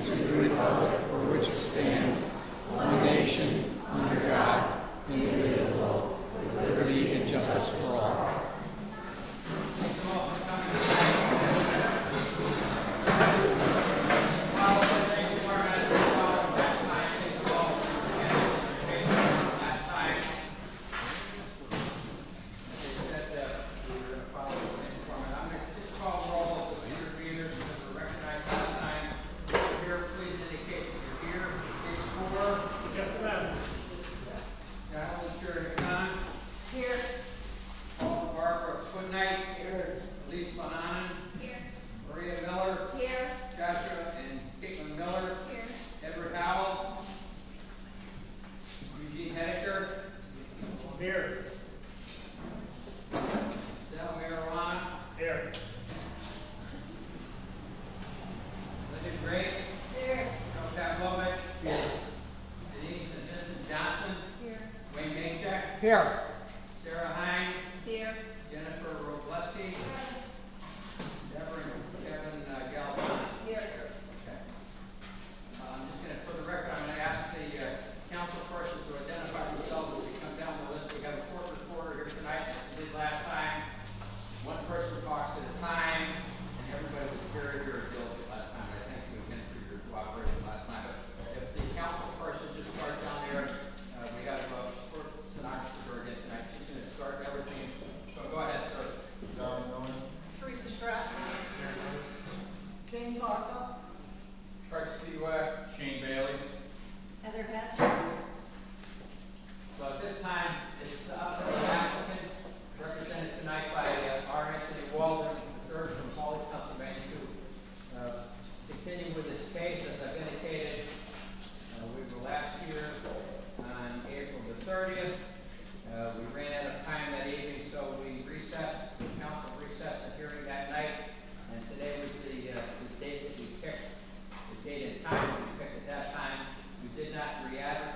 to the republic for which it stands, one nation, under God, indivisible, with liberty and justice for all. Here. Sarah Hine. Here. Jennifer Robleski. Deborah and Kevin Galvani. Here. Okay. I'm just going to, for the record, I'm going to ask the council persons to identify themselves as we come down the list. We have a court reporter here tonight, as we did last time. One person talks at a time, and everybody was very, very diligent last time. I thank you again for your cooperation last time. But if the council persons just start down there, we have stenographer again tonight. She's going to start everything. So go ahead, sir. Teresa Stratton. Jane Barco. Craig Spiewak. Shane Bailey. Heather Hester. So at this time, it's up to the applicant, represented tonight by R. Anthony Walden, III from Hawley, Pennsylvania, to continue with this case. As I've indicated, we were last here on April the 30th. We ran out of time that evening, so we recessed, the council recessed the hearing that night, and today was the date that we picked, the date and time that we picked at that time. We did not re-advertise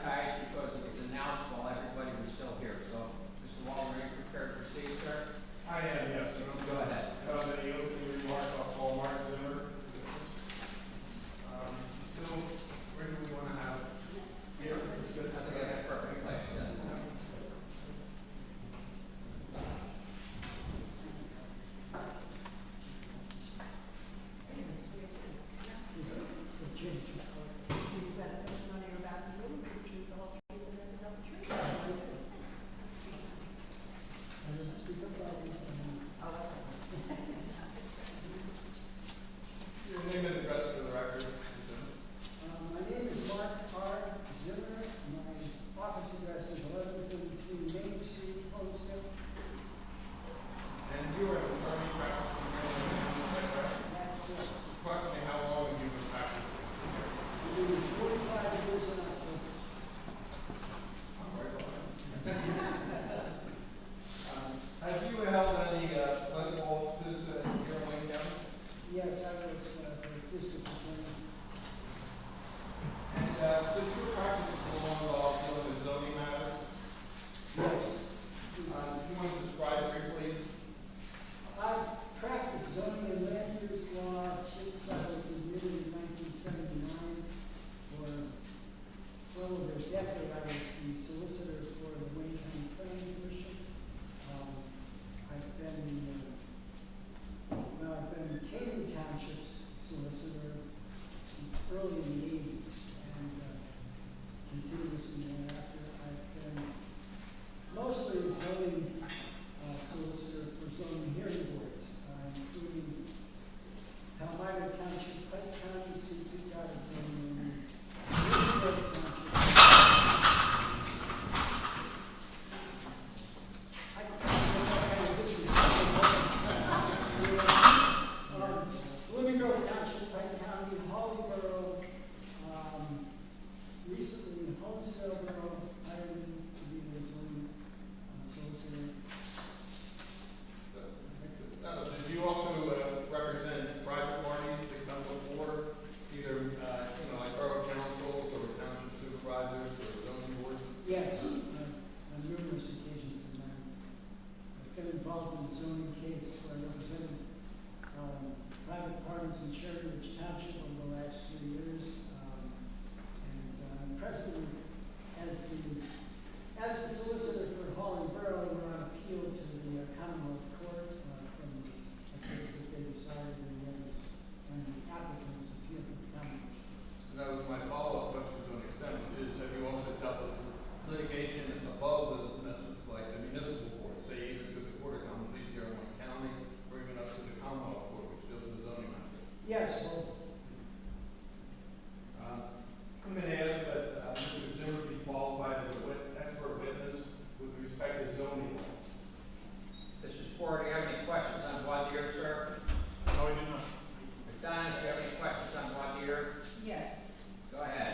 Yes. Go ahead.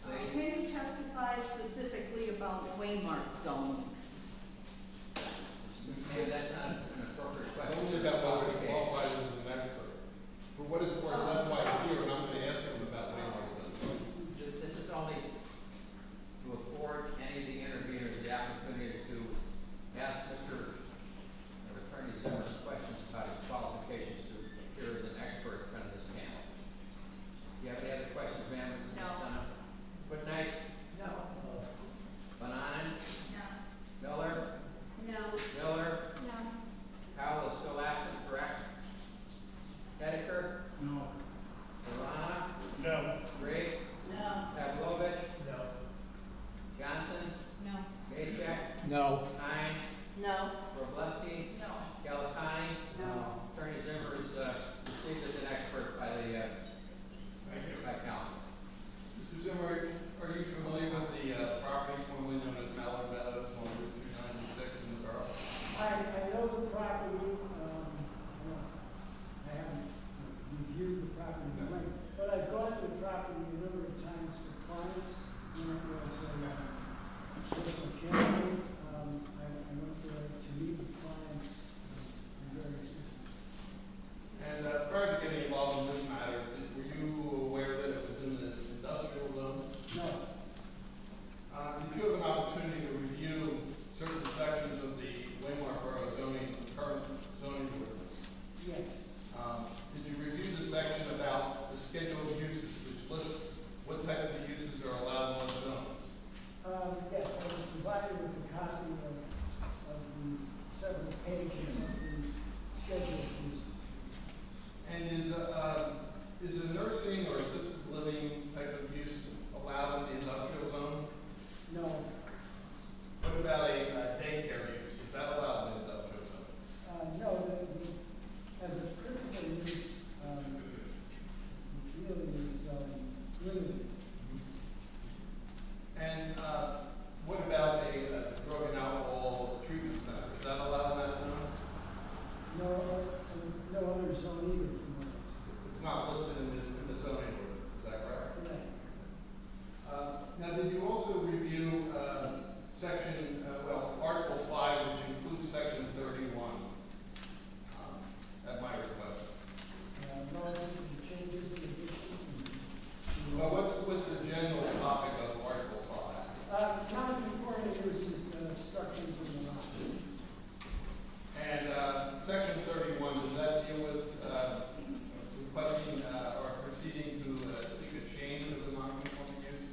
Please. Can you testify specifically about Waymark zone? Maybe that's not an appropriate question. Only about whether he qualifies as an expert. For what it's worth, that's why he's here, and I'm going to ask him about Waymark zone. This is only to afford any of the interveners the opportunity to ask Mr. Attorney Zimmer questions about his qualifications to appear as an expert in front of this panel. Do you have any other questions, ma'am? No. Good night. No. Bonan? No. Miller? No. Miller? No. Powell is still absent, correct? Dedeker? No. Milana? No. Gray? No. Pavlovich? No. Johnson? No. Majak? No. Hine? No. Robleski? No. Galapani? No. Attorney Zimmer is received as an expert by the by council. Mr. Zimmer, are you familiar with the property formerly known as Mallard Meadows, 296 in the borough? I know the property, I haven't reviewed the property, but I've gone to the property a number of times for clients. When it was a social campaign, I went there to meet with clients on various issues. And prior to getting involved in this matter, were you aware that it was in the industrial zone? No, Did you have an opportunity to review certain sections of the Waymark Borough zoning, current zoning ordinance? yes, Did you review the section about the schedule of uses, which lists what types of uses are allowed in one zone? yes, I was provided with a copy of the several pages of the schedule of uses. And is a nursing or assisted living type of use allowed in the industrial zone? No, What about a daycare use? Is that allowed in the industrial zone? no, as a principal use, really is limited. And what about a drug and alcohol treatment center? Is that allowed in that zone? No other zone either from what I see. It's not listed in the zoning ordinance, is that correct? Correct. Now, did you also review section, Article 5, which includes section 31, at my request? Relative to the changes and additions and. Well, what's the general topic of Article 5? Non-conforming uses, structures in the lot. And section 31, does that deal with requesting or proceeding to seek a change of the non-conforming use?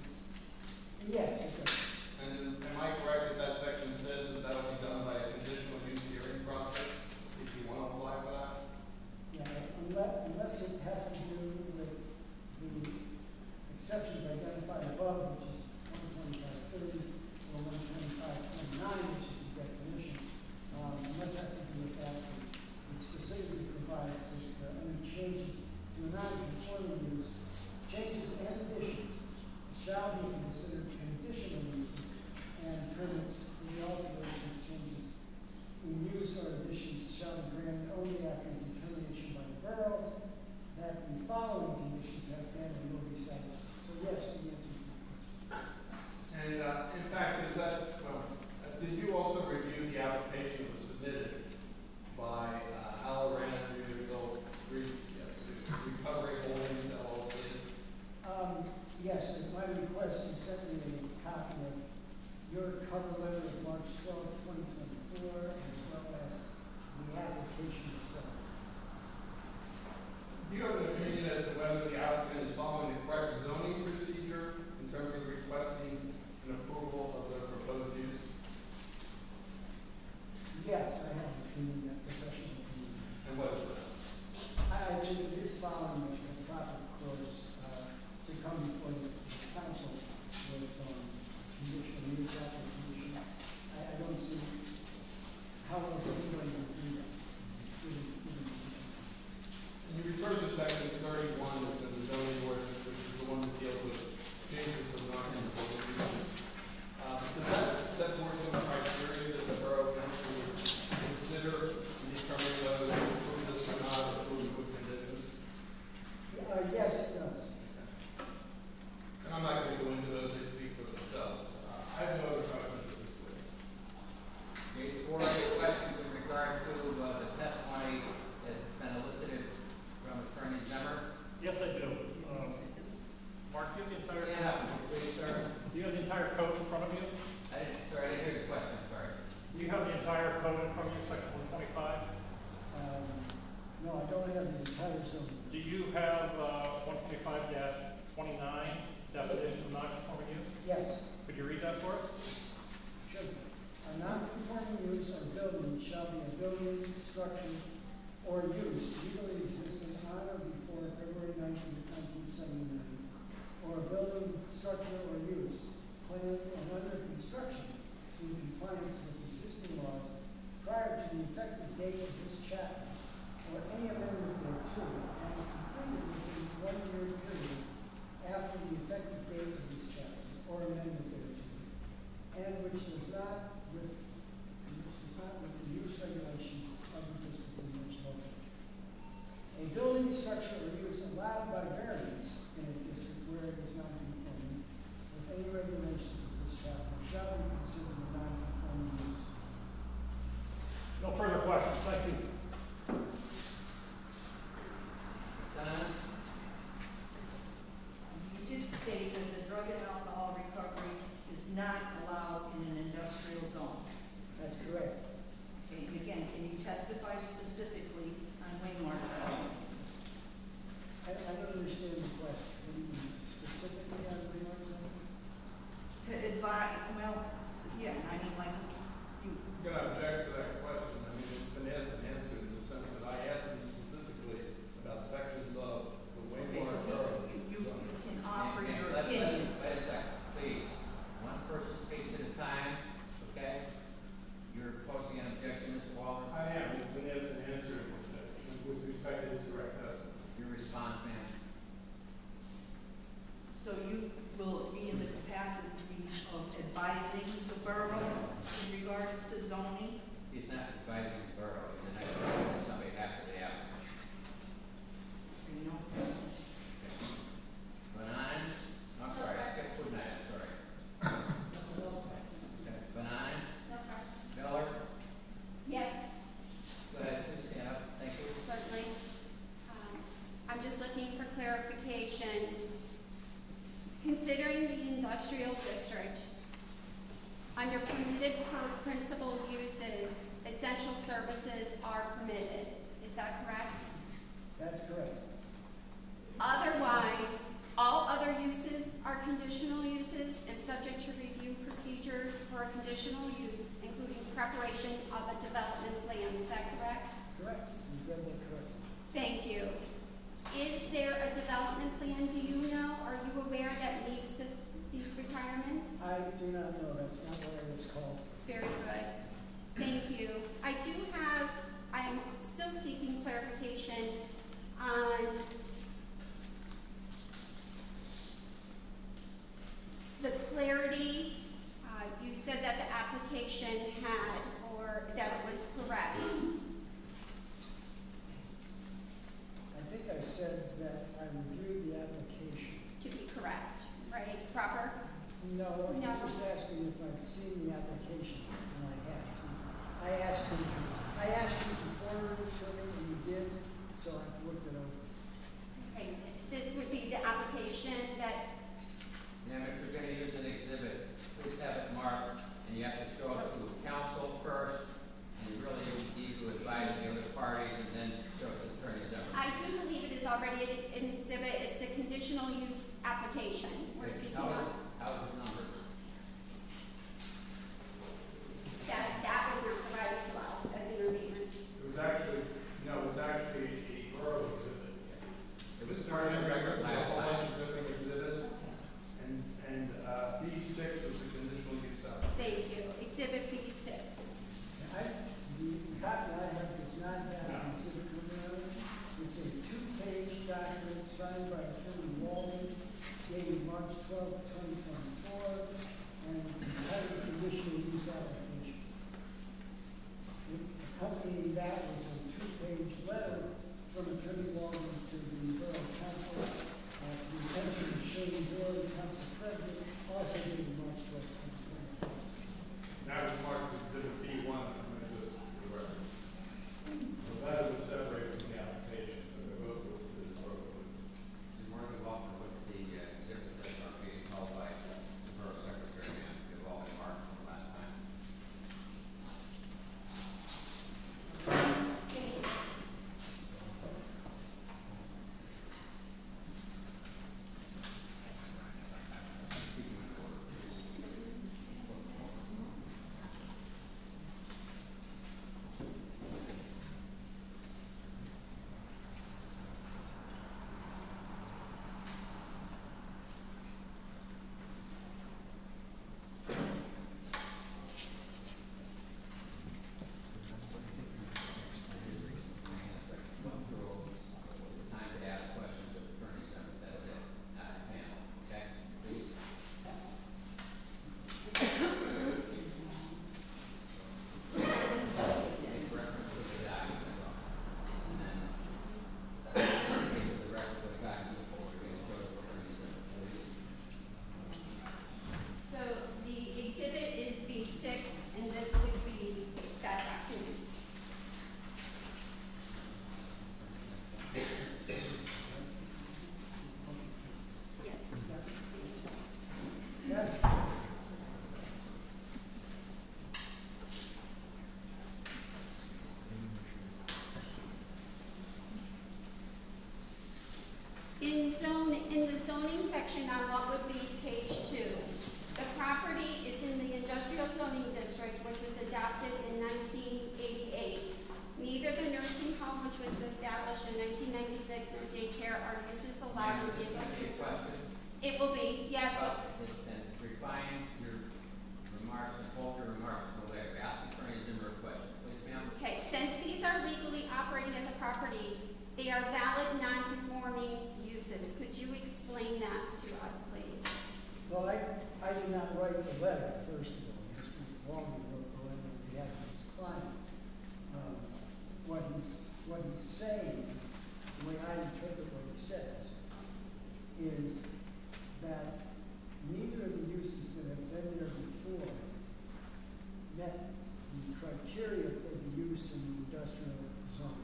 Yes, it does. And am I correct that section says that will be done by a conditional use hearing process if you want to apply for that? Yeah, unless it has to do with the exceptions identified above, which is 125.30 or 125.29, which is the definition. Unless it has to do with that, it specifically provides that any changes to a non-conforming use, changes and additions shall be considered conditional uses, and permits for the alterations, changes in use or additions shall be granted only after determination by the borough that the following conditions have been and will be satisfied. So yes, the answer is no. And in fact, did you also review the application that was submitted by Alorana Recovery Holdings LLC? Yes, at my request, you sent me a copy of your cover letter of March 12, 2024, as well as the application itself. Do you have an opinion as to whether the applicant is following the correct zoning procedure in terms of requesting an approval of the proposed use? Yes, I have an opinion, a professional opinion. And what is that? I think it is following the proper course to come before the council with conditional use application. I don't see how else anybody would do that. And you refer to section 31 of the zoning ordinance, which is the one that deals with changes of non-conforming uses. Does that set forth some criteria that the borough council would consider in determining whether they approve this or not, approve with conditions? Yes, it does. I'm not going to go into those, they speak for themselves. I have no other questions at this point. Okay, before I get questions in regard to the testimony that's been elicited from Attorney Zimmer. Yes, I do. Mark, do you have the entire Please, sir. do you have the entire code in front of you? I didn't hear the question, sorry. Do you have the entire code in front of you, section 125? No, I don't have the entire zone. Do you have 125-29 definition of non-conforming use? Yes, Could you read that for us? sure. A non-conforming use or building shall be a building, structure, or use legally existing on or before February 19, 1979, or a building, structure, or use planned and under construction in compliance with existing laws prior to the effective date of this chapter, or any amendment thereto, and completed within 1 year period after the effective date of this chapter, or amendment thereto, and which does not with the use regulations of the district in which located. A building, structure, or use allowed by variance in a district where it is not conforming with any regulations of this chapter shall be considered a non-conforming use. No further questions. Thank you. Don? You did state that the drug and alcohol recovery is not allowed in an industrial zone. That's correct. Okay, and again, can you testify specifically on Waymark? I don't understand the question. What do you mean, specifically on Waymark zone? To advise, well, yeah, I mean, like, you, I'm going to object to that question. I mean, it's been asked and answered in the sense that I asked him specifically about sections of the Waymore Borough. you can offer Okay, your let's opinion. wait a second, please. One person speaks at a time, okay? You're posing an objection, Mr. Walker. I am. It's been asked and answered with respect to his direct testimony. Your response, ma'am. So you will be in the capacity of advising the borough in regards to zoning? He's not advising the borough, he's an expert, somebody after the applicant. You know? Benign? I'm sorry, I skipped foot nine, I'm sorry. Okay. Benign? Miller? Yes, Go ahead, please stand up, thank you. certainly. I'm just looking for clarification. Considering the industrial district, under permitted principal uses, essential services are permitted. Is that correct? That's correct. Otherwise, all other uses are conditional uses and subject to review procedures for a conditional use, including preparation of a development plan. Is that correct? Correct. You read that correctly. Thank you. Is there a development plan, do you know? Are you aware that meets these requirements? I do not know. That's not what I was called. Very good. Thank you. I am still seeking clarification on the clarity. You said that the application had, or that it was correct. I think I said that I reviewed the application. To be correct, right? Proper? No, No. I'm just asking if I'd seen the application, and I have. I asked you to forward it to me, and you did, so I've looked it over. Okay, so this would be the application that, Ma'am, if you're going to use an exhibit, please have it marked, and you have to show it to counsel first, and you really need to advise the other parties, and then show it to the Attorney General. I do believe it is already an exhibit. It's the conditional use application we're speaking of. How is it numbered? That was not provided to us as interveners. It was actually a borough exhibit. It was started in records, a whole bunch of different exhibits, and B6 was the conditional use application. Thank you. Exhibit B6. The copy I have does not have an exhibit number on it. It's a 2-page document signed by Attorney Walden, dated March 12, 2024, and it's entitled Conditional Use Application. Accompanying that was a 2-page letter from Attorney Walden to the Borough Council, the intention of showing Borough Council section on what would be page 2. The property is in the industrial zoning district, which was adopted in 1988. Neither the nursing home, which was established in 1996, nor daycare are uses allowed in the industrial zone. It will be, yes. And refine your remarks and hold your remarks no later. Ask Attorney Zimmer a question, please, ma'am. Okay, since these are legally operating at the property, they are valid non-conforming uses. Could you explain that to us, please? Well, I did not write the letter, first of all. Mr. Walden wrote the letter on behalf of his client. What he's saying, the way I interpret what he says, is that neither of the uses that have been there before met the criteria for the use in the industrial zone.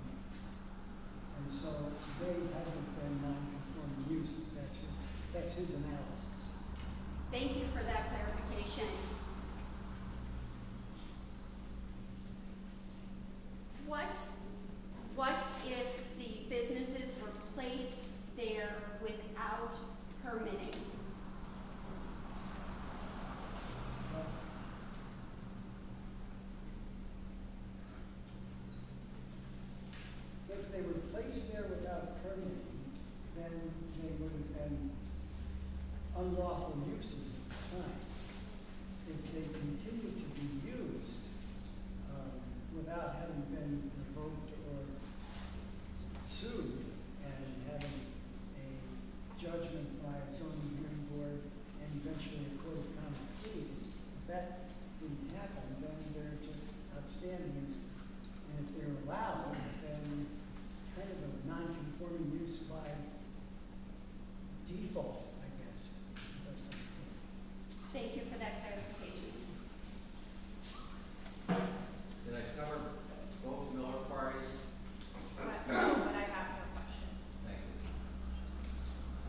And so they haven't been non-conforming uses. That's his analysis. Thank you for that clarification. What if the businesses were placed there without permitting? If they were placed there without permitting, then they would have been unlawful uses at the time. If they continue to be used without having been revoked or sued and having a judgment by a zoning hearing board and eventually a court of common pleas, if that didn't happen, then they're just outstanding. And if they're allowed, then it's kind of a non-conforming use by default, I guess. Is the best I can do. Thank you for that clarification. Did I cover both Miller parties? But I have no questions. Thank you.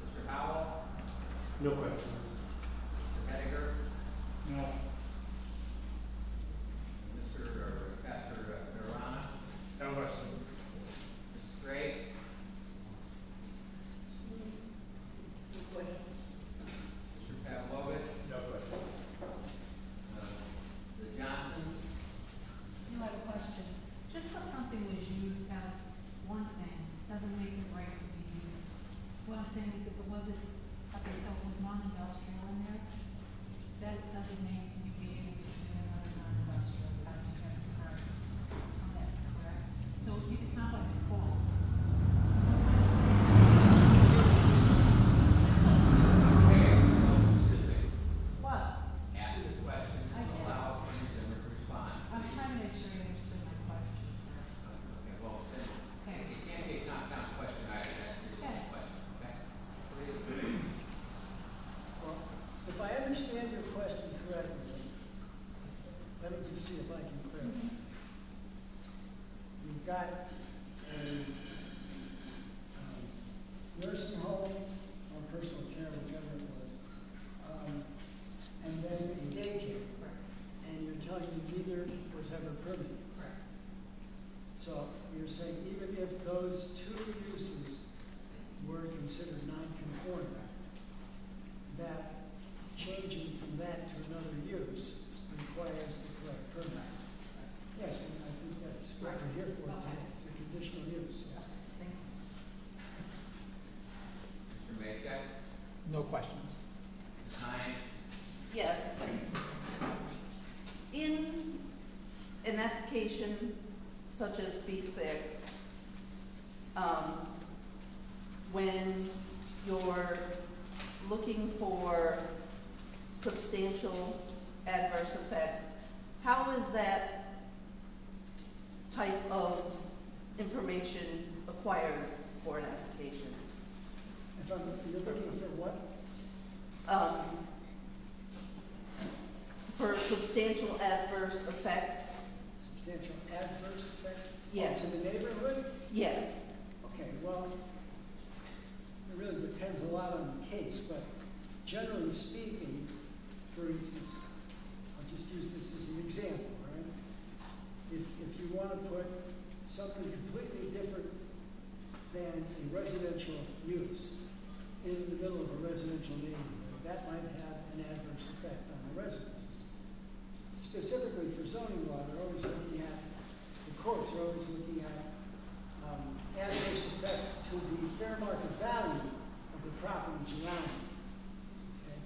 Mr. Howell? No questions. Mr. Hediger? No. Pastor Marana? No questions. Mrs. Gray? Mr. Pavlovich? No questions. The Johnsons? You have a question. Just because something was used as one thing doesn't make it right to be used. What I'm saying is if it wasn't, okay, so it was non-industrial in there, that doesn't mean you be able to do another non-industrial without you having a permit. That's correct. So it's not by default. What? Ask the question I and did. allow Attorney Zimmer to respond. I'm trying to make sure you understood my question, sir. Okay, well, then, Okay. it can't be a compound question, I can ask you Okay. a question, okay? Please. Well, if I understand your question correctly, let me just see if I can clarify. You've got a nursing home or personal care, whichever it was, and then a daycare. And you're telling me neither was ever permitted. Correct. So you're saying even if those two uses were considered non-conforming, that changing from that to another use requires the correct permit. Yes, and I think that's what we're here for today. It's the conditional use. Yes. Thank you. Mr. Maycheck? No questions. Ms. Hine? Yes. In an application such as B6, when you're looking for substantial adverse effects, how is that type of information acquired for an application? If you're looking for what? For substantial adverse effects? Substantial adverse effects? Yes. To the neighborhood? Yes. Okay, well, it really depends a lot on the case, but generally speaking, for instance, I'll just use this as an example, all right? If you want to put something completely different than a residential use in the middle of a residential neighborhood, that might have an adverse effect on the residences. Specifically for zoning law, they're always looking at, the courts are always looking at adverse effects to the fair market value of the properties around it. Okay?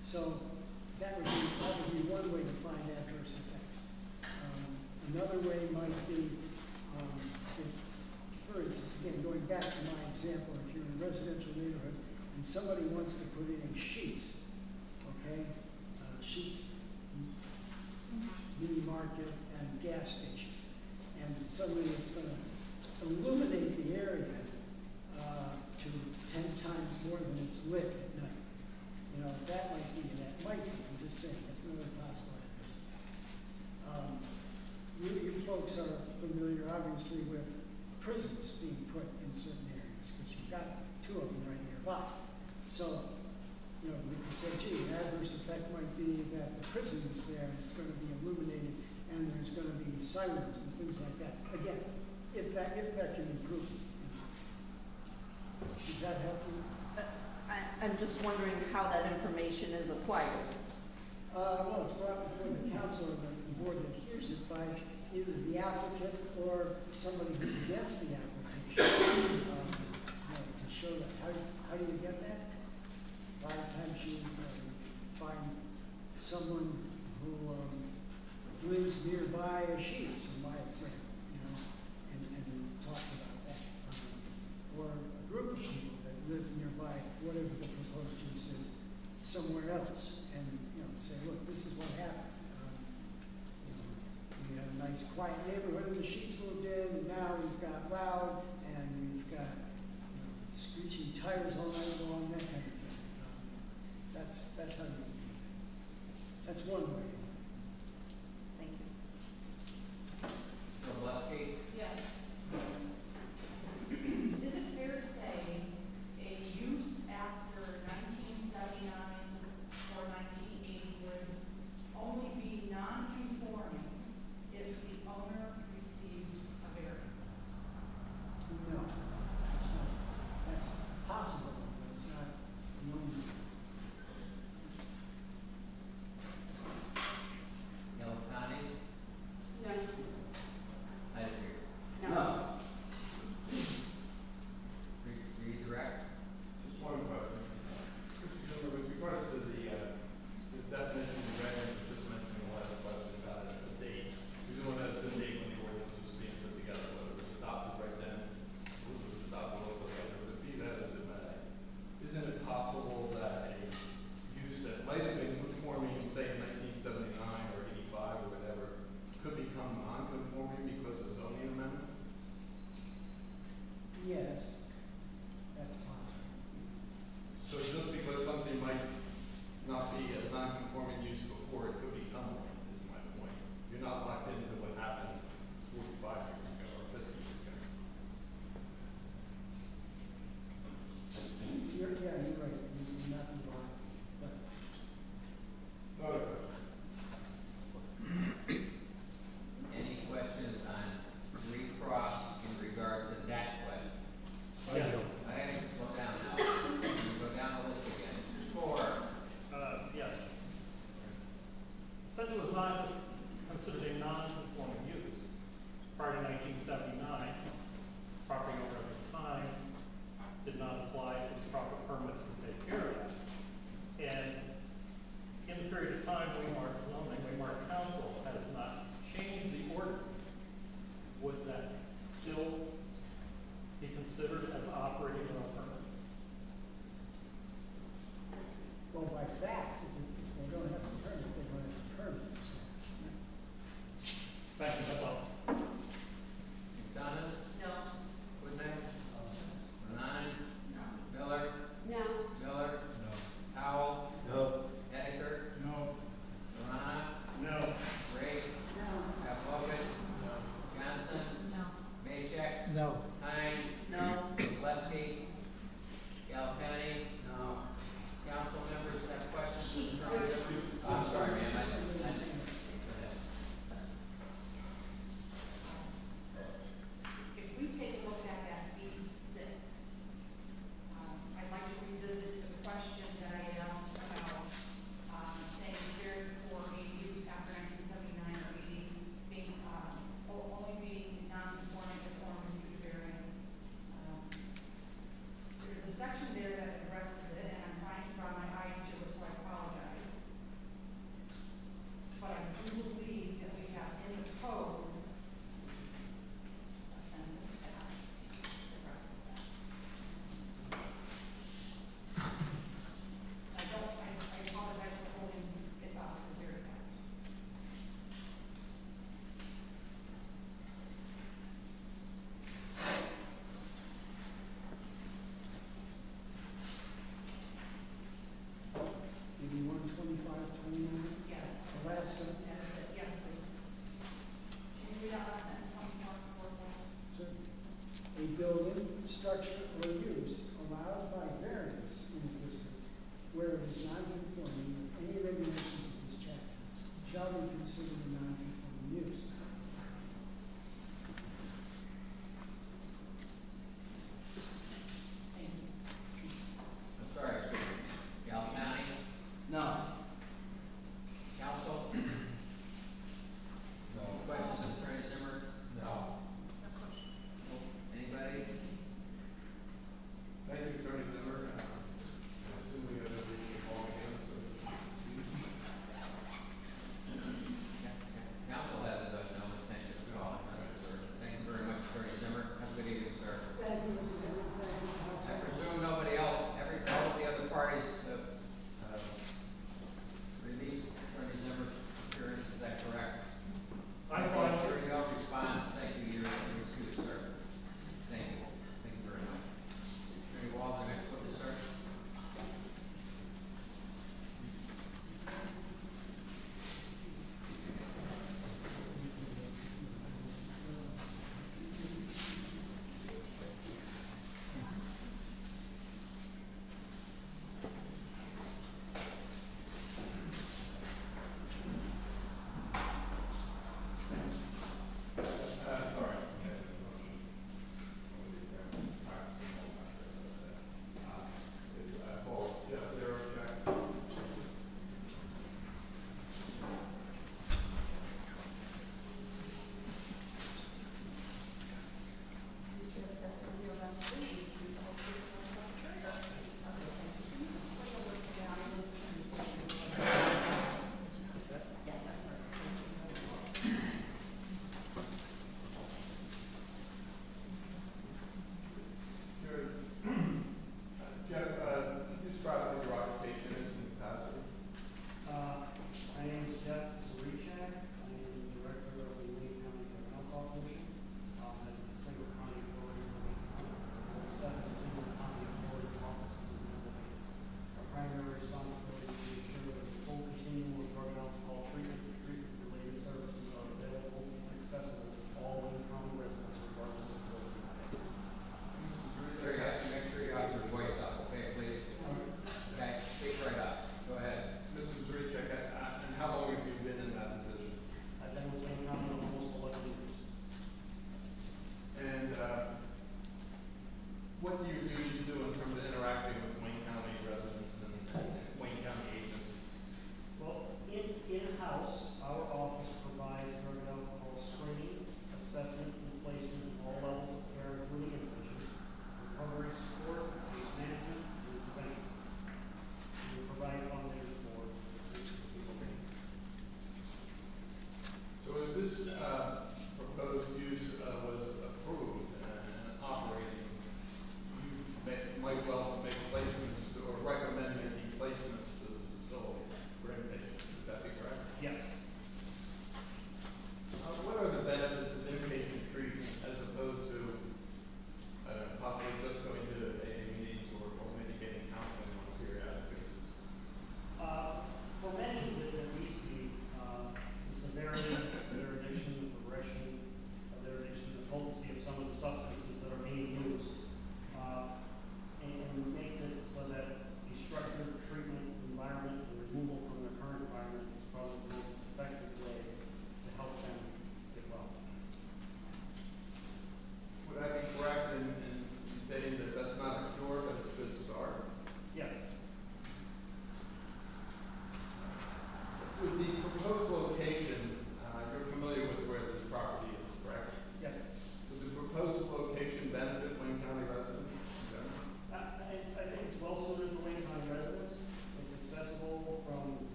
So that would be one way to find adverse effects. Another way might be, for instance, again, going back to my example, if you're in a residential neighborhood and somebody wants to put in a Sheets, okay, Sheets mini market and gas station, and suddenly it's going to illuminate the area to 10 times more than it's lit at night. You know, that might be, I'm just saying, that's another possible adverse. You folks are familiar, obviously, with prisons being put in certain areas, because you've got 2 of them right nearby. So, you know, we can say, gee, an adverse effect might be that the prison is there and it's going to be illuminated and there's going to be sirens and things like that. Again, if that can improve. Does that help you? I'm just wondering how that information is acquired. Well, it's brought before the council and the board that hears it by either the applicant or somebody who's against the application. To show that. How do you get that? 5 times you find someone who lives nearby a Sheets, in my example, and talks about that. Or a group of people that live nearby, whatever the proposed use is, somewhere else, and say, look, this is what happened. We had a nice quiet neighborhood, and the Sheets moved in, and now we've got loud, and we've got screeching tires all night long, that kind of thing. That's how you. That's one way. Thank you. Robleski? Yes. Is it fair to say a use after 1979 or 1980 would only be non-conforming if the owner received a variance? No, that's possible, but it's not normal. Yellow-Connie's? No. Heidegger? No. Redirect? Just one question. With regards to the definition of variance, just mentioning the last question about the date. We know that it's a date when the ordinance was being put together, whether it was adopted right then, or it was adopted a little bit later, but be that as it may. Isn't it possible that a use that might have been conforming, say in 1979 or 85 or whatever, could become non-conforming because of zoning amendment? Yes, that's possible. So just because something might not be a non-conforming use before, it could become one, is my point. You're not locked into what happened 45 years ago or 50 years ago. You're right. It's not wrong, but Another question. Any questions on recross in regard to that question? Yeah. I had to go down now. Go down the list again. 4. Yes. Since it was not considered a non-conforming use prior to 1979, property owner at the time did not apply for the proper permits to take care of that. And in the period of time Waymark zoning, Waymark Council has not changed the ordinance. Would that still be considered as operating on a permit? well, by fact, if they don't have a permit, they don't have a permit. So, Thank you, that's all. McDonough? No. Woodman? Manon? No. Miller? No. Miller? No. Howell? No. Heidegger? No. Johanna? No. Ray? No. Pavlovich? Johnson? No. Maycheck? No. Hine? No. Robleski? Gallipotti? No. Council members have questions?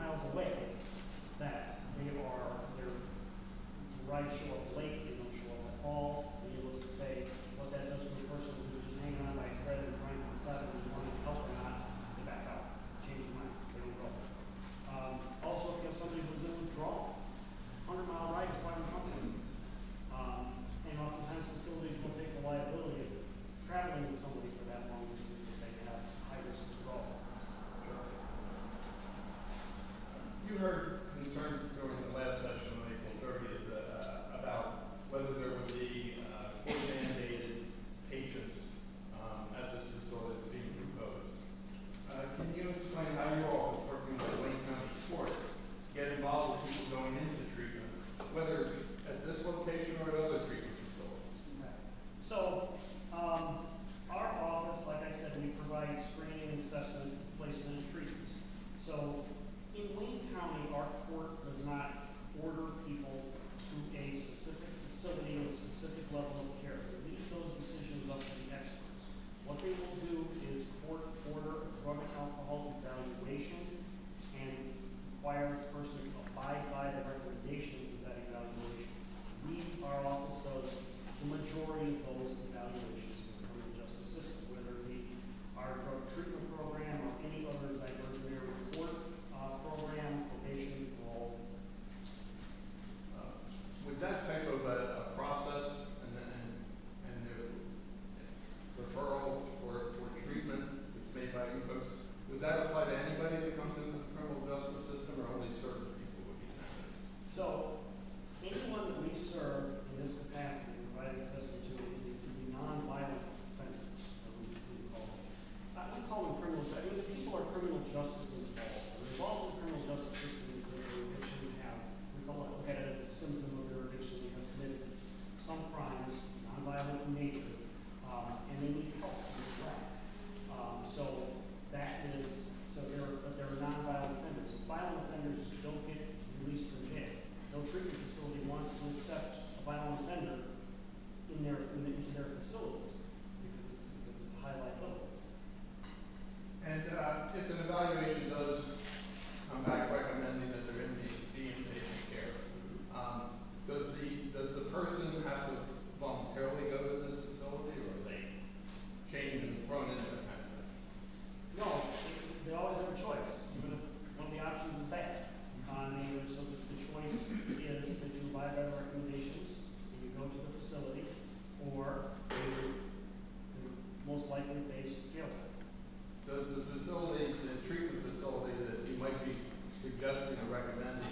miles away, that their rides show up late, they don't show up at all, and you're supposed to say what that does to a person who's just hanging on by a thread and trying to decide if they want to help or not, they back out, change their mind, they don't go. Also, if you have somebody who's in withdrawal, 100-mile ride is quite uncomfortable. And oftentimes facilities will take the liability of traveling with somebody for that long distance if they have high risk withdrawals. You heard concerns during the last session on April 30th about whether there would be court-mandated patients at this facility that's being proposed. Can you explain how you all, working with Wayne County Court, get involved with people going into treatment, whether at this location or at other treatment facilities? Okay. So, our office, like I said, we provide screening, assessment, placement, and treatment. So, in Wayne County, our court does not order people to a specific facility and a specific level of care. We leave those decisions up to the experts. What they will do is court order a drug and alcohol evaluation and require the person to abide by the recommendations of that evaluation. Our office does the majority of those evaluations in the criminal justice system, whether it be our drug treatment program or any other diversionary court program, probation, parole. With that type of a process and the referral for treatment that's made by you folks, would that apply to anybody that comes into the criminal justice system, or only certain people would be candidates? So, anyone that we serve in this capacity, providing assessment to, is a non-violent offender, we call them. We call them criminal justice. I mean, the people are criminal justice involved. They're involved in the criminal justice system because their addiction has, we look at it as a symptom of their addiction. They have committed some crimes, non-violent in nature, and they need help in the track. So they're non-violent offenders. Violent offenders don't get released from jail. No treatment facility wants to accept a violent offender into their facilities because it's a high liability. And if an evaluation does come back recommending that they're in inpatient care, does the person have to voluntarily go to this facility, or are they chained and thrown into the kind of thing? No, they always have a choice, even if one of the options is bad. So the choice is that you abide by the recommendations and you go to the facility, or you most likely face jail time. Does the facility, the treatment facility that you might be suggesting or recommending,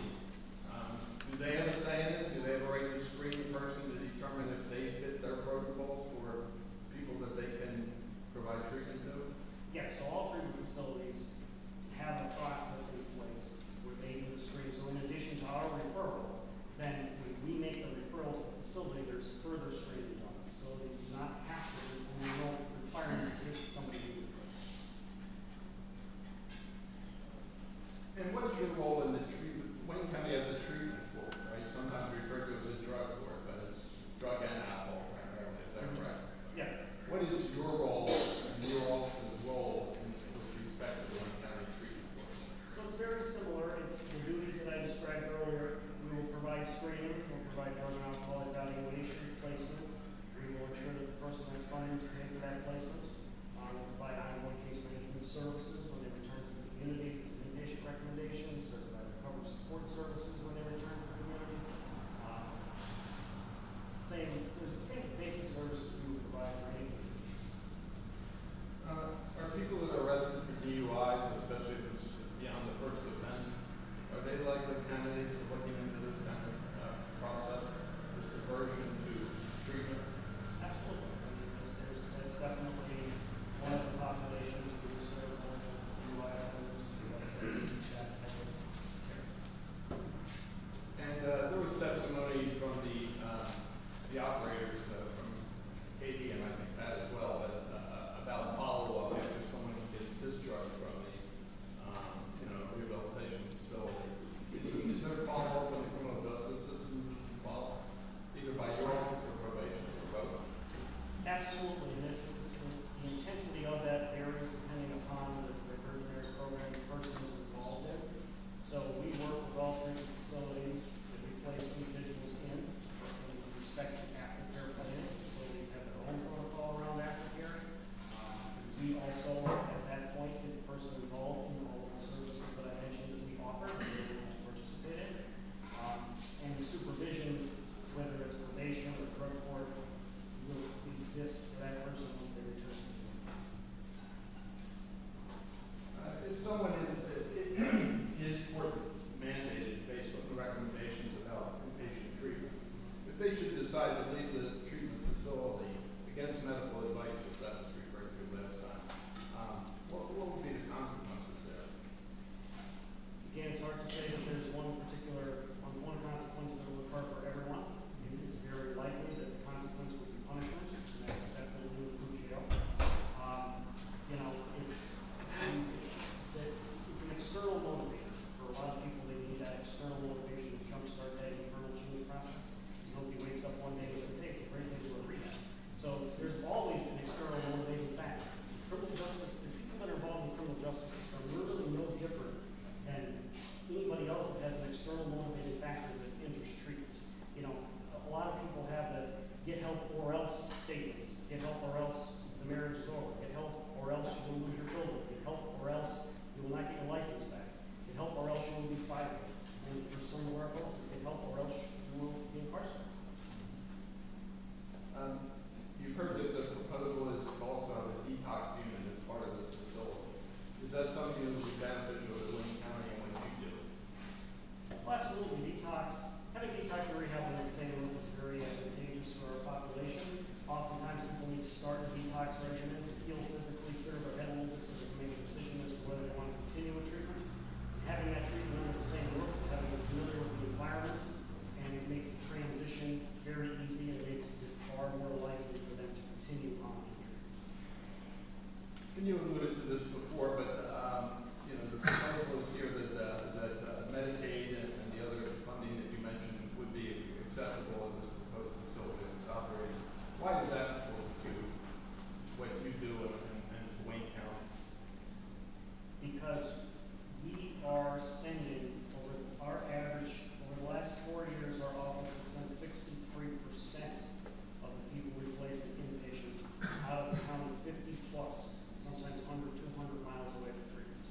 do they have a say in it? Do they have a right to screen the person to determine if they fit their protocols for people that they can provide treatment to? Yes, so all treatment facilities have a process in place where they do the screen. So in addition to our referral, then when we make the referral to the facility, there's further screening done. The facility does not have to, and no requirement exists for somebody to do it. And what is your role in the treatment? Wayne County has a treatment court, right? Sometimes referred to as a drug court, but it's drug and alcohol primarily. Is that correct? Yes. What is your role and your office's role with respect to the Wayne County treatment court? So it's very similar. It's the duties that I described earlier. We will provide screening, we'll provide drug and alcohol evaluation, placement. We will ensure that the person has funding to pay for that placement. We'll provide ongoing case management services when they return to the community. If it's an inpatient recommendation, certified recovery support services when they return hard to say that there's one consequence that will occur for everyone. It's very likely that the consequence will be punishment, and that will definitely include jail. It's an external motivator. For a lot of people, they need that external motivation to jumpstart that internal change process. Nobody wakes up one day and says, hey, it's a great day to go to rehab. So there's always an external motivating factor. Criminal justice, the people that are involved in the criminal justice system are really no different than anybody else that has an external motivating factor that enters treatment. A lot of people have the get help or else statements. Get help or else the marriage is over. Get help or else you will lose your children. Get help or else you will not get your license back. Get help or else you will be fired. And for some of our folks, get help or else you will be incarcerated. You've heard that the proposal is also a detox unit as part of this facility. Is that something that would be beneficial to Wayne County and what you do? Well, absolutely. Having detox and rehab in the same room is very advantageous for our population. Oftentimes people need to start a detox regimen to feel physically clear of their head a little bit so they can make a decision as to whether they want to continue with treatment. Having that treatment under the same roof, having them familiar with the environment, and it makes the transition very easy and makes it far more likely for them to continue on the treatment. And you alluded to this before, but the proposal is here that Medicaid and the other funding that you mentioned would be acceptable as this proposed facility is operating. Why is that important to what you do in Wayne County? Because we are sending over the last 4 years, our office has sent 63% of the people we place in inpatient out of the county, 50 plus, sometimes under 200 miles away from treatment.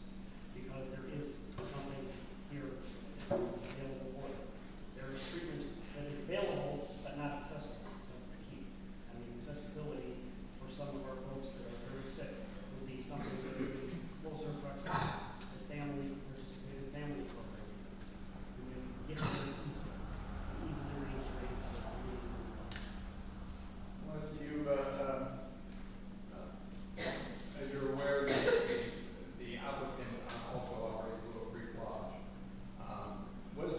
Because there is something here that is available for them. There is treatment that is available but not accessible. That's the key. Accessibility for some of our folks that are very sick would be something that is in closer proximity. Participated family program. We can get there easily reintegrated to the community. As you're aware, the applicant also operates a little Creek Lodge. What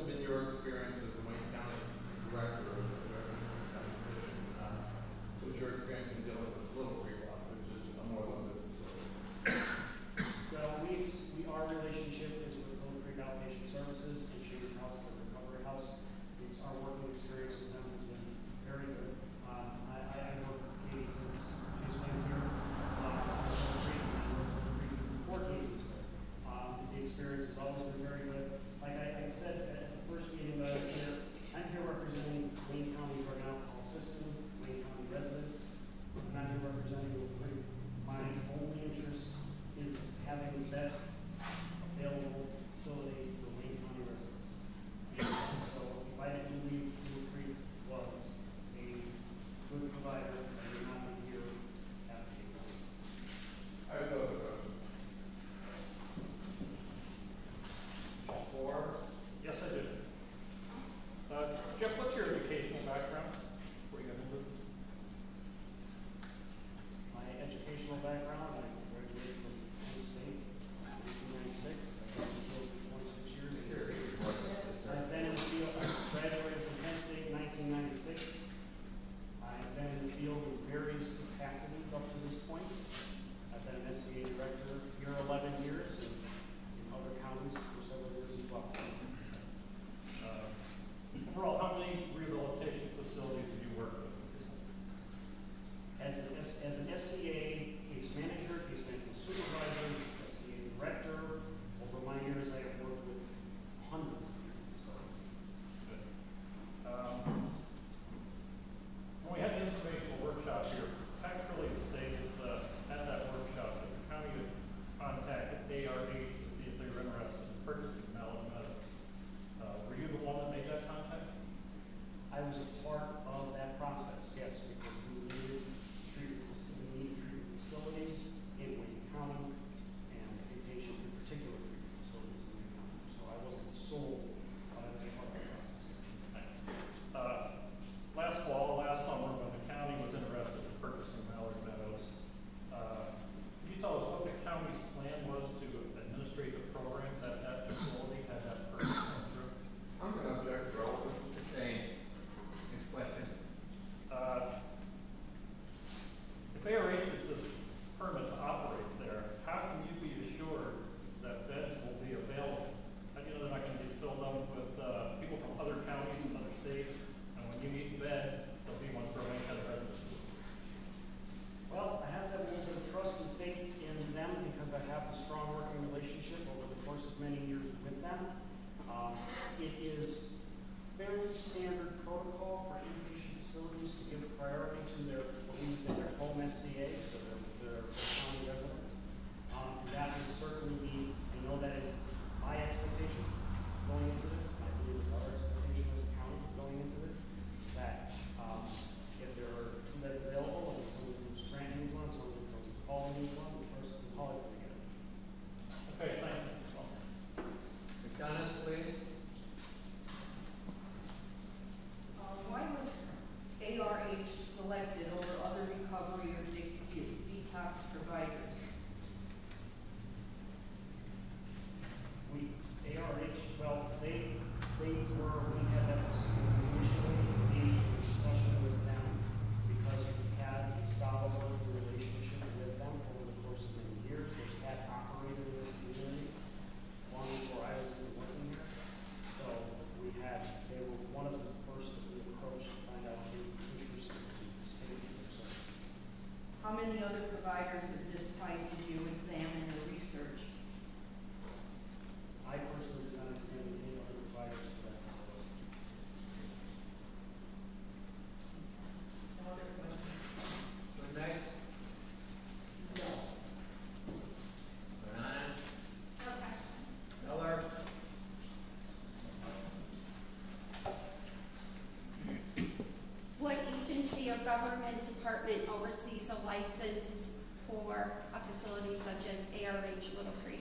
government department oversees a license for a facility such as ARH Little Creek?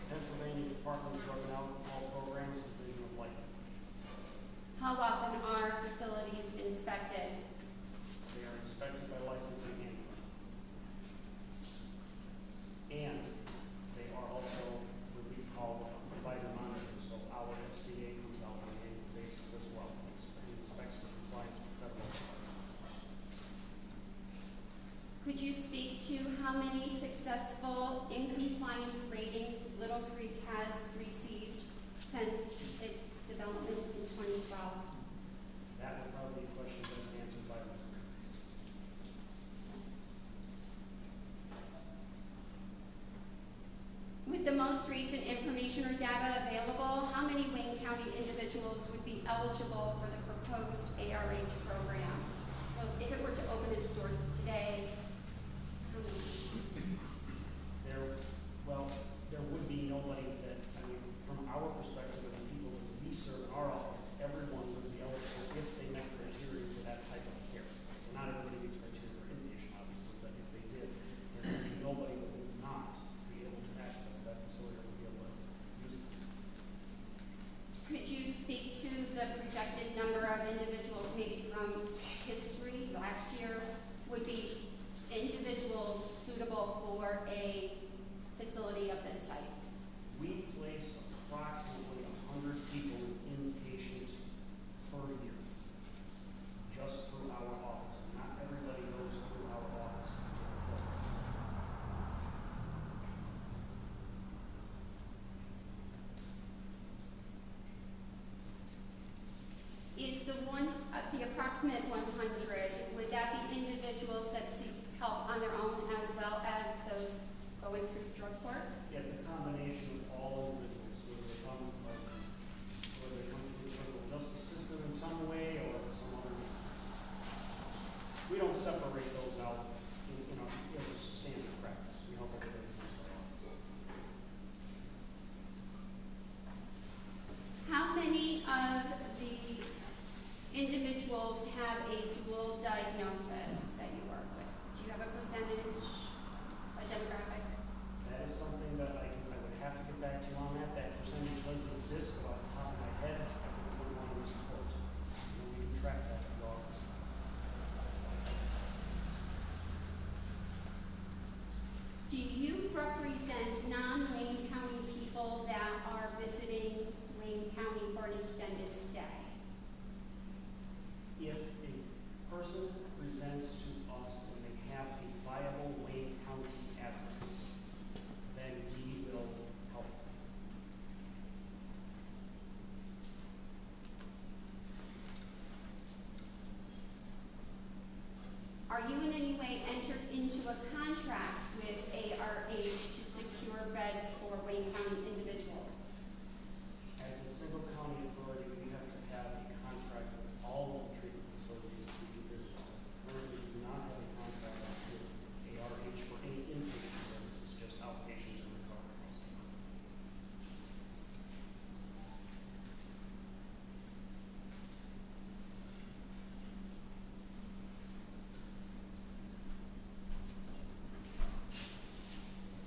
Pennsylvania Department of Drug and Alcohol Programs, Division of License. How often are facilities inspected? They are inspected by licensing annually. And they are also what we call provider monitoring, so our SCA comes out on an annual basis as well, and inspects for compliance with federal requirements. Could you speak to how many successful in compliance ratings Little Creek has received since its development in 2012? That would probably be a question best answered by me. With the most recent information or data available, how many Wayne County individuals would be eligible for the proposed ARH program? So if it were to open its doors today, how many? There would be nobody that, from our perspective, and the people that we serve in our office, everyone would be eligible if they met criteria for that type of care. So not everybody meets criteria for inpatient, obviously, but if they did, there would be nobody that would not be able to access that facility or be able to use it. Could you speak to the projected number of individuals, maybe from history last year, would be individuals suitable for a facility of this type? We place approximately 100 people in inpatient per year, just through our office. Not everybody goes through our office to get a place. Is the approximate 100, would that be individuals that seek help on their own as well as those going through drug court? Yeah, it's a combination of all individuals, whether they come through the criminal justice system in some way or some other. We don't separate those out as a standard practice. We help everybody do so. How many of the individuals have a dual diagnosis that you work with? Do you have a percentage, a demographic? That is something that I would have to get back to you on that. That percentage doesn't exist, but off the top of my head, I can put it on this report. We can track that in the office. Do you represent non-Wayne County people that are visiting Wayne County for an extended stay? If a person presents to us and they have a viable Wayne County address, then we will help. Are you in any way entered into a contract with ARH to secure beds for Wayne County individuals? As a single county authority, we have to have a contract with all of the treatment facilities to do business with. Currently, we do not have a contract with ARH for any inpatient services, just outpatient and recovery.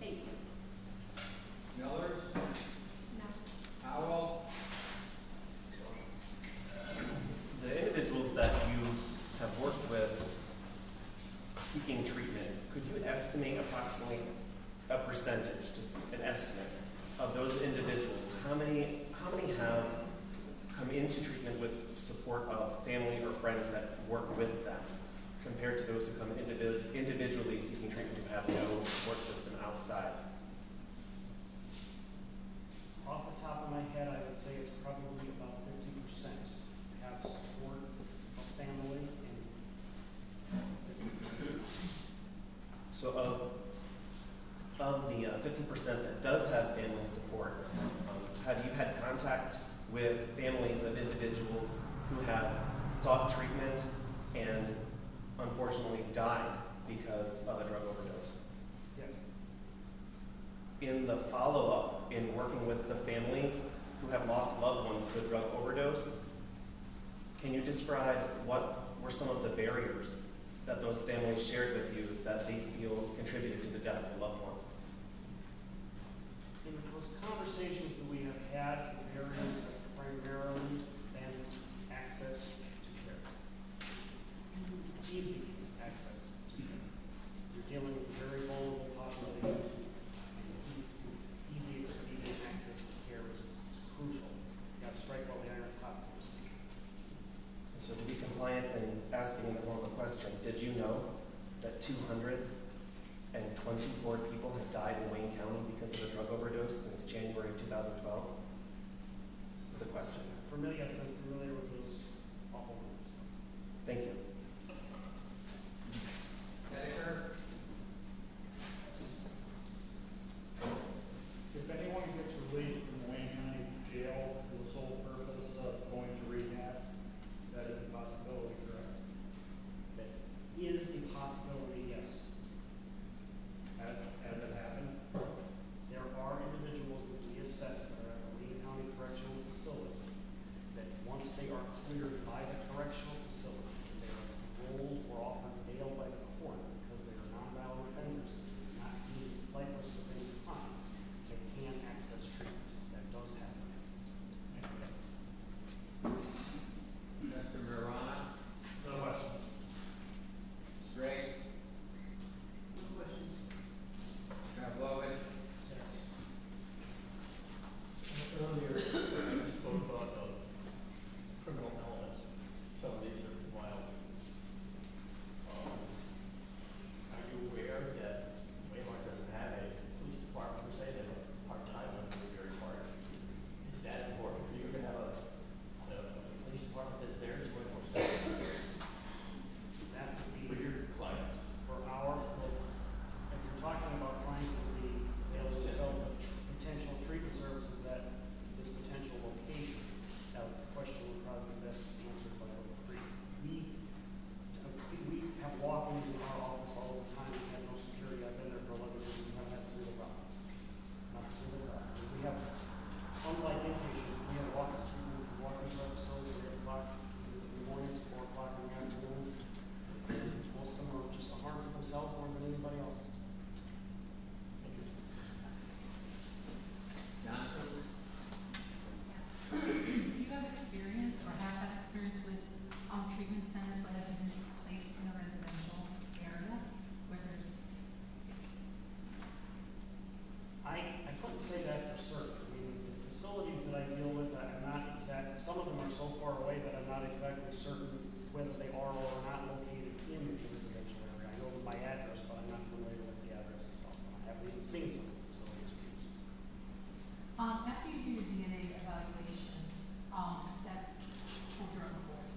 Thank you. Millers, No. Howell, The individuals that you have worked with seeking treatment, could you estimate approximately a percentage, just an estimate, of those individuals? How many have come into treatment with support of family or friends that work with them, compared to those who come individually seeking treatment who have no support system outside? Off the top of my head, I would say it's probably about 50% have support of family and So of the 50% that does have family support, have you had contact with families of individuals who have sought treatment and unfortunately died because of a drug overdose? yes. In the follow-up, in working with the families who have lost loved ones to a drug overdose, can you describe what were some of the barriers that those families shared with you that they feel contributed to the death of a loved one? In those conversations that we have had, the barriers have primarily been access to care. Easy access to care. You're dealing with a very vulnerable population. Easy, expedient access to care is crucial. You got to strike while the iron's hot, so to speak. And so to be compliant in asking the formal question, did you know that 224 people have died in Wayne County because of a drug overdose since January of 2012? Was a question. Yes, I'm familiar with those awful numbers. Thank you. Senator? If anyone gets released from Wayne County Jail for the sole purpose of going to rehab, that is a possibility, correct? That is a possibility, yes. Has it happened? There are individuals that we assess that are at the Wayne County Correctional Facility that once they are cleared by the correctional facility, they are paroled or offered bail by the court because they are nonviolent offenders, not being flightless of any kind, they can access treatment. That does happen. Mr. Marana? No questions. Ms. Gray? No questions. Pavlovich? Yes. Earlier, you spoke about the criminal elements. Some of these are wild. Are you aware that Waymart doesn't have a police department per se, they have a part-time one, they're very part? Is that important for you to have a police department that's there 24/7 That would be for your clients? for our, if you're talking about clients that we avail themselves of potential treatment services at this potential location, that question would probably be best answered by Oak Creek. We have walk-ins in our office all the time. We have no security. I've been there for 11 years. We haven't had a single problem. Not a single problem. We have, unlike inpatient, we have walk-ins. We can walk into our facility at 8 o'clock in the morning to 4 o'clock in the afternoon. Most of them are just a harm to themselves more than anybody else. Johnson? Yes. Do you have experience or have had experience with treatment centers that have been placed in a residential area where there's I couldn't say that for certain. I mean, the facilities that I deal with, I'm not exactly, some of them are so far away that I'm not exactly certain whether they are or are not located in the residential area. I know my address, but I'm not familiar with the address itself. I haven't even seen some of the facilities we use. after you do your DNA evaluation, that for drug court,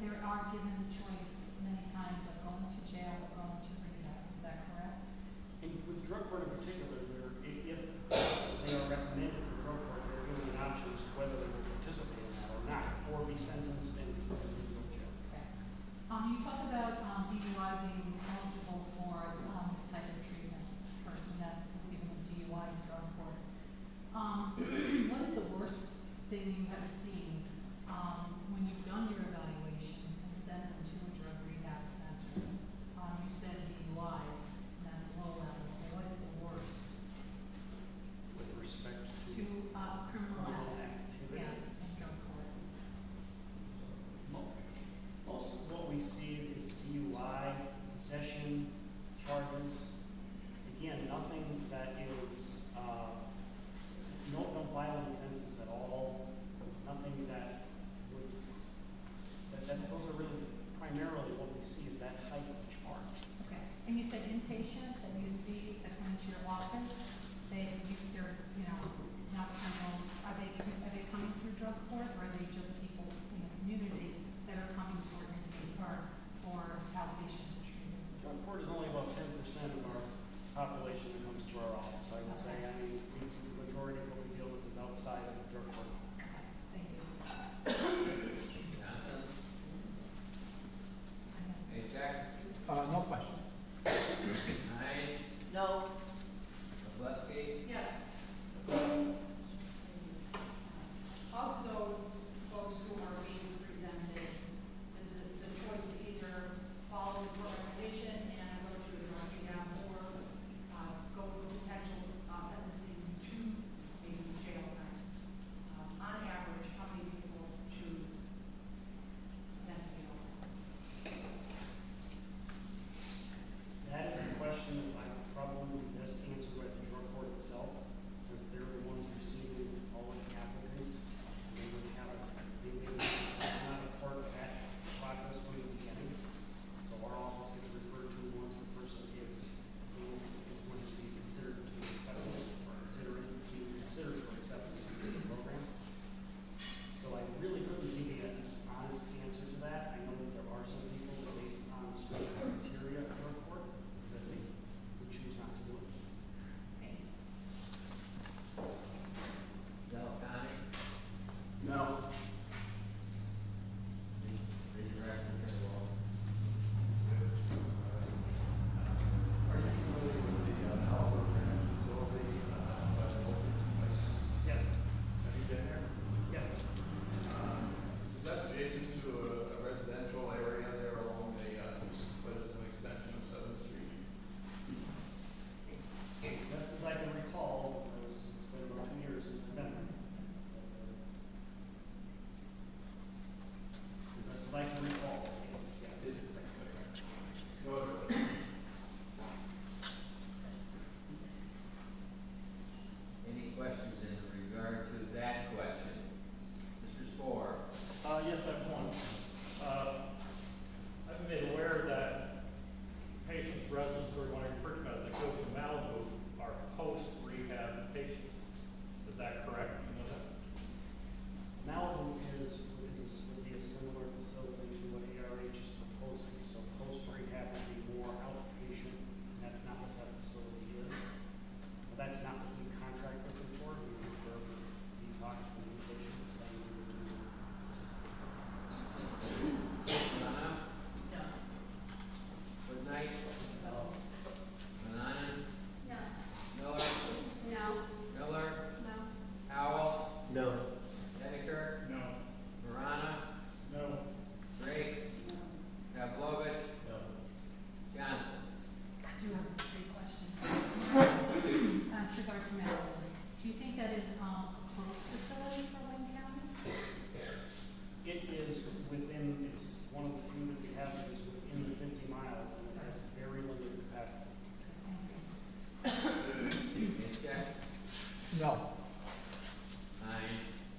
there are given choice many times of going to jail or going to rehab. Is that correct? And with drug court in particular, if they are recommended for drug court, they're given an option as to whether they will participate in that or not, or be sentenced and go to jail. Okay. You talk about DUI being eligible for this type of treatment, person that was given a DUI in drug court. What is the worst thing you have seen when you've done your evaluation and sent them to a drug rehab center? You said DUIs, and that's low level. What is the worst? With respect To criminal activity. yes, in drug court. Most of what we see is DUI, possession charges. Again, nothing that is, no violent offenses at all, nothing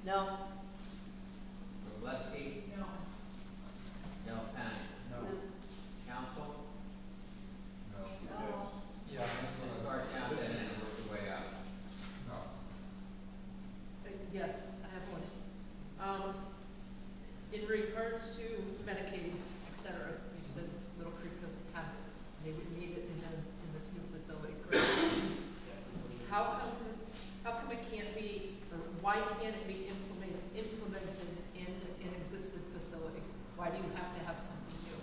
No. Robleski? No. Del Penny? No. Council? No. Yeah. Let's start down then and work your way up. No. Yes, I have one. In regards to Medicaid, et cetera, you said Little Creek doesn't have it. They would need it in this new facility, correct? How come it can't be, or why can't it be implemented in an existing facility? Why do you have to have something new?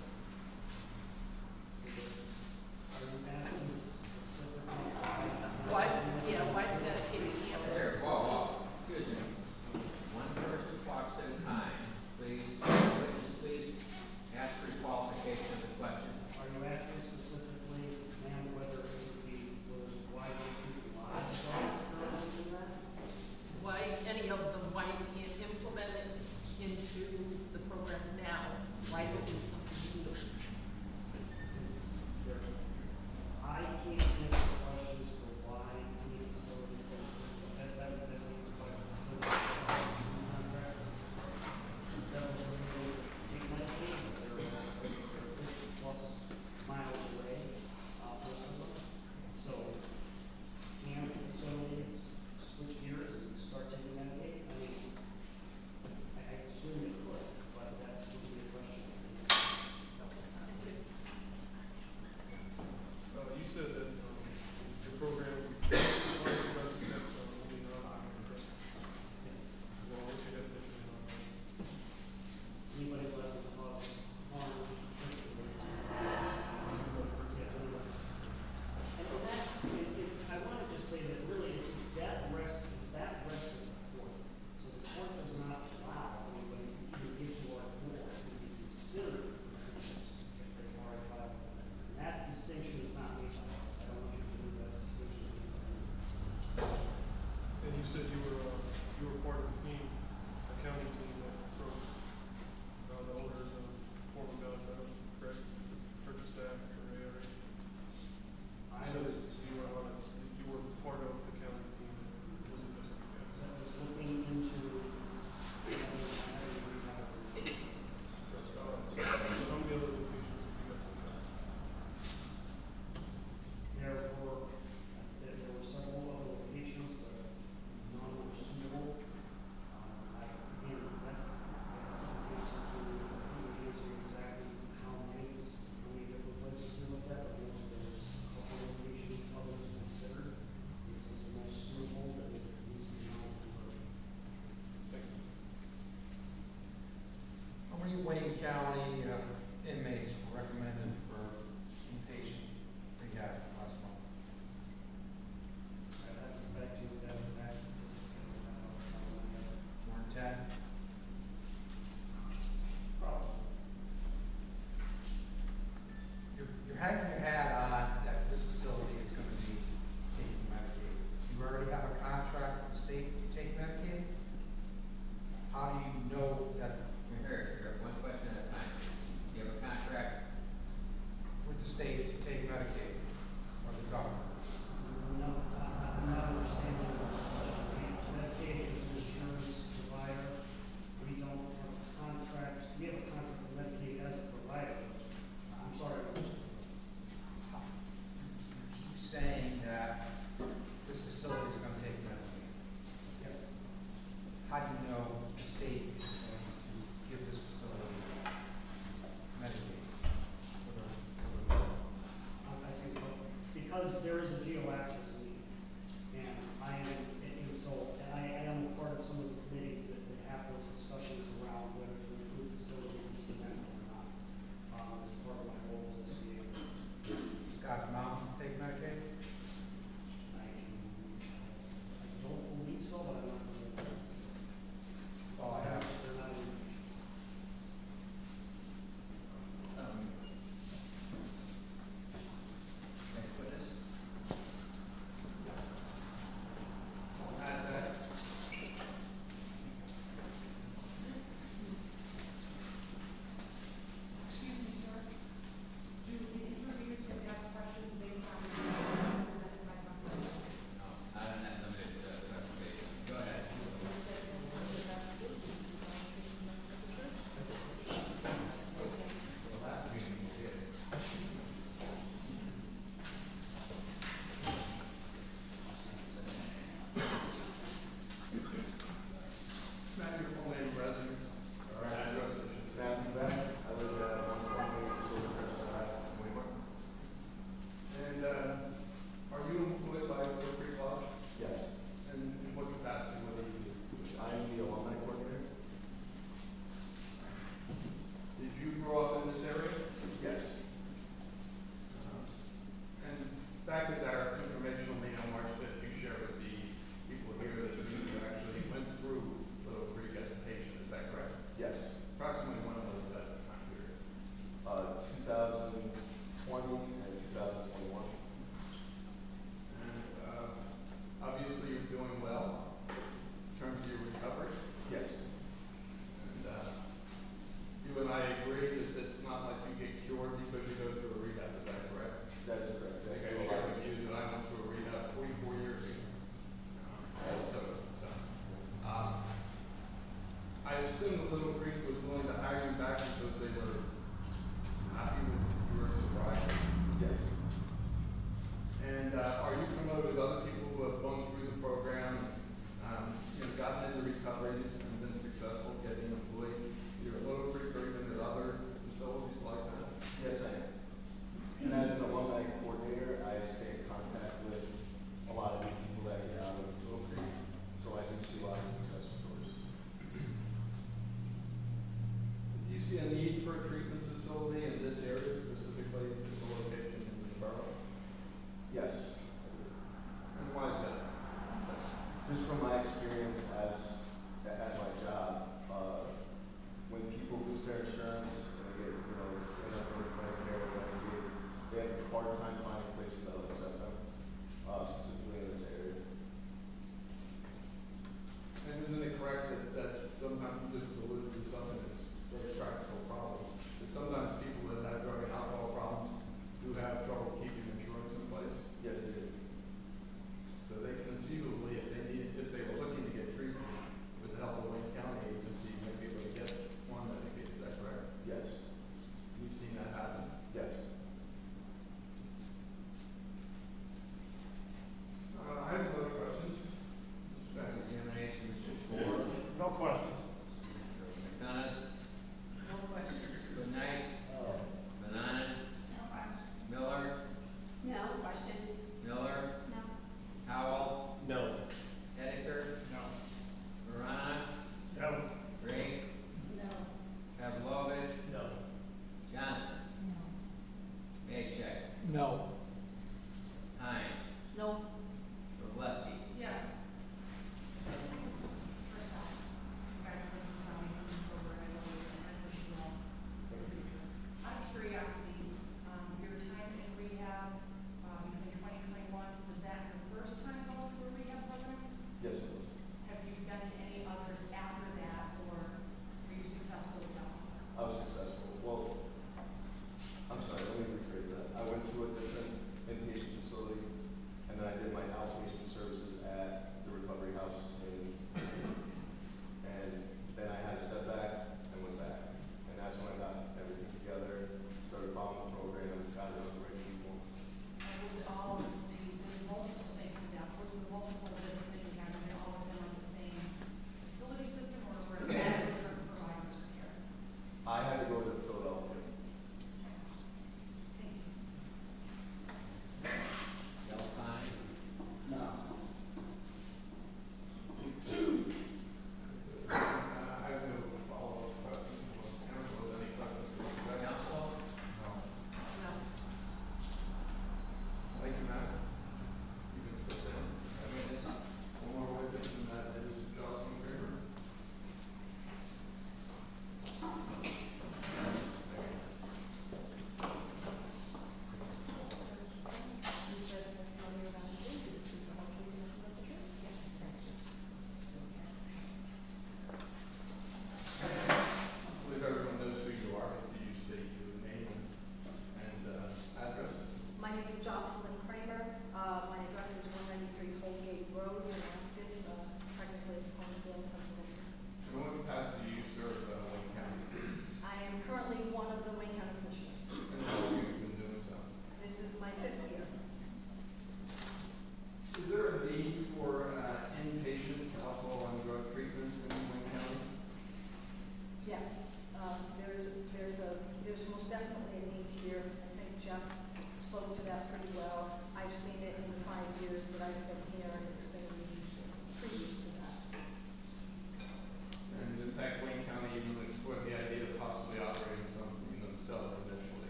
Are you asking specifically Why, why Medicaid can't? There, whoa, excuse me. One person talks at a time. Please ask for qualification of the question. Are you asking specifically, ma'am, whether it would be, why would you lodge that? Why any of them, why you can't implement it into the program now? Why do it need something new? I can't answer questions for why any facilities don't exist. That's by the facility contract. That was really take Medicaid, but they're 50 plus miles away, personally. So, can the facility switch gears and start taking Medicaid? I mean, I assume it could, but that's would be a question. You said that your program requires residents only non-occupied persons. Well, what's your definition of Anybody who has a cause harm, and that's, I want to just say that really, that rests in the court. So the court does not allow anybody to even get to our door to be considered intrusions if they are a violation. And that distinction is not made by us. I don't want you to do that distinction. And you said you were part of the team, accounting team that approached the owners of former Belfast, correct? Purchase staff for the area. So you were on it. You were part of the accounting team. Was it just That was looking into So how many other locations did you have? there were several other locations, but none were suitable. Again, that's the answer exactly how many different places we looked at, but there's a couple of locations, others considered. This is the most suitable that needs to be known. How many Wayne County inmates were recommended for inpatient rehab last month? I'd have to get back to you with that exact statistic. More than 10? Probably. You're hanging your hat on that this facility is going to be taking Medicaid. You already have a contract with the state to take Medicaid? How do you know that? Here, one question at a time. You have a contract and your full name and residence or address that should be. Matthew Beck, I live at 128 Silver Crest Drive, Weymouth. And are you employed by Wood Creek Lodge? Yes. And in what capacity, what do you do? I'm the alumni coordinator. Did you grow up in this area? Yes. And back at our informational meeting on March 5th, you shared with the people here that you actually went through Little Creek as a patient, is that correct? Yes. Approximately when was that time period? 2020 and 2021. And obviously you're doing well in terms of your recovery. Yes. And you and I agree that it's not like you get cured because you go through a rehab, is that correct? That is correct. I think I shared with you that I went through a rehab 44 years ago. I assume that Little Creek was willing to hire you back because they were happy with your sobriety. Yes. And are you familiar with other people who have gone through the program, gotten into recovery and been successful getting employed either at Little Creek or even at other facilities like that? Yes, I am. And as an alumni coordinator, I stay in contact with a lot of the people that get out of Little Creek, so I do see a lot of success stories. Do you see a need for a treatment facility in this area, specifically the location in the borough? Yes. And why is that? Just from my experience as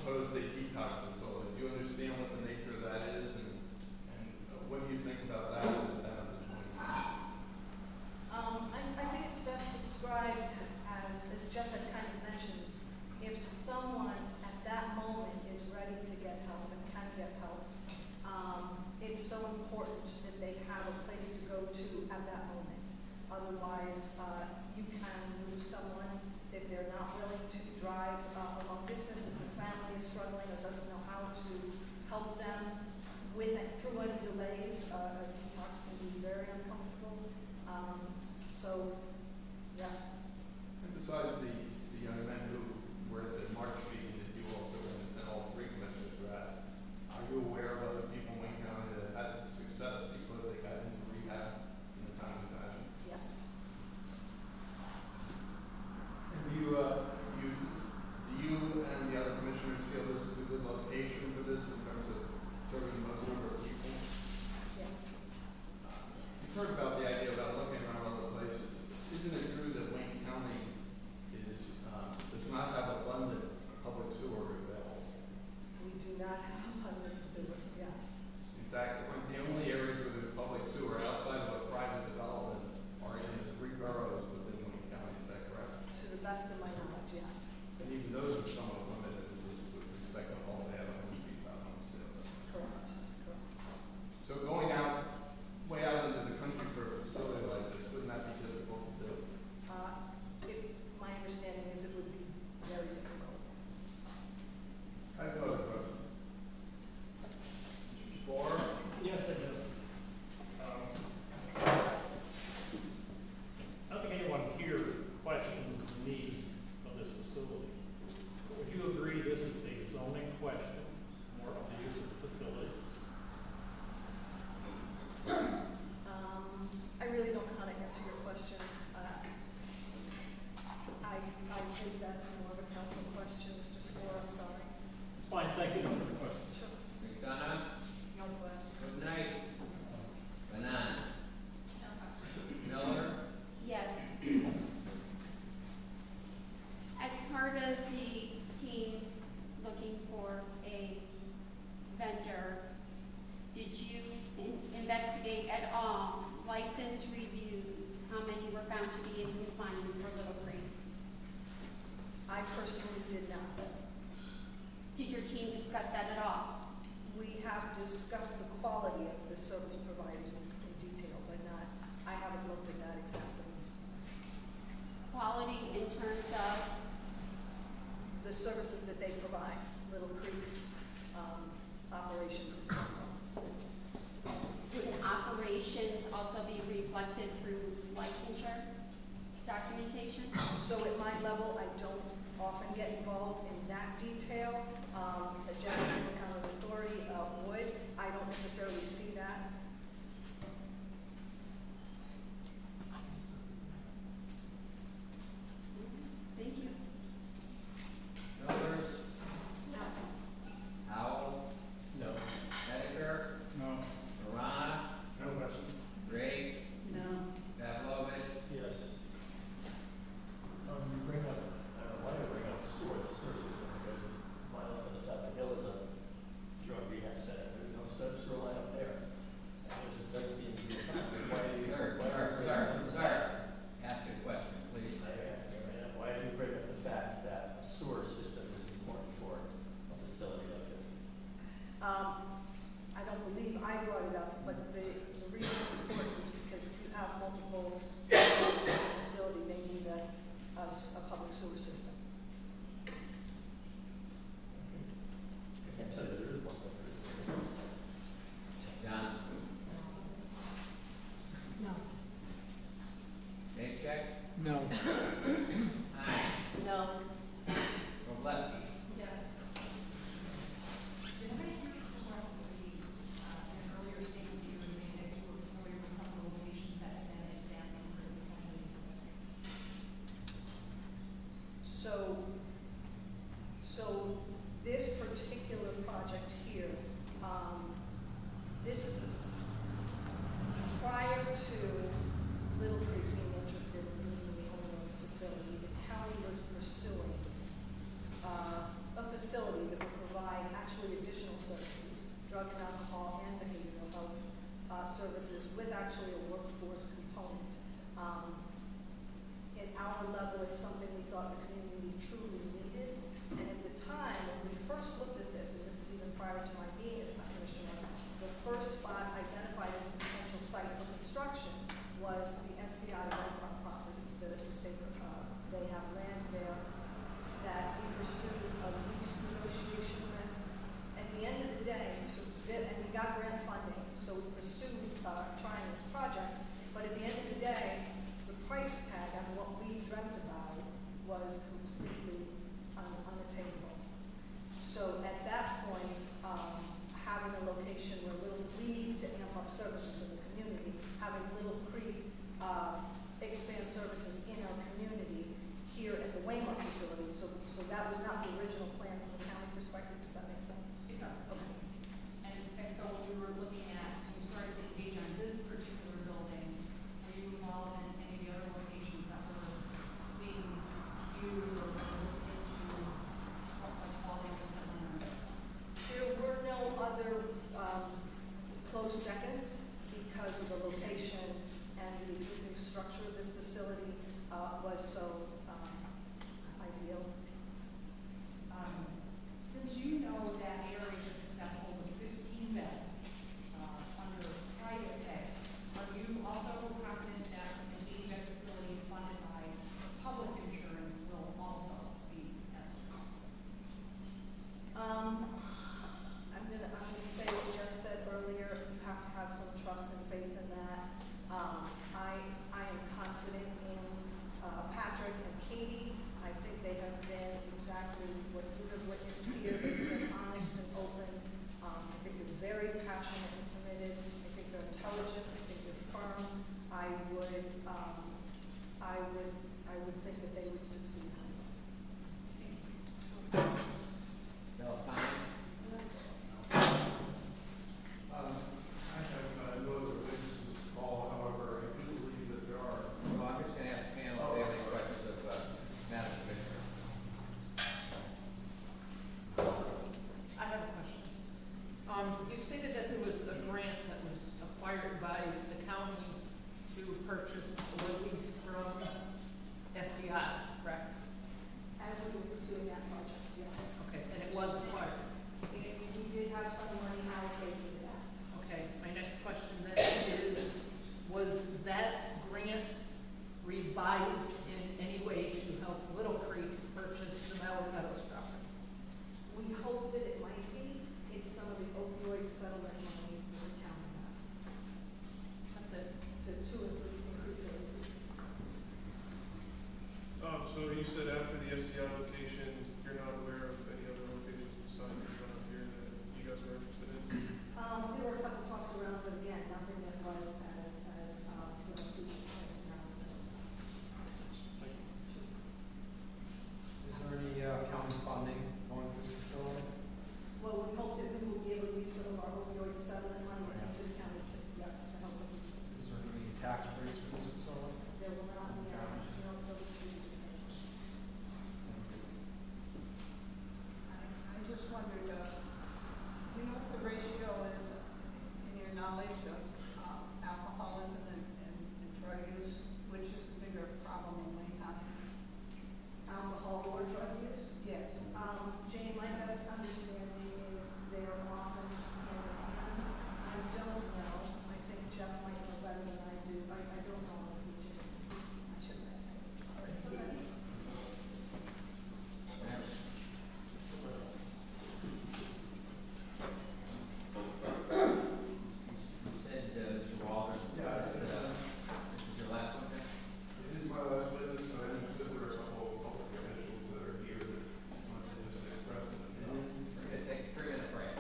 proposed a detox facility. Do you understand what the nature of that is, and what do you think about that as a benefit to Wayne County? I think it's best described as Jeff had kind of mentioned, if someone at that moment is ready to get help and can get help, it's so important that they have a place to go to at that moment. Otherwise, you can lose someone if they're not willing to drive a long distance, if the family is struggling or doesn't know how to help them with it through any delays. A detox can be very uncomfortable. So, yes. And besides the young men who were at the March meeting that you also and all three commissioners were at, are you aware of other people in Wayne County that had success because they got into rehab in the time of fashion? Yes. And do you and the other commissioners feel this is a good location for this in terms of serving the most number of people? Yes. You've heard about the idea about looking around other places. Isn't it true that Wayne County does not have abundant public sewer available? We do not have abundant sewer, yeah. In fact, the only areas where there's public sewer outside of a private development are in the 3 boroughs within Wayne County. Is that correct? To the best of my knowledge, yes. And even those are somewhat limited with respect to all they have on the street about homes too. Correct. Correct. So going way out into the country for a facility like this, wouldn't that be difficult to do? My understanding is it would be very difficult. I have no other questions. Mr. Spore? Yes, I do. I don't think anyone here questions the need of this facility. But would you agree this is a zoning question, more of the use of the facility? I really don't know how to answer your question. I think that's more of a council question, Mr. Spore, I'm sorry. It's fine, thank you, no further questions. Sure. McDonough? No question. McKnight? Banan? Miller? Yes. As part of the team looking for a vendor, did you investigate at all license reviews? How many were found to be in compliance for Little Creek? I personally did not. Did your team discuss that at all? We have discussed the quality of the service providers in detail, but not, I haven't looked at that exactly. Quality in terms of? The services that they provide, Little Creek's operations. Would operations also be reflected through licensure documentation? So at my level, I don't often get involved in that detail. A general civil county authority would. I don't necessarily see that. Thank you. Millers? No. Howell? No. Dedeker? No. Marana? No question. Gray? No. Pavlovich? Yes. You bring up, I don't know why you bring up sewer system, because my line on the top of the hill is a drug rehab center. There's no sewer line up there. And it doesn't seem to be a problem. Why do you, Sir. Ask your question, please. I ask you right now, why do you bring up the fact that a sewer system is important for a facility like this? I don't believe I brought it up, but the reason it's important is because if you have multiple facility, they need a public sewer system. I can't tell you there is one. Johnson? No. Maycheck? No. Hines? No. Robleski? Yes. Did I hear correctly, in an earlier statement you made that you were familiar with some of the locations that have been examined for the potential use of this? So this particular project here, this is prior to Little Creek being interested in being the owner of the facility. The county was pursuing a facility that would provide actually additional services, drug and alcohol and behavioral health services with actually a workforce component. At our level, it's something we thought the community truly needed. And at the time, when we first looked at this, and this is even prior to my being a commissioner, the first spot identified as a potential site for construction was the SCI Landmark property, the state, they have land there that we pursued a lease negotiation with. At the end of the day, and we got grant funding, so we pursued trying this project, but at the end of the day, the price tag on what we dreamt about was completely unattainable. So at that point, having a location where we need to amp up services in the community, having Little Creek expand services in our community here at the Waymart facility. So that was not the original plan from the county perspective. Does that make sense? It does. Okay. And so when you were looking at, when you started to engage on this particular building, were you involved in any of the other locations that were being viewed or looked into, like quality of settling on this? There were no other close seconds because of the location and the existing structure of this facility was so ideal. Since you know that area is successful with 16 beds under private pay, are you also confident that an AJEC facility funded by public insurance will also be as successful? I'm gonna say what Jeff said earlier. You have to have some trust and faith in that. I am confident in Patrick and Katie. I think they have been exactly what you have witnessed here. They've been honest and open. I think they're very passionate and committed. I think they're intelligent. I think they're firm. I would think that they would succeed. Bill, comment? I have no other witnesses to call, however, I do believe that there are. Well, I'm just going to ask the panel if they have any questions of Madam Commissioner. I have a question. You stated that there was a grant that was acquired by the county to purchase or lease from SCI, correct? As we were pursuing that project, yes. Okay, and it was acquired? We did have some money allocated to that. Okay, my next question then is, was that grant revised in any way to help Little Creek purchase the Mallard Meadows property? We hope that it might be. It's some of the opioid settlement money that we're counting on. That's it, to increase services. So you said after the SCI location, you're not aware of any other locations besides this one up here that you guys are interested in? There were a couple tossed around, but again, nothing that was as suited as now. Is there any county funding going for this facility? Well, we hope that we will be able to use some of our opioid settlement money and to county to, yes, to help with these things. Is there going to be tax breaks for this facility? There will not be, I just wondered, you know what the ratio is in your knowledge of alcoholism and drug use? Which is the bigger problem in Wayne County? alcohol or drug use? Yes. Jane, my best understanding is they're often hand in hand. I don't know. I think Jeff might know better than I do. I don't know honestly, Jane. I shouldn't ask. Said Mr. Walters. Yeah. This is your last one, okay? It is my last witness, and I understood there are a couple of public officials that are here that want to just express it. We're going to take a 3-minute break.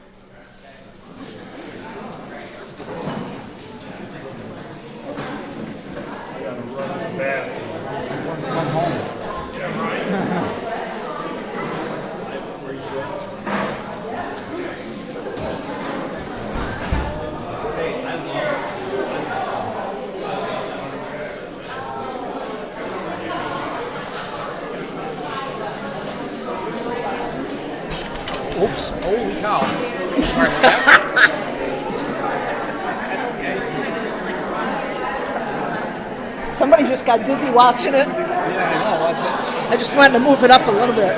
Oops, holy cow. Sorry about that. Somebody just got dizzy watching it. Yeah, I know, it's I just wanted to move it up a little bit.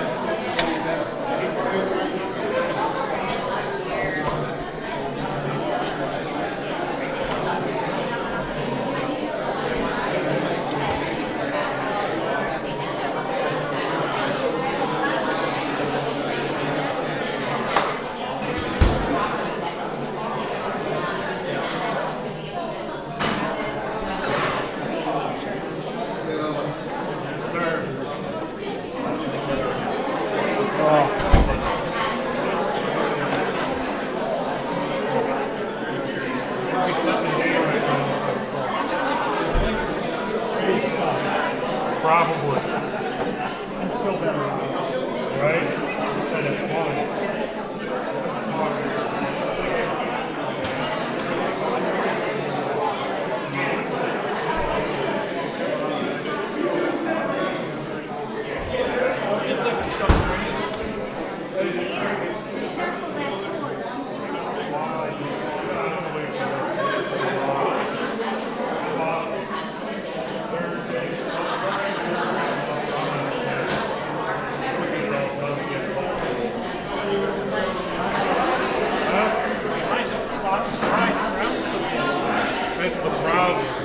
Probably. I'm still better. Right? Instead of one. That's the problem.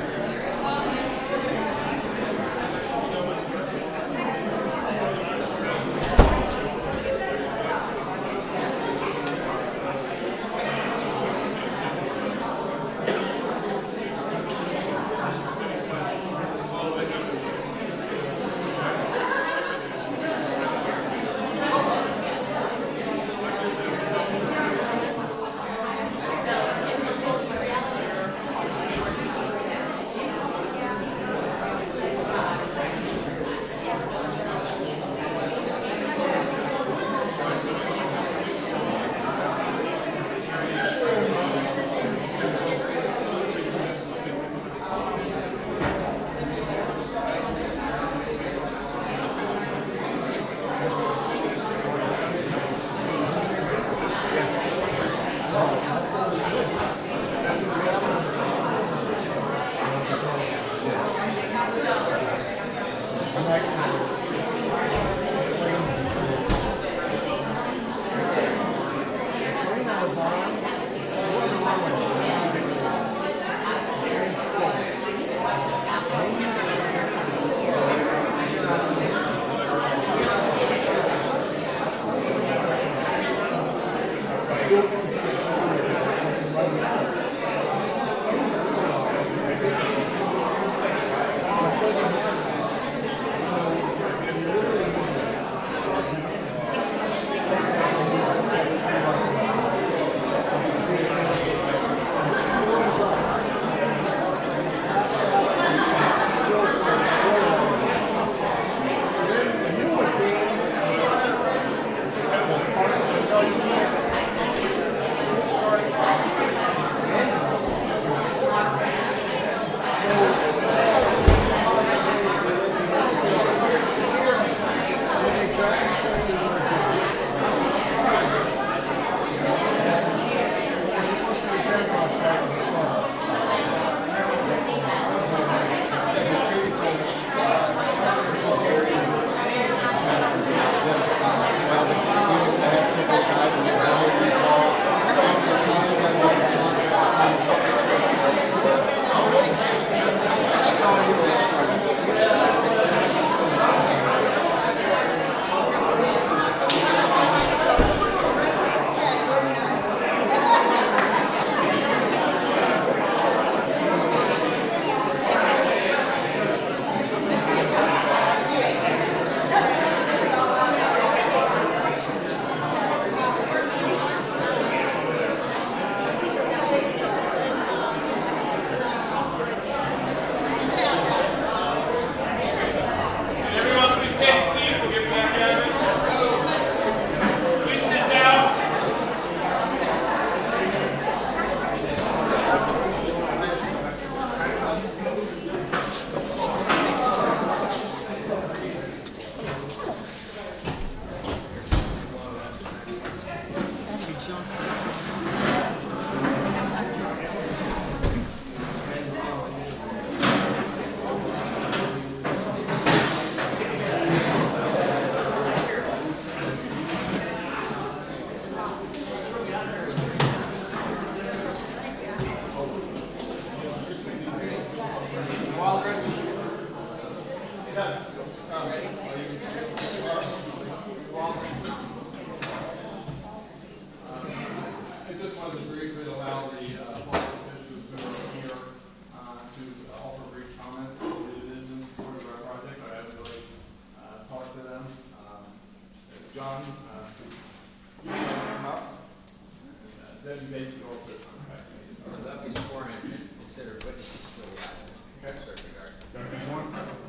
then they can also contact me. So they'll be sworn in and considered witnesses to the action. Okay. In certain regard. Dr. Moore?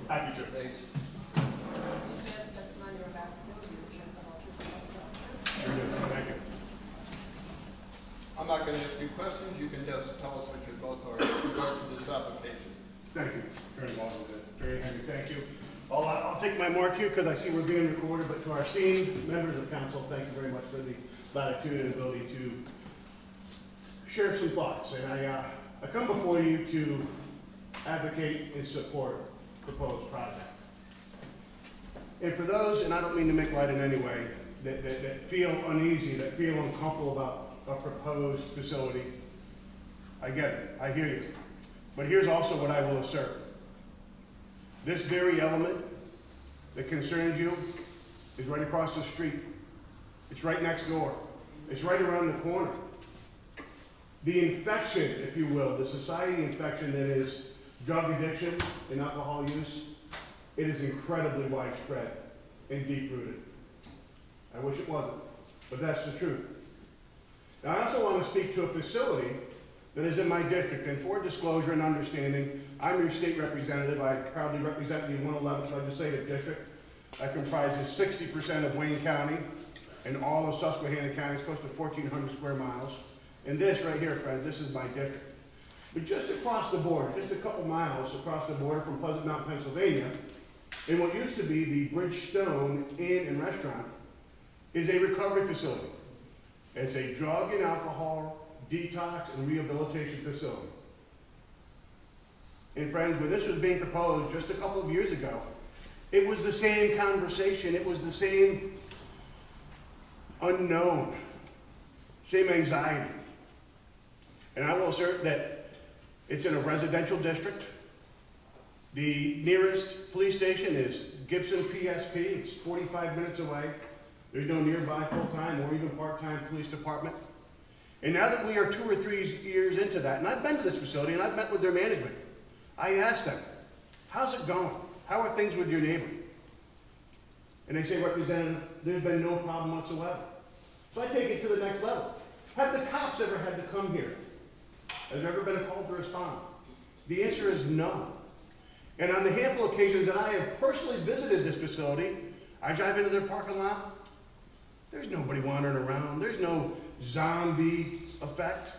Happy to. Thanks. You said testimony you're about to give, you should have all your Sure do. Thank you. I'm not going to ask you questions. You can just tell us what your thoughts are with regard to this application. Thank you, Attorney Washington. Attorney Henry, thank you. I'll take my mark here because I see we're being recorded, but to our esteemed members of council, thank you very much for the latitude and ability to share some thoughts. And I come before you to advocate and support the proposed project. And for those, and I don't mean to make light in any way, that feel uneasy, that feel uncomfortable about a proposed facility, I get it, I hear you. But here's also what I will assert. This very element that concerns you is right across the street. It's right next door. It's right around the corner. The infection, if you will, the society infection that is drug addiction and alcohol use, it is incredibly widespread and deep-rooted. I wish it wasn't, but that's the truth. Now, I also want to speak to a facility that is in my district, and for disclosure and understanding, I'm your state representative. I proudly represent the 111th Legislative District. That comprises 60% of Wayne County and all of Susquehanna County. It's close to 1,400 square miles. And this right here, friends, this is my district. But just across the border, just a couple miles across the border from Pleasant Mountain, Pennsylvania, in what used to be the Bridgestone Inn and Restaurant, is a recovery facility. It's a drug and alcohol detox and rehabilitation facility. And friends, when this was being proposed just a couple of years ago, it was the same conversation. It was the same unknown, same anxiety. And I will assert that it's in a residential district. The nearest police station is Gibson PSP. It's 45 minutes away. There's no nearby full-time or even part-time police department. And now that we are 2 or 3 years into that, and I've been to this facility and I've met with their management, I asked them, how's it going? How are things with your neighbor? And they say, Representative, there's been no problem whatsoever. So I take it to the next level. Have the cops ever had to come here? Has there ever been a call to respond? The answer is no. And on the handful of occasions that I have personally visited this facility, I drive into their parking lot, there's nobody wandering around. There's no zombie effect.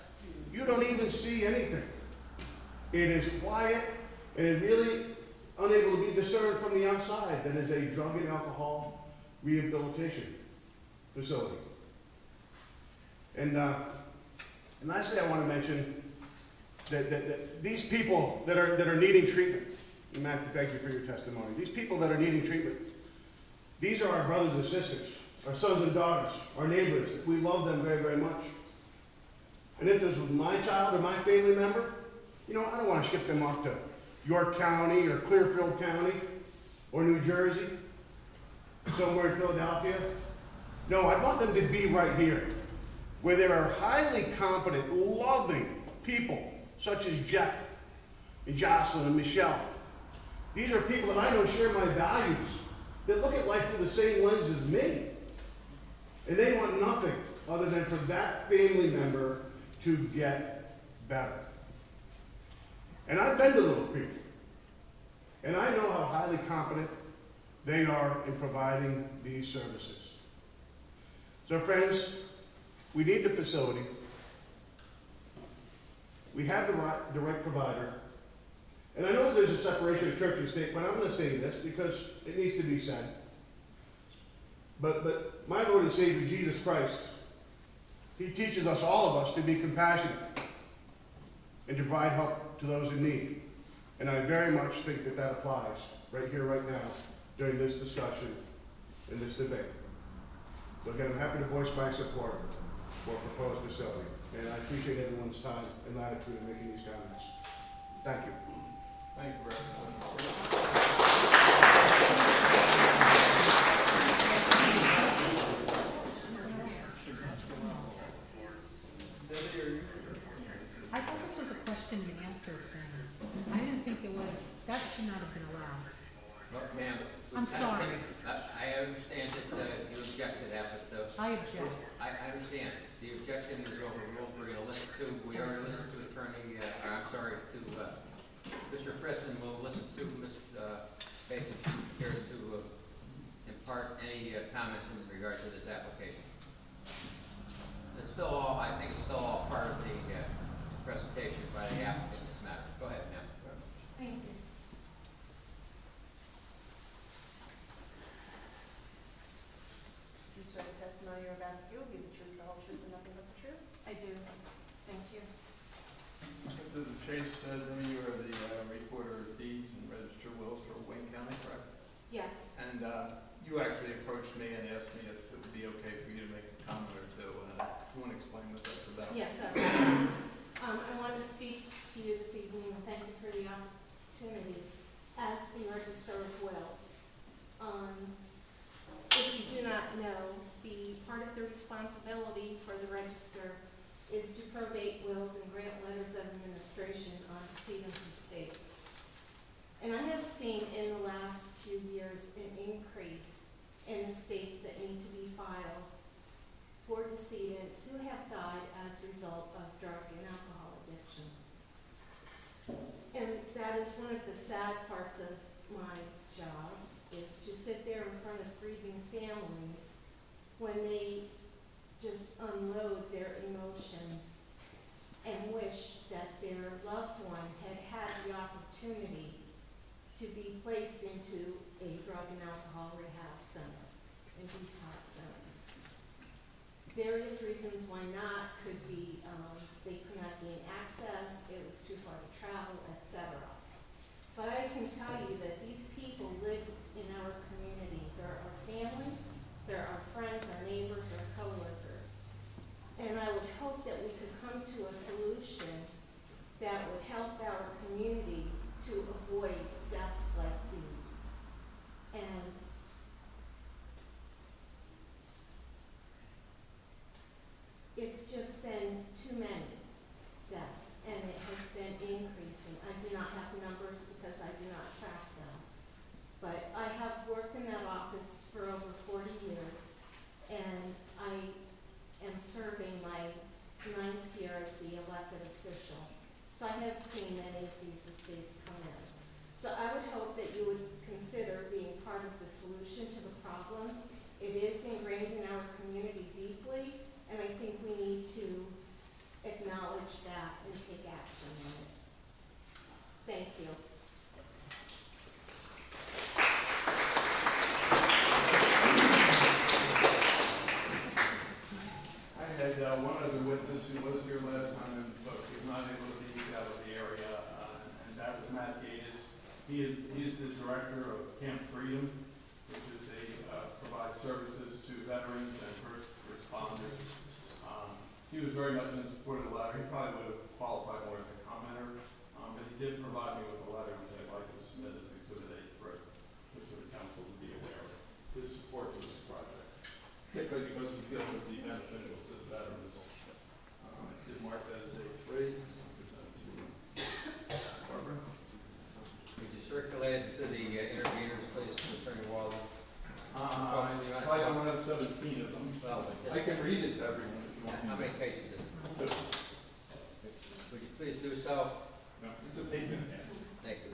You don't even see anything. It is quiet and it's really unable to be discerned from the outside that is a drug and alcohol rehabilitation facility. And lastly, I want to mention that these people that are needing treatment, and Matthew, thank you for your testimony. These people that are needing treatment, these are our brothers and sisters, our sons and daughters, our neighbors. We love them very, very much. And if this was my child or my family member, I don't want to ship them off to York County or Clearfield County or New Jersey, somewhere in Philadelphia. No, I want them to be right here, where there are highly competent, loving people, such as Jeff and Jocelyn and Michelle. These are people that I know share my values, that look at life through the same lens as me. And they want nothing other than for that family member to get better. And I've been to Little Creek, and I know how highly competent they are in providing these services. So friends, we need the facility. We have the right provider. And I know that there's a separation of church and state, but I'm going to say this because it needs to be said. But my Lord and Savior, Jesus Christ, He teaches us, all of us, to be compassionate and to provide help to those in need. And I very much think that applies right here, right now, during this discussion and this debate. So again, I'm happy to voice my support for a proposed facility. And I appreciate everyone's time and latitude in making these comments. Thank you. Thank you, Representative. I thought this was a question and answer thing. I didn't think it was, that should not have been allowed. Look, ma'am. I'm sorry. I understand that you object to that, but I object. I understand. The objection is overruled. We're listen to, we already listened to Attorney, to Mr. Fritz, and we'll listen to Ms. Bates if she cares to impart any comments in regard to this application. It's still all, I think it's still all part of the presentation by the applicant in this matter. Go ahead, ma'am. Thank you. You swear the testimony you're about to give will be the truth, the whole truth, and nothing but the truth? I do. Thank you. Mr. Chase said to me you are the recorder of deeds and register wills for Wayne County, correct? Yes. And you actually approached me and asked me if it would be okay for you to make a comment or two. You want to explain what that's about? Yes, I want to speak to you this evening, and thank you for the opportunity. As the Register of Wills, if you do not know, the part of the responsibility for the Register is to probate wills and grant letters of administration on decedents' estates. And I have seen in the last few years an increase in estates that need to be filed for decedents who have died as a result of drug and alcohol addiction. And that is one of the sad parts of my job, is to sit there in front of grieving families when they just unload their emotions and wish that their loved one had had the opportunity to be placed into a drug and alcohol rehab center, a detox center. Various reasons why not could be they could not gain access, it was too far to travel, etc. But I can tell you that these people live in our community. They're our family, they're our friends, our neighbors, our coworkers. And I would hope that we could come to a solution that would help our community to avoid deaths like these. And it's just been too many deaths, and it has been increasing. I do not have numbers because I do not track them. But I have worked in that office for over 40 years, and I am serving my 9th year as the elected official. So I have seen many of these estates come in. So I would hope that you would consider being part of the solution to the problem. It is ingrained in our community deeply, and I think we need to acknowledge that and take action on it. Thank you. I had one other witness who was here last time and but was not able to be out of the area, and that was Matt Gates. He is the director of Camp Freedom, which is provides services to veterans and first responders. He was very much in support of the letter. He probably would have qualified more as a commenter, but he did provide me with a letter which I'd like to submit as Exhibit 8 just for the council to be aware of his support for this project, particularly because he feels it would be beneficial to the veterans. I did mark that as A3. Barbara? Would you circulate it to the interveners, please, Attorney Walden? I don't have 17 of them. Well, I can read it to everyone if you want. how many pages is it? 2. Would you please do so? No, it's a page and a half. Thank you.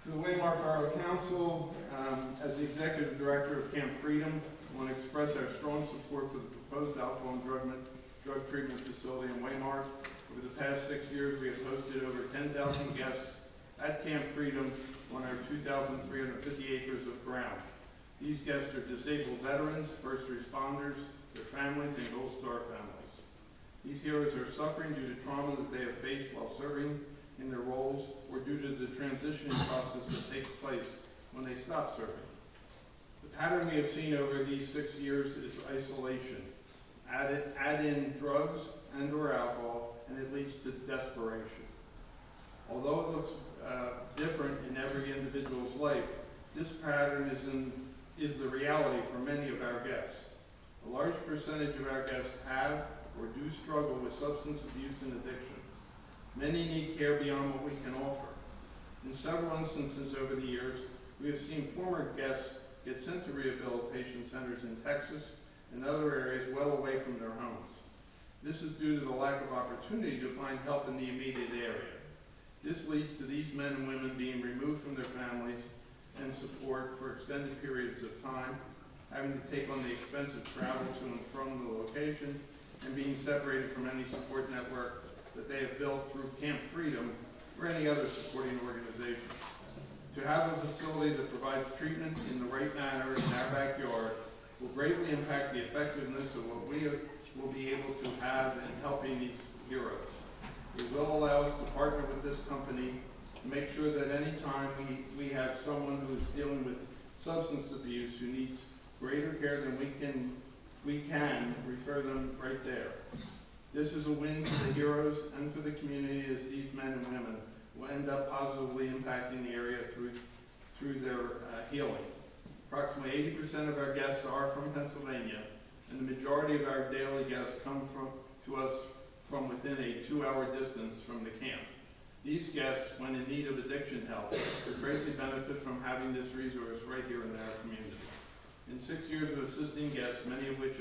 To the Waymar Borough Council, as the Executive Director of Camp Freedom, I want to express our strong support for the proposed alcohol and drug treatment facility in Waymar. Over the past 6 years, we have hosted over 10,000 guests at Camp Freedom on our 2,350 acres of ground. These guests are disabled veterans, first responders, their families, and Gold Star families. These heroes are suffering due to trauma that they have faced while serving in their roles or due to the transitioning process that takes place when they stop serving. The pattern we have seen over these 6 years is isolation. Add in drugs and or alcohol, and it leads to desperation. Although it looks different in every individual's life, this pattern is the reality for many of our guests. A large percentage of our guests have or do struggle with substance abuse and addiction. Many need care beyond what we can offer. In several instances over the years, we have seen former guests get sent to rehabilitation centers in Texas and other areas well away from their homes. This is due to the lack of opportunity to find help in the immediate area. This leads to these men and women being removed from their families and support for extended periods of time, having to take on the expensive travel to and from the location, and being separated from any support network that they have built through Camp Freedom or any other supporting organization. To have a facility that provides treatment in the right manner in our backyard will greatly impact the effectiveness of what we will be able to have in helping these heroes. It will allow us to partner with this company to make sure that any time we have someone who is dealing with substance abuse who needs greater care than we can refer them right there. This is a win for the heroes and for the community, as these men and women will end up positively impacting the area through their healing. Approximately 80% of our guests are from Pennsylvania, and the majority of our daily guests come to us from within a 2-hour distance from the camp. These guests, when in need of addiction help, will greatly benefit from having this resource right here in our community. In 6 years of assisting guests, many of which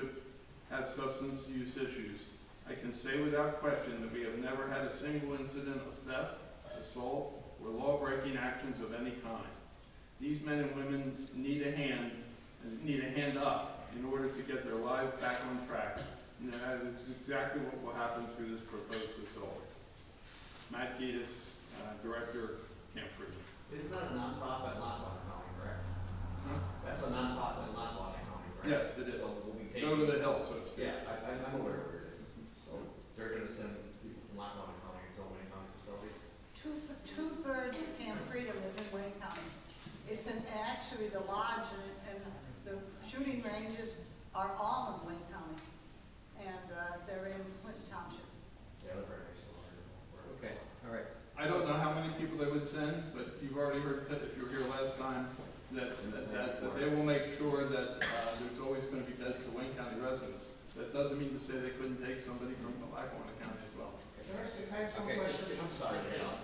have substance use issues, I can say without question that we have never had a single incident of theft, assault, or law-breaking actions of any kind. These men and women need a hand up in order to get their lives back on track, and that is exactly what will happen through this proposed facility. Matt Geddes, Director, Camp Freedom. It's not a nonprofit lot line county, correct? Huh? That's a nonprofit lot line county, correct? Yes, it is. So we'll be paying. So to the hill, so to speak. Yeah, I'm aware of where it is. So they're gonna send people from Lackawanna County to Wayne County facility. Two-thirds of Camp Freedom is in Wayne County. It's in, actually the lodge and the shooting ranges are all in Wayne County. And, they're in Clinton Township. Yeah, they're very nice. Okay, all right. I don't know how many people they would send, but you've already heard, if you were here last time, that they will make sure that there's always going to be beds for Wayne County residents. That doesn't mean to say they couldn't take somebody from Lackawanna County as well. Can I ask one question? I'm sorry,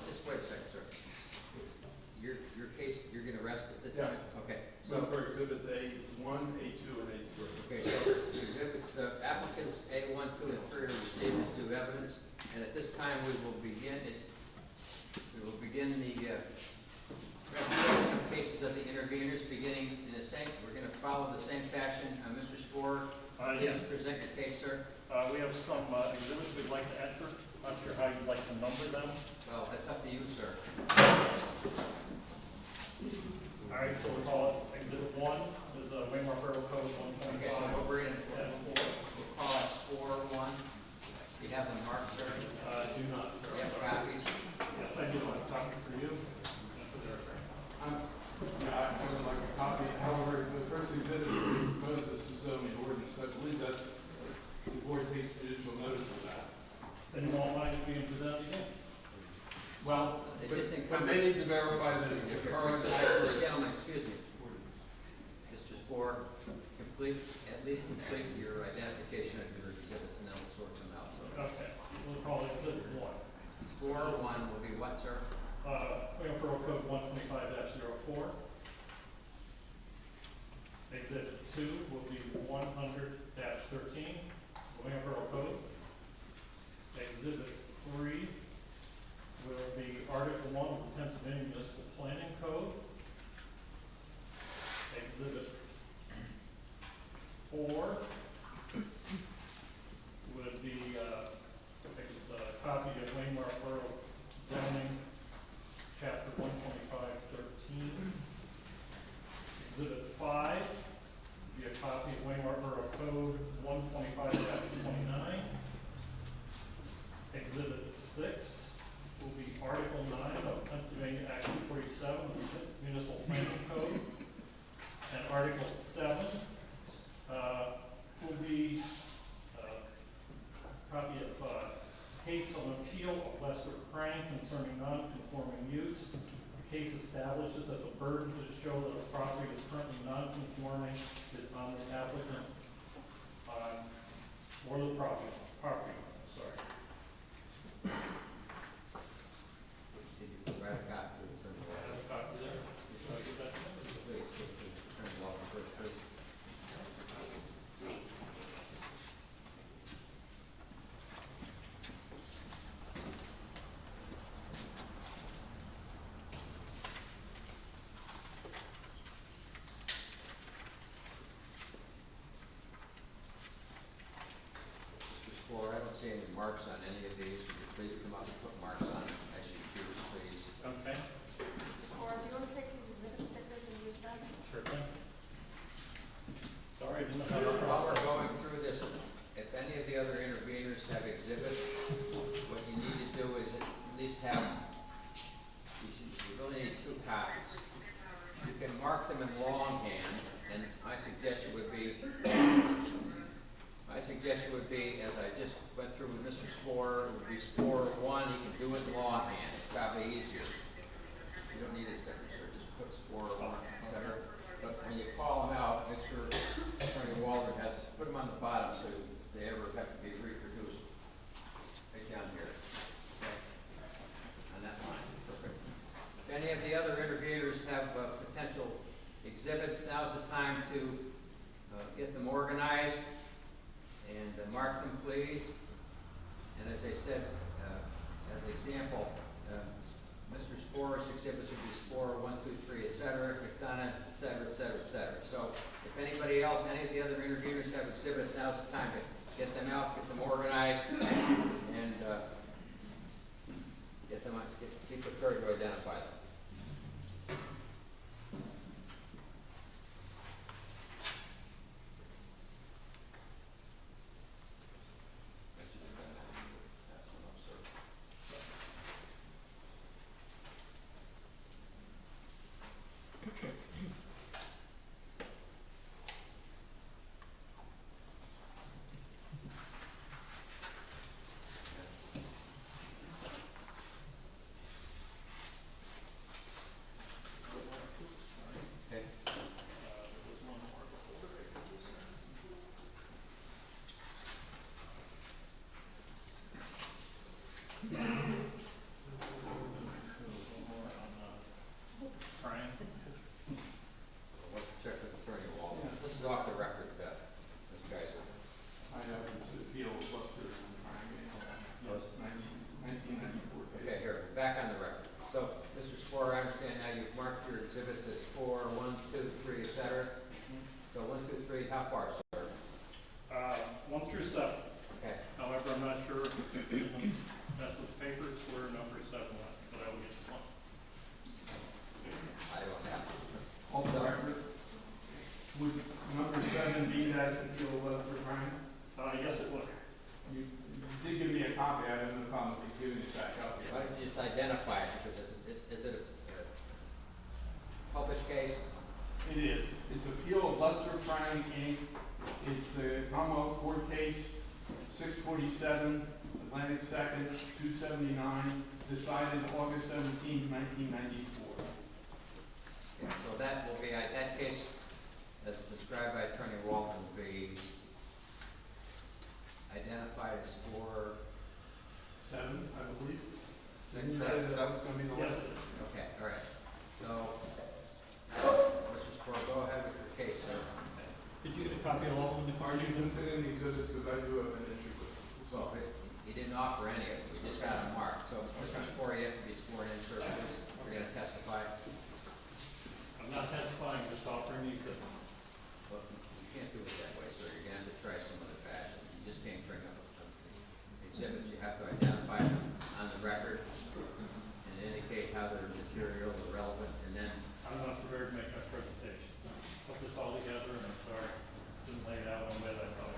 just wait a second, sir. Your case, you're gonna rest at this time? Yes. Okay, So for exhibits A1, A2, and A3. okay, so the exhibits, applicants A1, 2, and 3 are received into evidence, and at this time we will begin the presentation of cases of the interveners, beginning in the same, we're gonna follow the same fashion. Mr. Sporer, Yes. please present your case, sir. We have some exhibits we'd like to enter. Not sure how you'd like to number them. Well, that's up to you, sir. All right, so we'll call it Exhibit 1 is Waymar Borough Code Okay, so 1.5. what we're in, we'll call it 4-1. Do you have them marked, sir? Do not. Do you have copies? Yes, I do. I'm talking for you. Yeah, I would like a copy. However, the first exhibit proposed this is zoning ordinance. I believe that's the board takes judicial notice of that. Then you won't mind it being presented again? Well, They just but they need to verify that it's current. Gentlemen, excuse me. Mr. Sporer, at least complete your identification of your exhibits, and then we'll sort them out. Okay, we'll call it Exhibit 1. Sporer 1 will be what, sir? Waymar Borough Code 125-04. Exhibit 2 will be 100-13, Waymar Borough Code. Exhibit 3 will be Article 1 of the Pennsylvania Municipal Planning Code. Exhibit 4 would be a copy of Waymar Borough zoning, Chapter 125-13. Exhibit 5 would be a copy of Waymar Borough Code 125-29. Exhibit 6 will be Article 9 of Pennsylvania Act 247 of the Municipal Planning Code. And Article 7 will be a copy of case on appeal of Lester Crane concerning non-conforming use. The case establishes that the burden to show that a property is currently non-conforming is on the applicant or the property owner, sorry. Did you provide a copy of the I have a copy there. Should I give that to them? Please, turn it off first, please. Spore, I don't see any marks on any of these. Would you please come up and put marks on them as you choose, please? Okay, Mrs. Moore, do you want to take these exhibit stickers and use them? sure thing. Sorry, I didn't know how to While we're process. going through this, if any of the other interveners have exhibits, what you need to do is at least have, you really need 2 copies. You can mark them in longhand, and my suggestion would be, as I just went through with Mr. Spore, would be Spore 1, you can do it in longhand, it's probably easier. You don't need a sticker, sir, just put Spore 1, etc. But when you call them out, make sure Attorney Waldron has, put them on the bottom so they ever have to be reproduced. Right down here. Okay. On that line. Perfect. If any of the other interviewers have potential exhibits, now's the time to get them organized and mark them, please. And as I said, as an example, Mr. Spore's exhibits would be Spore 1, 2, 3, etc., McDonough, etc., etc., etc. So if anybody else, any of the other interviewers have exhibits, now's the time to get them out, get them organized, and be prepared to identify them. Decided August 17, 1994. Yeah, so that will be, that case, as described by Attorney Waldron, will be identified as Spore 7, I believe. Didn't you say that was going to be the last? Okay, all right. So, Mr. Spore, go ahead with your case, sir. Did you get a copy of all of them? Are you considering the exhibits, because I do have an issue with it. So, He didn't offer any of them. We just got them marked. So, Mr. Spore, you have to be sworn in, sir. You're going to testify. I'm not testifying, just offering you the. Well, you can't do it that way, sir. You're going to have to try some other fashion. You just can't bring up exhibits. You have to identify them on the record and indicate how their material is relevant, and then. I'm not prepared to make my presentation. Put this all together, and I'm sorry, didn't lay it out one way that I thought.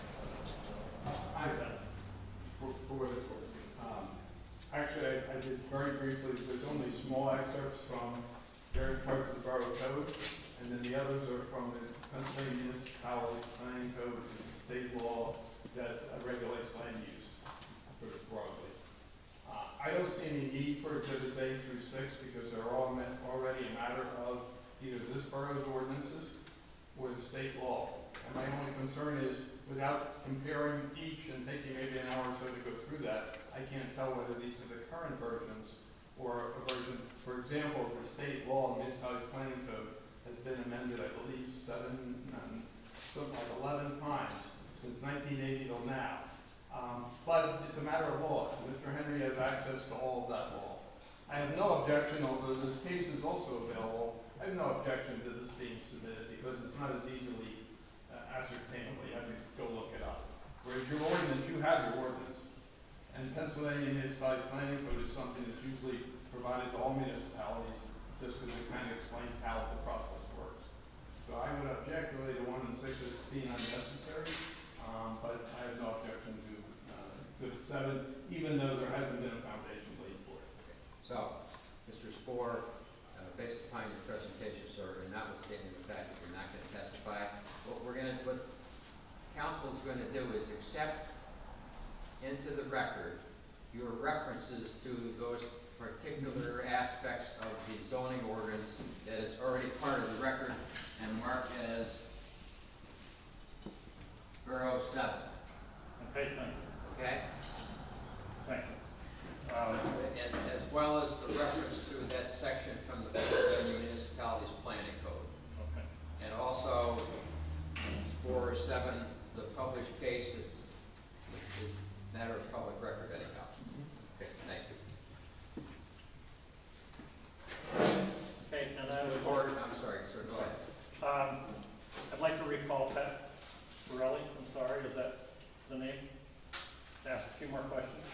for what it's worth. Actually, I did very briefly, there's only small excerpts from various parts of the Borough Code, and then the others are from the Pennsylvania Municipalities Planning Code, which is a state law that regulates land use, put it broadly. I don't see any need for exhibits A through 6 because they're all already a matter of either this borough's ordinances or the state law. And my only concern is, without comparing each and taking maybe an hour or so to go through that, I can't tell whether these are the current versions or a version. For example, the state law, Municipalities Planning Code, has been amended, I believe, 11 times since 1980 till now. But it's a matter of law. Mr. Henry has access to all of that law. I have no objection, although this case is also available, I have no objection to this being submitted because it's not as easily ascertainable. You have to go look it up. Whereas your ordinance, you have your ordinance. And Pennsylvania municipality planning code is something that's usually provided to all municipalities, just because it kind of explains how the process works. So I would object really to 1 and 6 as being unnecessary, but I have no objection to 7, even though there hasn't been a foundation laid for it. So, Mr. Spohr, based upon your presentation, sir, and notwithstanding the fact that you're not going to testify, what council is going to do is accept into the record your references to those particular aspects of the zoning ordinance that is already part of the record and marked as Borough 7. Okay, thank you. Okay? Thank you. As well as the reference to that section from the Pennsylvania Municipalities Planning Code. Okay. And also, 4 or 7, the published case, it's a matter of public record anyhow. Okay, thank you. Okay, and I would. I'm sorry, sir, go ahead. I'd like to recall Pat Borelli, I'm sorry, is that the name? To ask a few more questions.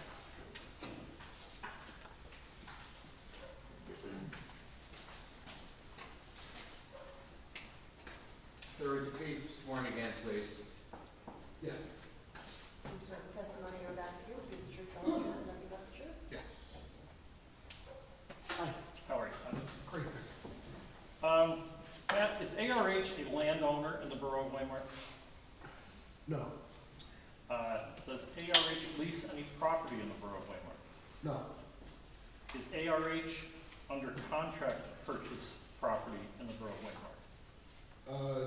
Sir, would you be sworn again, please? Yes. You swear the testimony you're about to give will be the truth, the whole truth, and nothing but the truth? Yes. How are you? Great, thanks. Pat, is ARH a landowner in the borough of Waymart? No. Does ARH lease any property in the borough of Waymart? No. Is ARH under contract to purchase property in the borough of Waymart?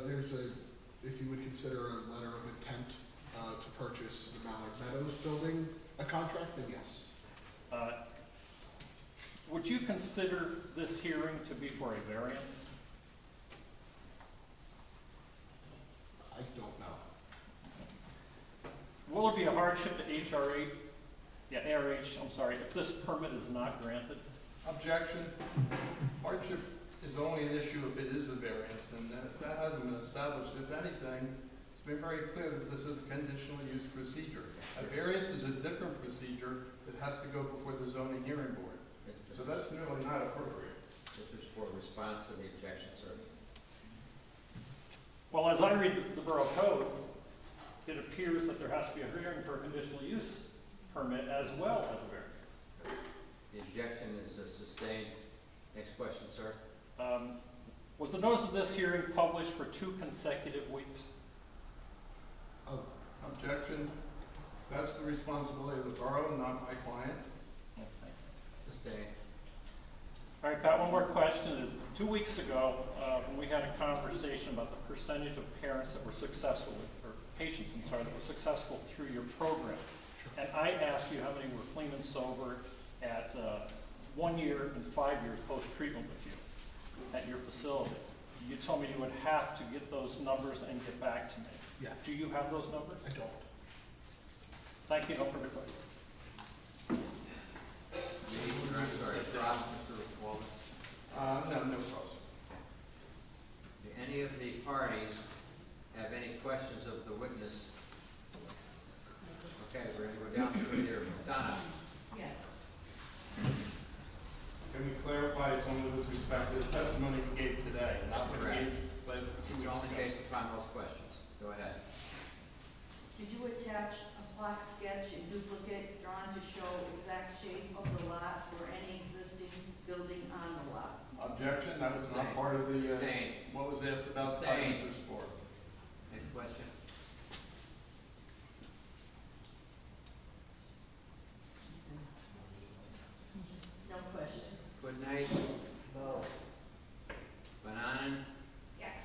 There's if you would consider a letter of intent to purchase the Mallard Meadows building a contract, then yes. Would you consider this hearing to be for a variance? I don't know. Will there be a hardship to ARH, I'm sorry, if this permit is not granted? Objection. Hardship is only an issue if it is a variance, and that hasn't been established. If anything, it's been very clear that this is a conditional use procedure. A variance is a different procedure that has to go before the zoning hearing board. So that's really not appropriate. Mr. Spohr, response to the objection, sir. Well, as I read the borough code, it appears that there has to be a hearing for a conditional use permit as well as a variance. The objection is sustained. Next question, sir. Was the notice of this hearing published for 2 consecutive weeks? Objection. That's the responsibility of the borough, not my client. Okay. Sustained. All right, Pat, one more question is, 2 weeks ago, when we had a conversation about the percentage of parents that were successful with, or patients, I'm sorry, that were successful through your program. And I asked you how many were clean and sober at 1 year and 5 years post-treatment with you at your facility. You told me you would have to get those numbers and get back to me. Yeah. Do you have those numbers? I don't. Thank you, no further questions. I'm sorry, cross, Mr. Walden. No cross. Do any of the parties have any questions of the witness? Okay, we're going to go down through here. Donna. Yes. Can we clarify something with respect to the testimony he gave today? Not what he gave, but It's only based upon those questions. Go ahead. Did you attach a plot sketch in duplicate drawn to show exact shape of the lot or any existing building on the lot? objection, that was not part of the, Sustained. what was asked about by Sustained. Mr. Spohr. Next question. No questions. Good night. No. Banan. Yes.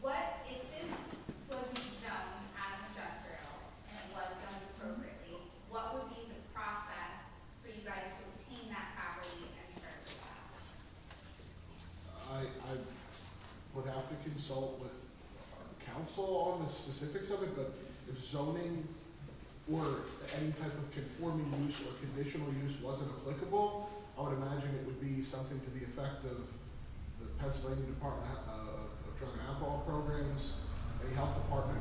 What, if this was zoned as industrial and it was zoned appropriately, what would be the process for you guys to obtain that property and start with that? I would have to consult with our council on the specifics of it, but if zoning or any type of conforming use or conditional use wasn't applicable, I would imagine it would be something to the effect of the Pennsylvania Department of Drug and Alcohol Programs, any health department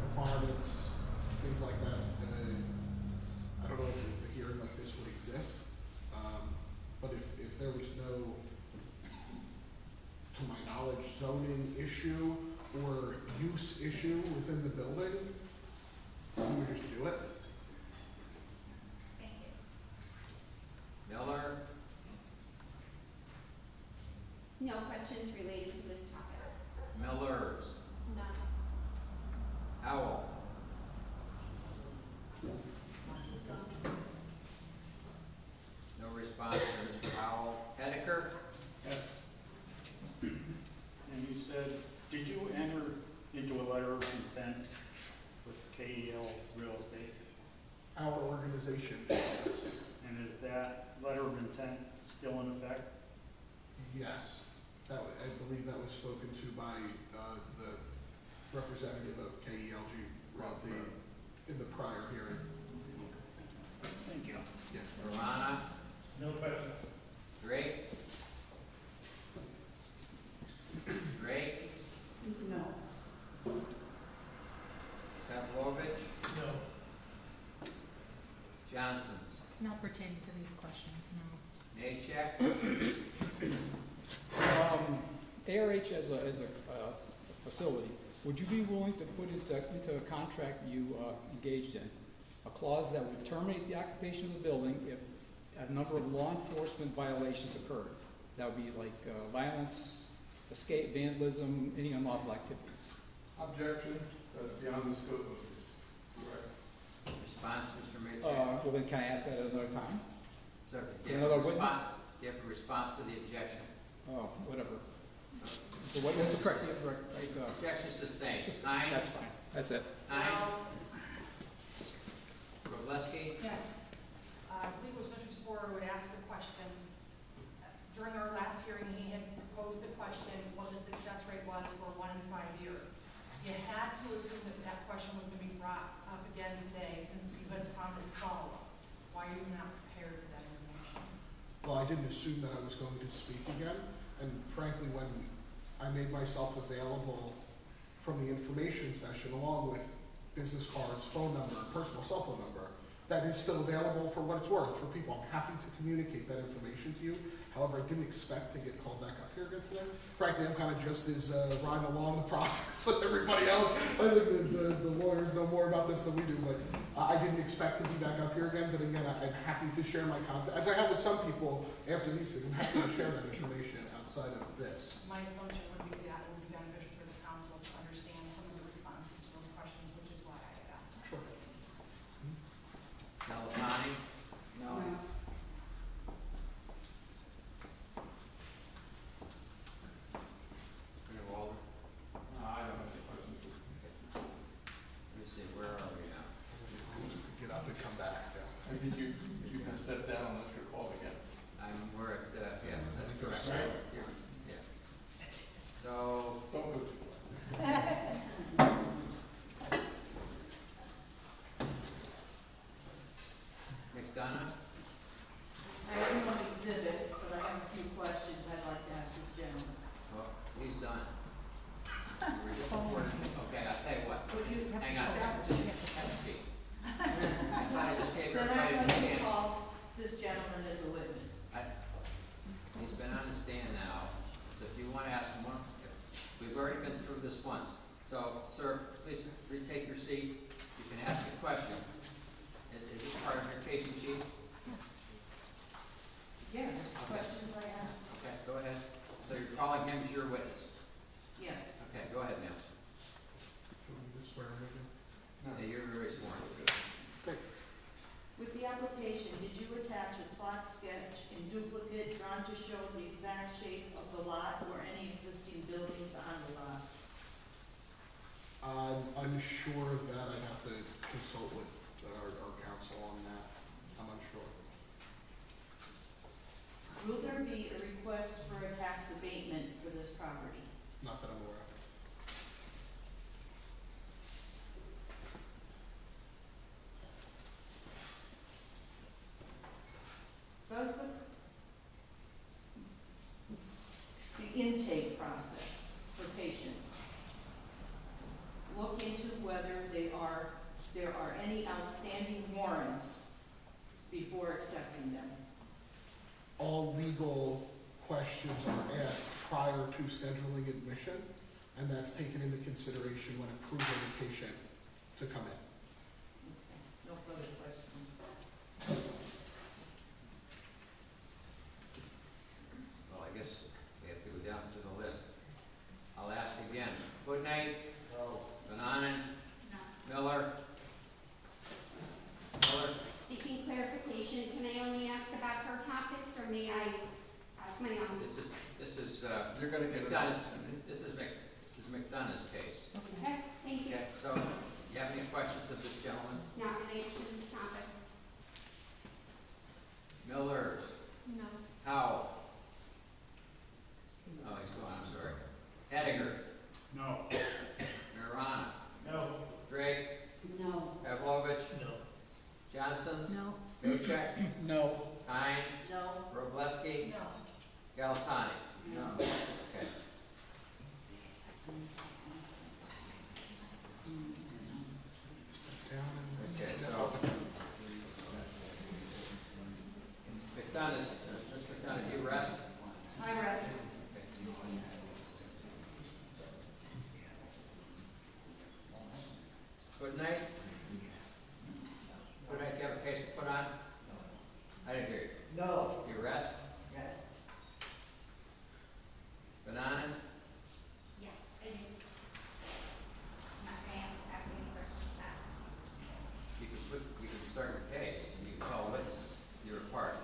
zoning issue or use issue within the building, we would just do it. Thank you. Miller? No questions related to this topic. Millers? None. Howell? No response from Mr. Howell. Henniker? Yes. And you said, did you enter into a letter of intent with KEL Real Estate? Our organization, And is that letter of intent still in effect? yes, I believe that was spoken to by the representative of KELG Realty in the prior hearing. Thank you. Yes. Romana? No question. Drake? Drake? No. Pavlovich? No. Johnson's? Not pertaining to these questions, no. Nachek? ARH as a facility, would you be willing to put into a contract you engaged in a clause that would terminate the occupation of the building if a number of law enforcement violations occurred? That would be like violence, escape, vandalism, any unlawful activities. Objection, that's beyond the scope of this. Right. Response, Mr. Major? Well, then can I ask that at another time? Sir, Another witness? Do you have a response to the objection? Oh, whatever. So what's correct? Objection sustained. Nine? That's fine. That's it. 9? Robleski? Yes. I believe it was Mr. Sporer who had asked the question. During our last hearing, he had posed the question what the success rate was for 1 and 5 year. You had to assume that that question was going to be brought up again today since you had promised follow-up. Why are you not prepared for that information? Well, I didn't assume that I was going to speak again, and frankly, when I made myself available from the information session along with business cards, phone number, personal cell phone number, that is still available for what it's worth for people. I'm happy to communicate that information to you. However, I didn't expect to get called back up here again today. Frankly, I'm kind of just as riding along the process with everybody else. I think the lawyers know more about this than we do, but I didn't expect to be back up here again. But again, I'm happy to share my contact, as I have with some people after these things. I'm happy to share that information outside of this. My assumption would be that it would be beneficial for the council to understand some of the responses to those questions, which is why I had asked. Sure. Nalavani? No. Greenwald? I don't have any questions. Let me see, where are we now? Get up and come back. Yeah. I think you can step down unless you're called again. We're at, yeah, that's correct. Yeah. So, Don't go too far. McDonough? I have no exhibits, but I have a few questions I'd like to ask this gentleman. Well, he's done. We're just okay, I'll tell you what. Hang on a second. Have a seat. I thought I just gave Then everybody I'm the going to chance. call this gentleman as a witness. He's been on the stand now, so if you want to ask him one, we've already been through this once. So, sir, please retake your seat. You can ask a question. Is this part of your case in chief? Yeah, there's questions I have. Okay, go ahead. So you're calling him as your witness? Yes. Okay, go ahead, ma'am. Should we just swear him in? Yeah, you're very sworn. With the application, did you attach a plot sketch in duplicate drawn to show the exact shape of the lot or any existing buildings on the lot? I'm unsure of that. I'd have to consult with our counsel on that. I'm unsure. Will there be a request for a tax abatement for this property? Not that I'm aware of. Does the intake process for patients look into whether there are any outstanding warrants before accepting them? All legal questions are asked prior to scheduling admission, and that's taken into consideration when approving a patient to come in. No further questions. Well, I guess we have to go down to the list. I'll ask again. Good night. No. Bananen. No. Miller. Seeking clarification, can I only ask about her topics, or may I ask my own? This is, You're gonna get it. This is McDonough's case. Okay, thank you. Okay, so, you have any questions of this gentleman? Not related to this topic. Miller. No. Howe. Oh, he's gone, I'm sorry. Hediger. No. Marana. No. Drake. No. Pavlovich. No. Johnson's. No. Paycheck. No. Kine. No. Robleski. No. Galatani. No. Okay. Down and Okay, so. McDonough, Ms. McDonough, you rest? I rest. Good night. Good night, do you have a case to put on? I didn't hear you. No. You rest? Yes. Bananen? Yeah, I do. I'm not going to ask any questions back. You can start your case, and you can call witnesses. You're a part.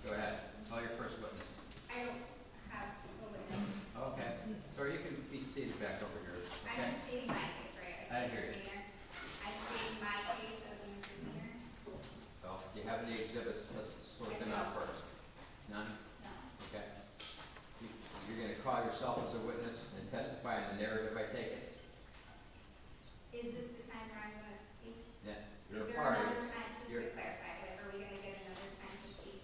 Go ahead, call your first witness. I don't have a witness. Okay, so you can be seated back over here, okay? I'm stating my case, right? As I an hear you. intervener. I'm stating my case as an intervener. Well, do you have any exhibits? Let's sort them out first. None? No. Okay. You're gonna call yourself as a witness and testify in the narrative, I take it? Is this the time where I'm going to speak? Yeah. Is You're a there party. another time, just You're- to clarify, like, are we gonna get another time to speak?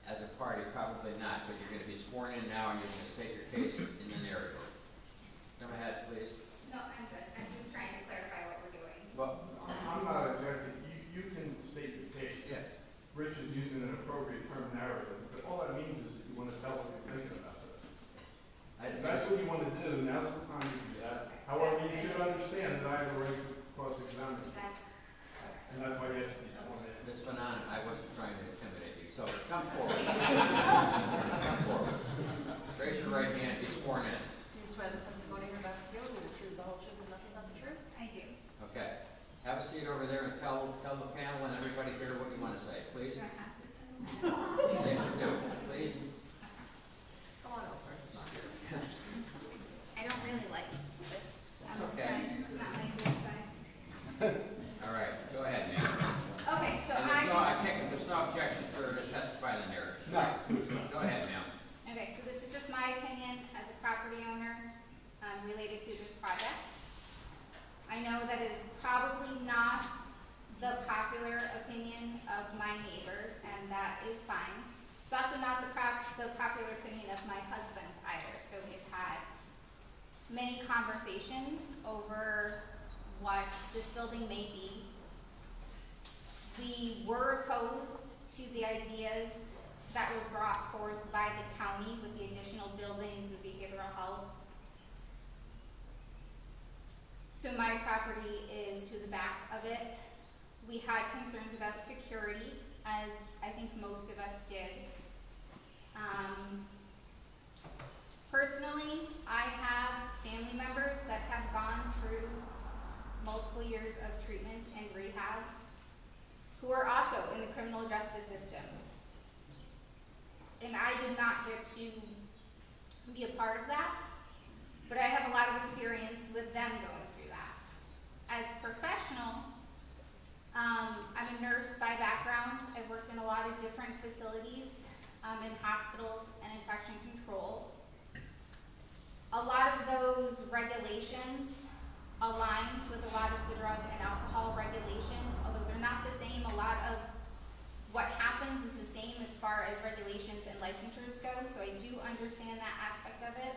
As a party, probably not, but you're gonna be sworn in now and you're gonna state your case in the narrative. Come ahead, please. No, I'm good. I'm just trying to clarify what we're doing. Well, I'm not objecting, you can state your case. yeah, Rich is using an appropriate term narrative, but all that means is that you want to tell us what you're thinking about this. That's what you want to do, now's the time to do that. However, you should understand that I have a right to cross-examine, That's, and that's why you have to be sworn in. Ms. Bananen, I wasn't trying to intimidate you, so come forward. Come forward. Raise your right hand, be sworn in. Do you swear the testimony you're about to give will be the truth, the whole truth, and nothing but the truth? I do. Okay. Have a seat over there and tell the panel and everybody here what you want to say, please. Do I have to say? Yes, you do, please. Come on over, it's fine. I don't really like this on this Okay. side. It's not my good side. All right, go ahead, ma'am. Okay, so And there's no objection for her to testify in the narrative. No. Go ahead, ma'am. Okay, so this is just my opinion as a property owner, related to this project. I know that is probably not the popular opinion of my neighbors, and that is fine. It's also not the popular opinion of my husband either, so he's had many conversations over what this building may be. We were opposed to the ideas that were brought forth by the county with the additional buildings and behavioral health. So my property is to the back of it. We had concerns about security, as I think most of us did. Personally, I have family members that have gone through multiple years of treatment and rehab who are also in the criminal justice system. And I did not get to be a part of that, but I have a lot of experience with them going through that. As a professional, I'm a nurse by background. I've worked in a lot of different facilities, in hospitals and infection control. A lot of those regulations align with a lot of the drug and alcohol regulations, although they're not the same. A lot of what happens is the same as far as regulations and licensures go, so I do understand that aspect of it.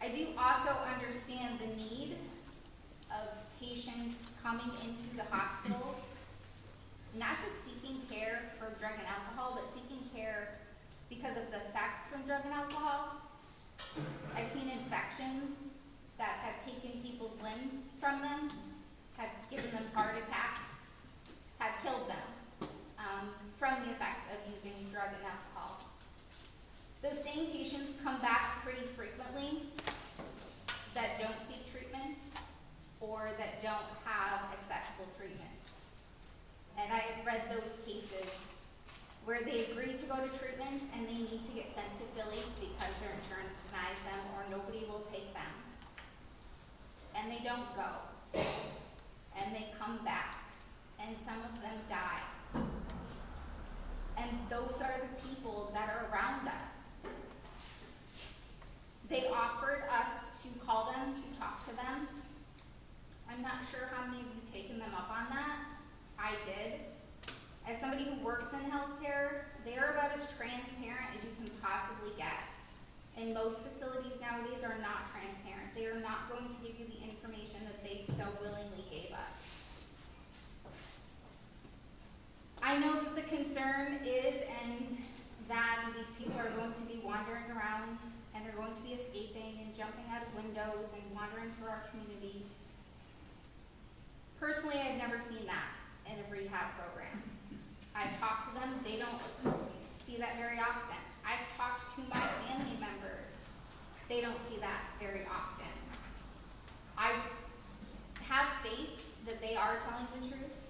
I do also understand the need of patients coming into the hospital not just seeking care for drug and alcohol, but seeking care because of the effects from drug and alcohol. I've seen infections that have taken people's limbs from them, have given them heart attacks, have killed them from the effects of using drug and alcohol. Those same patients come back pretty frequently that don't seek treatment or that don't have accessible treatment. And I have read those cases where they agree to go to treatment and they need to get sent to Philly because their insurance denies them or nobody will take them. And they don't go. And they come back. And some of them die. And those are the people that are around us. They offered us to call them, to talk to them. I'm not sure how many of you taken them up on that. I did. As somebody who works in healthcare, they are about as transparent as you can possibly get. And most facilities nowadays are not transparent. They are not going to give you the information that they so willingly gave us. I know that the concern is and that these people are going to be wandering around and they're going to be escaping and jumping out of windows and wandering through our community. Personally, I've never seen that in a rehab program. I've talked to them, they don't see that very often. I've talked to my family members, they don't see that very often. I have faith that they are telling the truth.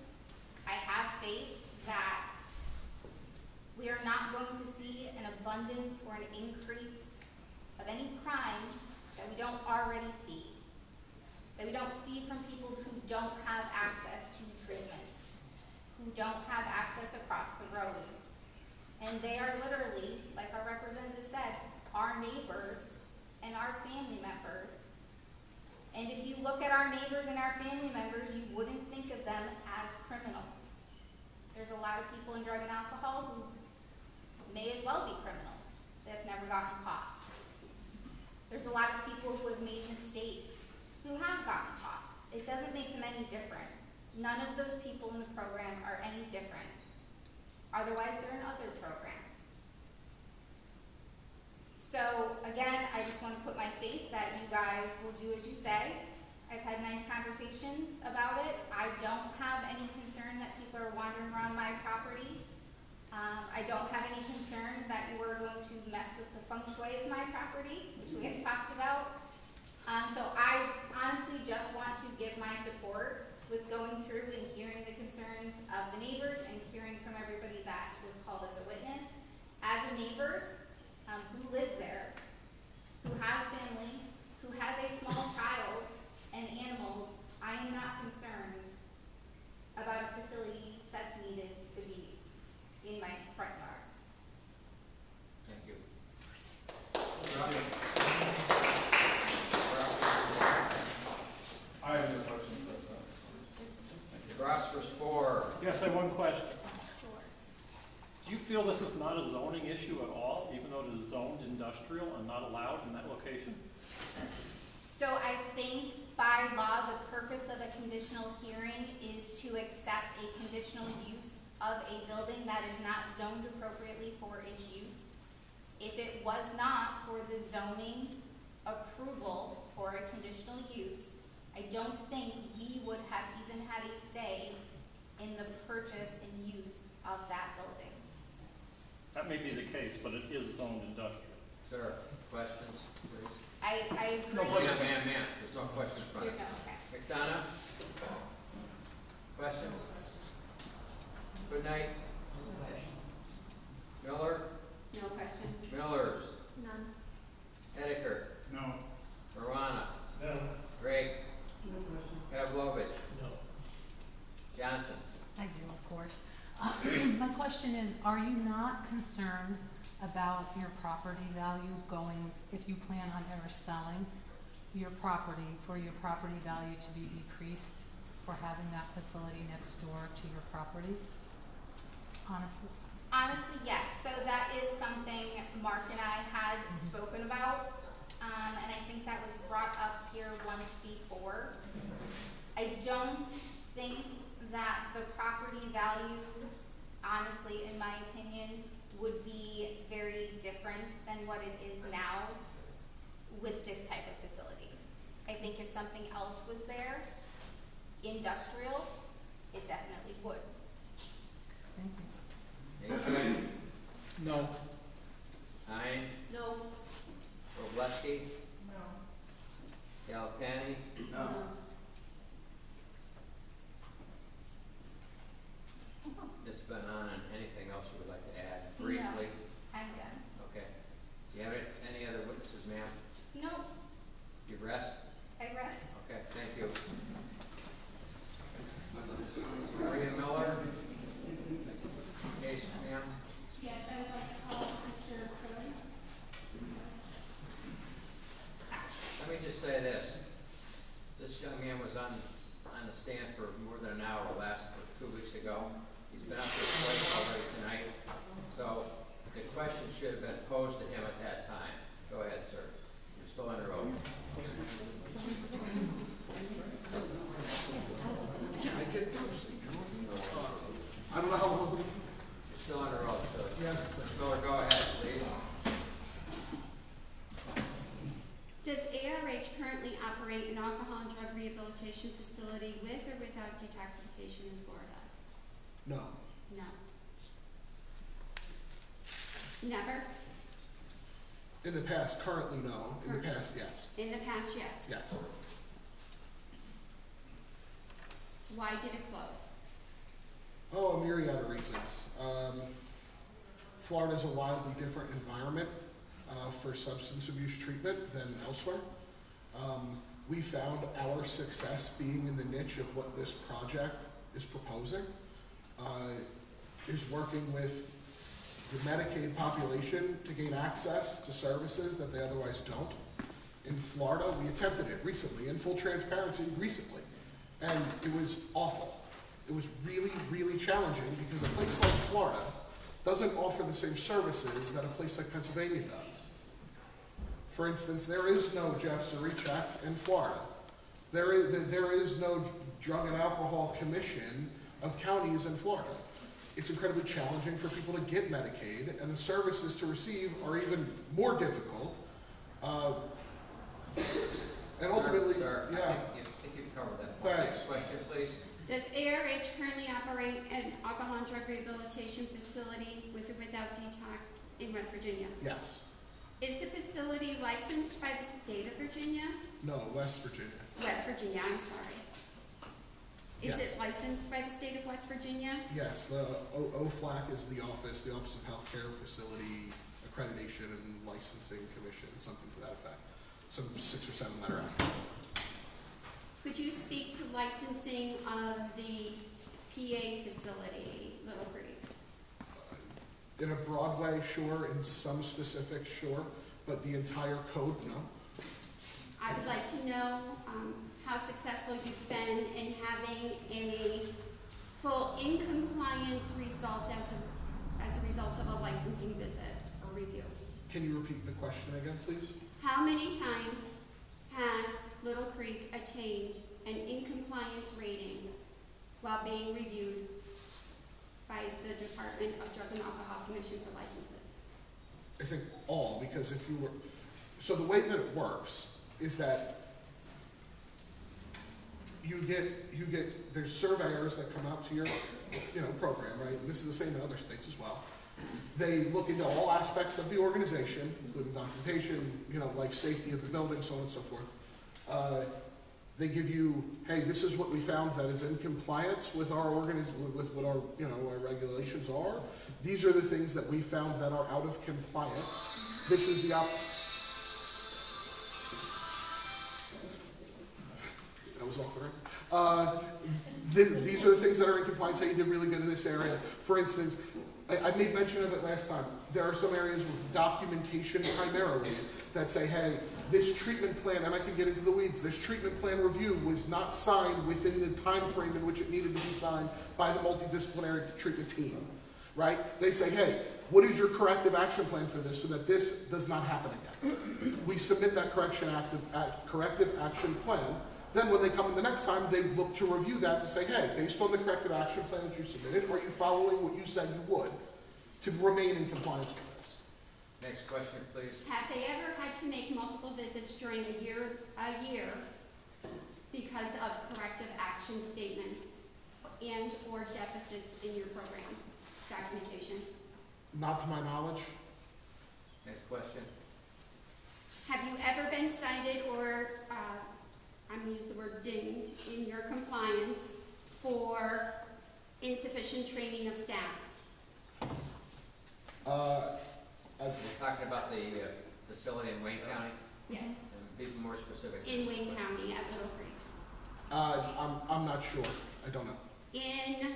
I have faith that we are not going to see an abundance or an increase of any crime that we don't already see. That we don't see from people who don't have access to treatment, who don't have access across the road. And they are literally, like our representative said, our neighbors and our family members. And if you look at our neighbors and our family members, you wouldn't think of them as criminals. There's a lot of people in drug and alcohol who may as well be criminals. They've never gotten caught. There's a lot of people who have made mistakes who have gotten caught. It doesn't make them any different. None of those people in the program are any different. Otherwise, they're in other programs. So again, I just want to put my faith that you guys will do as you say. I've had nice conversations about it. I don't have any concern that people are wandering around my property. I don't have any concern that you are going to mess with the feng shui of my property, which we have talked about. So I honestly just want to give my support with going through and hearing the concerns of the neighbors and hearing from everybody that was called as a witness. As a neighbor who lives there, who has family, who has a small child and animals, I am not concerned about a facility that's needed to be in my front yard. Thank you. I have no question. Ross for Spore. Yes, I have one question. Sure. Do you feel this is not a zoning issue at all, even though it is zoned industrial and not allowed in that location? So I think by law, the purpose of a conditional hearing is to accept a conditional use of a building that is not zoned appropriately for its use. If it was not for the zoning approval for a conditional use, I don't think we would have even had a say in the purchase and use of that building. That may be the case, but it is zoned industrial. Sir, questions, please? I agree. No, ma'am. There's no questions from There's us. no, okay. McDonough? Questions? Good night. Miller? No questions? Millers? None. Edeker? No. Marwana? No. Drake? No question. Pavlovich? No. Johnson? I do, of course. My question is, are you not concerned about your property value going, if you plan on ever selling your property, for your property value to be decreased for having that facility next door to your property? Honestly. Honestly, yes. So that is something Mark and I had spoken about, and I think that was brought up here once before. I don't think that the property value, honestly, in my opinion, would be very different than what it is now with this type of facility. I think if something else was there, industrial, it definitely would. Thank you. AJ? No. Hein? No. Robleski? No. Galpani? No. Ms. Bonan, anything else you would like to add briefly? No, I'm done. Okay. Do you have any other witnesses, ma'am? No, You rest? I rest. Okay, thank you. Maria Miller? Case, ma'am? Yes, I would like to call Mr. Curley. Let me just say this. This young man was on the stand for more than an hour 2 weeks ago. He's been up here twice already tonight. So the question should have been posed to him at that time. Go ahead, sir. You're still under oath. I get those. I don't know how long. You're still under oath, sir. Yes. Mr. Miller, go ahead, please. Does ARH currently operate an alcohol and drug rehabilitation facility with or without detoxification in Florida? No. No. Never? In the past, currently no. In the past, yes. In the past, yes. Yes. Why did it close? Oh, a myriad of reasons. Florida is a wildly different environment for substance abuse treatment than elsewhere. We found our success being in the niche of what this project is proposing, is working with the Medicaid population to gain access to services that they otherwise don't. In Florida, we attempted it recently, in full transparency, recently, and it was awful. It was really, really challenging because a place like Florida doesn't offer the same services that a place like Pennsylvania does. For instance, there is no Jeff Zarichek in Florida. There is no Drug and Alcohol Commission of counties in Florida. It's incredibly challenging for people to get Medicaid, and the services to receive are even more difficult. And ultimately, sir, yeah. I think you've covered that point. Thanks. Next question, please. Does ARH currently operate an alcohol and drug rehabilitation facility with or without detox in West Virginia? Yes. Is the facility licensed by the state of Virginia? No, West Virginia. West Virginia, I'm sorry. Is Yes. it licensed by the state of West Virginia? Yes, the OFLAC is the Office of Healthcare Facility Accreditation and Licensing Commission, something to that effect. Some 6 or 7 letter acronym. Could you speak to licensing of the PA facility, Little Creek? In a broad way, sure. In some specifics, sure. But the entire code, no. I would like to know how successful you've been in having a full in compliance result as a result of a licensing visit or review. Can you repeat the question again, please? How many times has Little Creek attained an in compliance rating while being reviewed by the Department of Drug and Alcohol Commission for licenses? I think all, because if you were, so the way that it works is that you get, there's surveyors that come out to your, program, right? And this is the same in other states as well. They look into all aspects of the organization, including documentation, life safety of the building, so on and so forth. They give you, hey, this is what we found that is in compliance with our with what our our regulations are. These are the things that we found that are out of compliance. This is the that was off the right. These are the things that are in compliance. Hey, you did really good in this area. For instance, I made mention of it last time. There are some areas with documentation primarily that say, hey, this treatment plan, and I can get into the weeds, this treatment plan review was not signed within the time frame in which it needed to be signed by the multidisciplinary treatment team, right? They say, hey, what is your corrective action plan for this so that this does not happen again? We submit that corrective action plan Then when they come in the next time, they look to review that to say, hey, based on the corrective action plan that you submitted, are you following what you said you would to remain in compliance with this? Next question, please. Have they ever had to make multiple visits during a year because of corrective action statements and or deficits in your program documentation? Not to my knowledge. Next question. Have you ever been cited or, I'm going to use the word dinged, in your compliance for insufficient training of staff? We're talking about the facility in Wayne County? Yes. And be more specific. In Wayne County at Little Creek. I'm not sure. I don't know. In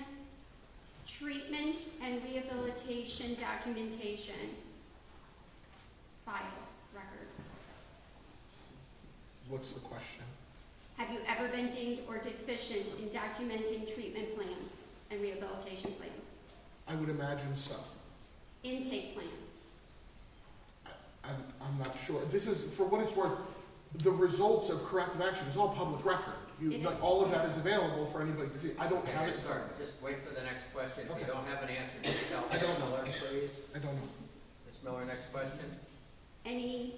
treatment and rehabilitation documentation, files, records. What's the question? Have you ever been dinged or deficient in documenting treatment plans and rehabilitation plans? I would imagine so. Intake plans? I'm not sure. This is, for what it's worth, the results of corrective action is all public record. All of that is available for anybody to see. I don't have it. Sorry, just wait for the next question. If Okay. you don't have an answer, just tell I don't Ms. know. Miller, please. I don't know. Ms. Miller, next question. Any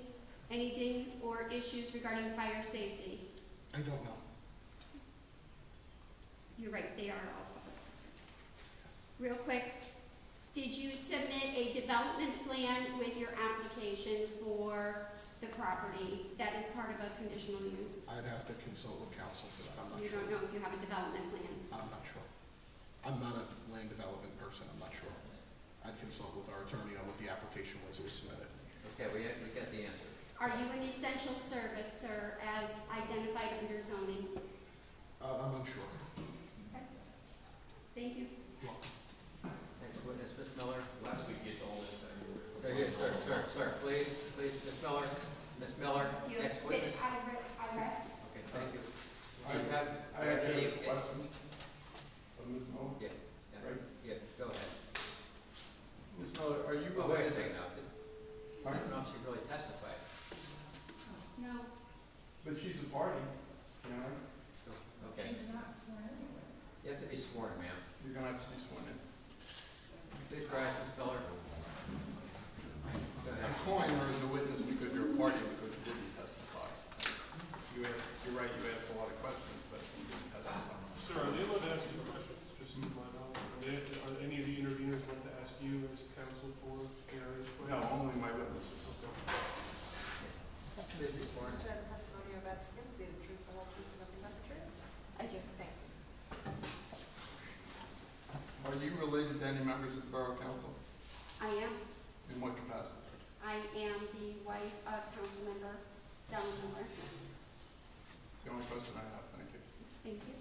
dings or issues regarding fire safety? I don't know. You're right, they are all public. Real quick, did you submit a development plan with your application for the property that is part of a conditional use? I'd have to consult with counsel for that. I'm not You sure. don't know if you have a development plan? I'm not sure. I'm not a land development person. I'm not sure. I'd consult with our attorney on what the application was that was submitted. Okay, we get the answer. Are you an essential service, sir, as identified under zoning? I'm unsure. Okay. Thank you. Next witness, Ms. Miller. Last week you told us that you were. Sir, please, Ms. Miller. Ms. Miller, Do you, next witness. I rest? Okay, thank you. I actually have a question of Ms. Miller. Yeah, Right. yeah, go ahead. Ms. Miller, are you Oh, wait a related? second now. I don't know if she really testified. No. But she's a party, you know? Okay. She's not sworn anyway. You have to be sworn, ma'am. You're gonna have to be sworn in. Please rise, Ms. Miller. Go I'm ahead. calling her as a witness because you're a party because you didn't testify. You're right, you asked a lot of questions, but you didn't testify. Sir, are they allowed to ask you questions? Just move my knowledge. Are any of the interveners want to ask you as counsel for areas? No, only my witnesses. Please be sworn. Mr. the testimony you're about to give, be the truth, the whole truth, and nothing but the truth? I do, thank you. Are you related to any members of the Borough Council? I am. In what capacity? I am the wife of council member Della Miller. It's the only question I have, thank you. Thank you.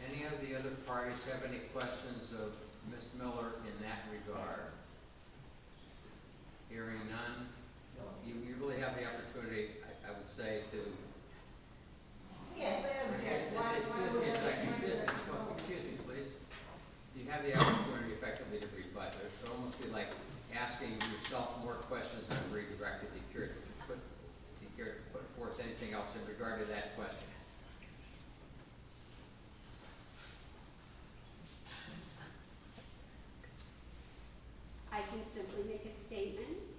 Any of the other parties have any questions of Ms. Miller in that regard? Hearing none, you really have the opportunity, I would say, to. Yes, Excuse me, please. You have the opportunity effectively to rebut. It would almost be like asking yourself more questions than redirected. Be curious to put forth anything else in regard to that question. I can simply make a statement.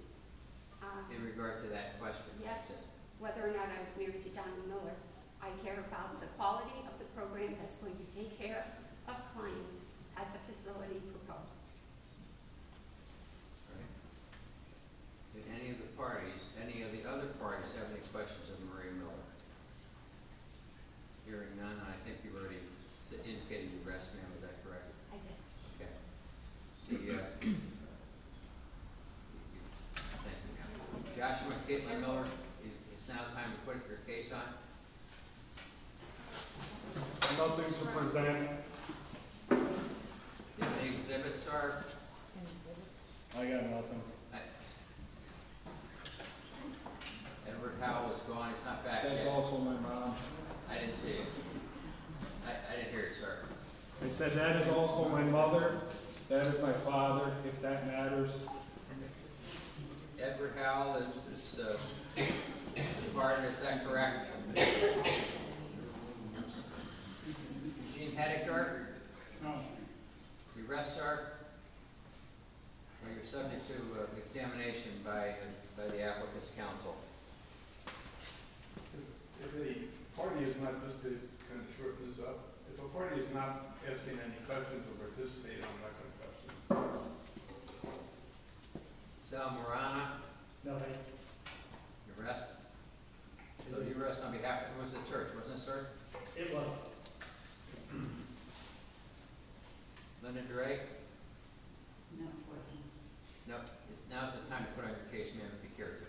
In regard to that question. Yes, whether or not I was married to Donna Miller, I care about the quality of the program that's going to take care of clients at the facility proposed. Right. Did any of the other parties have any questions of Maria Miller? Hearing none, I think you already indicated your rest, ma'am, is that correct? I did. Okay. Thank you, ma'am. Joshua and Caitlin Miller, it's now time to put your case on. Nothing to present. Do you have any exhibits, sir? I got nothing. Edward Howell is gone, he's not back yet. That's also my mom. I didn't see it. I didn't hear it, sir. I said that is also my mother. That is my father, if that matters. Edward Howell is pardon, is that correct? party is not asking any questions or participating, I'm not going to question. Sal Morana, No, you rest. So you rest on behalf of, it was the church, wasn't it, sir? it was. Linda Drake? No question. No, now's the time to put on your case, ma'am, if you care to.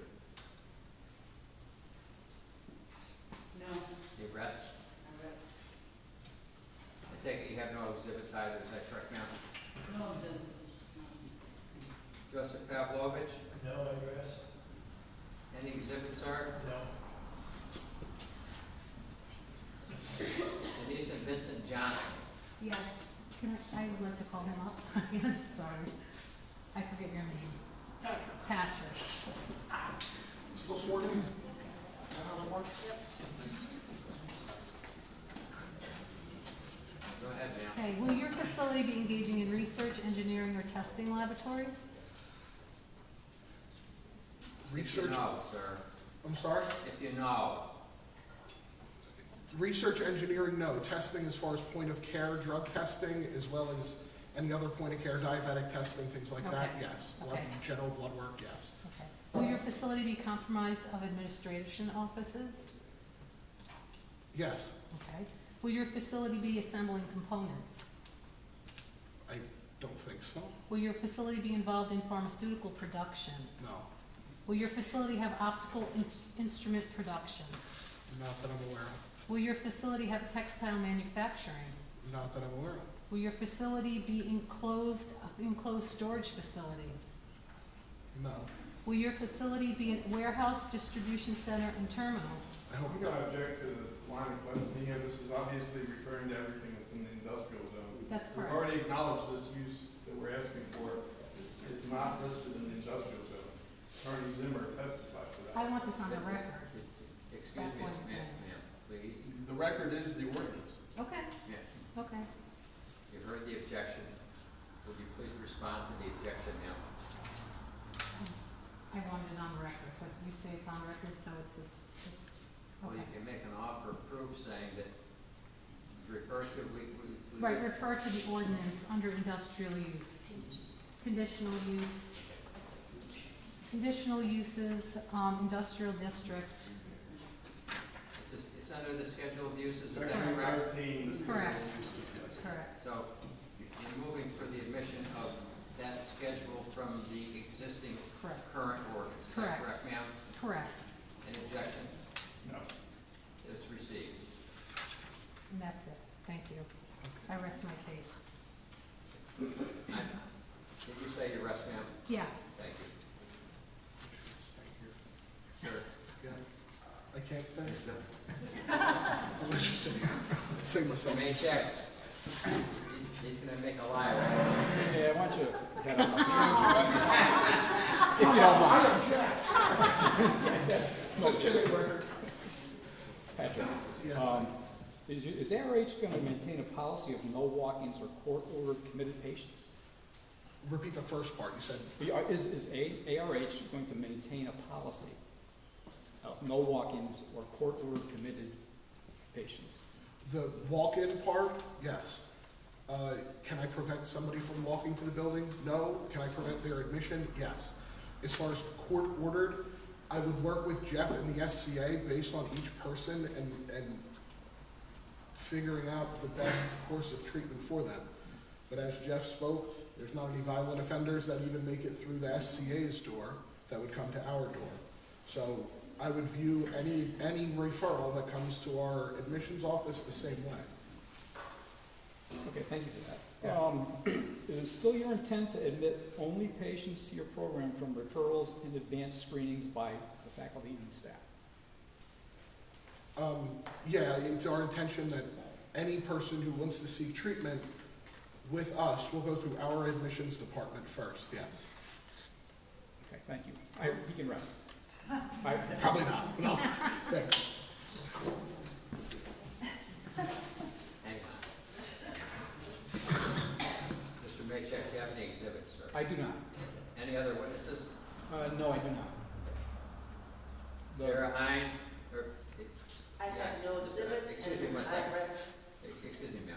No, You rest? I rest. I take it you have no exhibits either, is that correct, ma'am? No, then, Joseph Pavlovich, No, I rest. any exhibits, sir? No. Denise and Vincent Johnson. Yes, I would like to call him up. Sorry. I forget your name. Patrick. Still sworn in? Is that how it works? Go ahead, ma'am. Okay, will your facility be engaging in research, engineering, or testing laboratories? If you Research, know, sir. I'm sorry? If you know. Research engineering, no. Testing as far as point of care drug testing, as well as any other point of care diabetic testing, things like that, Okay. yes. Okay. General blood work, yes. Okay. Will your facility be comprised of administration offices? Yes, Okay. Will your facility be assembling components? I don't think so. Will your facility be involved in pharmaceutical production? No, Will your facility have optical instrument production? not that I'm aware of. Will your facility have textile manufacturing? Not that I'm aware of. Will your facility be enclosed storage facility? No. Will your facility be a warehouse, distribution center, and terminal? I hope I'm going to object to the line of questioning here. This is obviously referring to everything that's in the industrial zone. That's We've correct. already acknowledged this use that we're asking for is not listed in the industrial zone. Attorney Zimmer testified to that. I want this on the record. Excuse That's me, what I'm saying. ma'am, please. The record is the ordinance. Okay, Yes. okay. You heard the objection. Would you please respond to the objection, ma'am? I wanted it on record, but you say it's on record, so it's, Well, you okay. can make an offer of proof saying that refer to, Right, refer to the ordinance under industrial use. Conditional use. Conditional uses, industrial district. It's under the schedule of uses, is that Section correct? 13, the Correct. schedule of uses. Correct. So you're moving for the admission of that schedule from the existing Correct. current ordinance. Is that Correct. correct, ma'am? Correct. Any objection? No. It's received. And that's it. Thank you. I rest my case. Did you say you rest, ma'am? Yes. Thank you. Stay here. Sure. Yeah. I can't stay. I'm just sitting here. Sing myself. May check. He's gonna make a lie right Yeah, why don't you head on up? If you don't mind. I object. Just kidding, Rick. Patrick. Yes. Is ARH going to maintain a policy of no walk-ins or court-ordered committed patients? Repeat the first part, you said. Is ARH going to maintain a policy of no walk-ins or court-ordered committed patients? The walk-in part, yes. Can I prevent somebody from walking to the building? No. Can I prevent their admission? Yes. As far as court-ordered, I would work with Jeff and the SCA based on each person and figuring out the best course of treatment for them. But as Jeff spoke, there's not any violent offenders that even make it through the SCA's door that would come to our door. So I would view any referral that comes to our admissions office the same way. Okay, thank you for that. Is it still your intent to admit only patients to your program from referrals and advanced screenings by the faculty and staff? Yeah, it's our intention that any person who wants to seek treatment with us will go through our admissions department first, yes. Okay, thank you. He can rest. Probably not, but I'll, thanks. Hang on. Mr. Maycheck, do you have any exhibits, sir? I do not. Any other witnesses? No, I do not. Sarah Hine, or, I have no exhibits, excuse me, and one I second. rest. Excuse me, ma'am.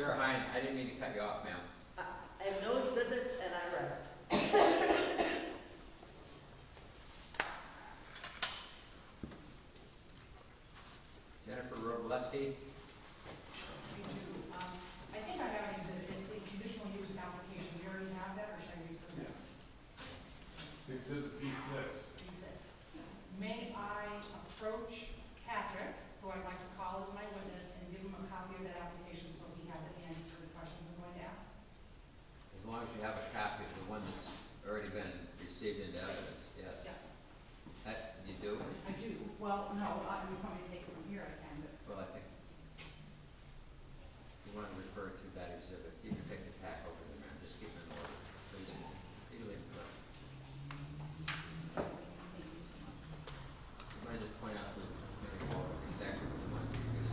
Sarah Hine, I didn't mean to cut you off, ma'am. I have no exhibits and I rest. Jennifer Robleski. We do. I think I have an exhibit, it's the conditional use application, we already have that, or should I resubmit? Exhibit B6. B6. May I approach Patrick, who I'd like to call as my witness, and give him a copy of that application so he has it handy for the questions I'm going to ask? As long as you have a copy of the one that's already been received into evidence, yes. Yes. You do? I do. Well, no, you want me to take it from here, I can, but Well, I think you want to refer to that exhibit. You can take the tack over there, man. Just keep it in order. Please. You leave it there. thank you so much. You might just point out maybe exactly what you want to use.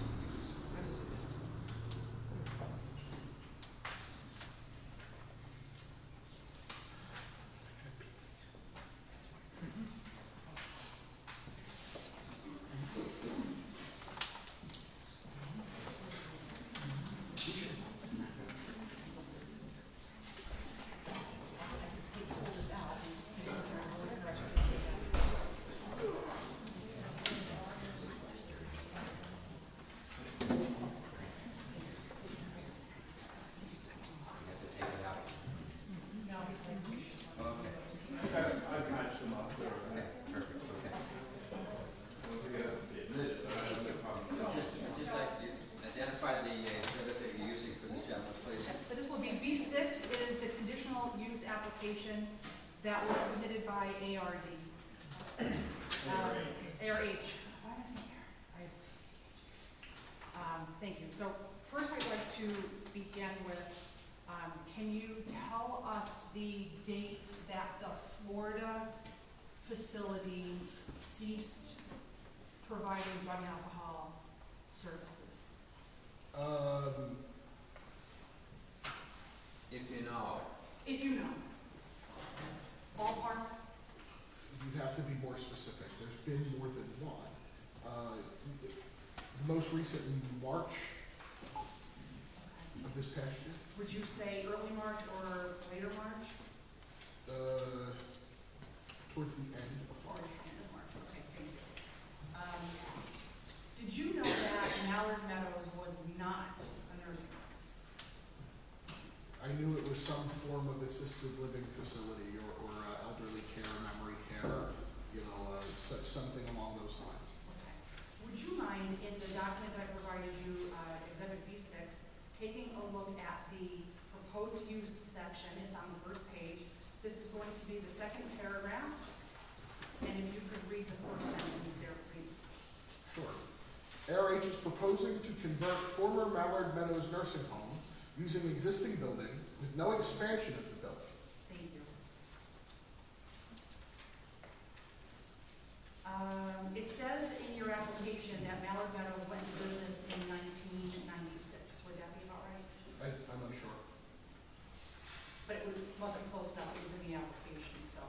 I've matched them up there. Perfect, okay. Don't forget to be admitted, but I have no problem. Just like you identify the exhibit that you're using for this gentleman, please. So this will be B6, it is the conditional use application that was submitted by ARD. ARH. Why am I saying AR? Thank you. So first I'd like to begin with, can you tell us the date that the Florida facility ceased providing drug and alcohol services? If you know. If you know. Ballpark? You'd have to be more specific. There's been more than one. The most recent in March of this past year. Would you say early March or later March? Towards the end of March. End of March, okay, thank you. Did you know that Mallard Meadows was not a nursing home? I knew it was some form of assisted living facility or elderly care, memory care, something along those lines. Okay. Would you mind, in the document that I provided you, Exhibit B6, taking a look at the proposed use section? It's on the first page. This is going to be the second paragraph. And if you could read the first sentence there, please. Sure. ARH is proposing to convert former Mallard Meadows nursing home using existing building with no expansion of the building. Thank you. It says in your application that Mallard Meadows went into business in 1996. Would that be about right? I'm unsure. But it wasn't close enough. It was in the application, so.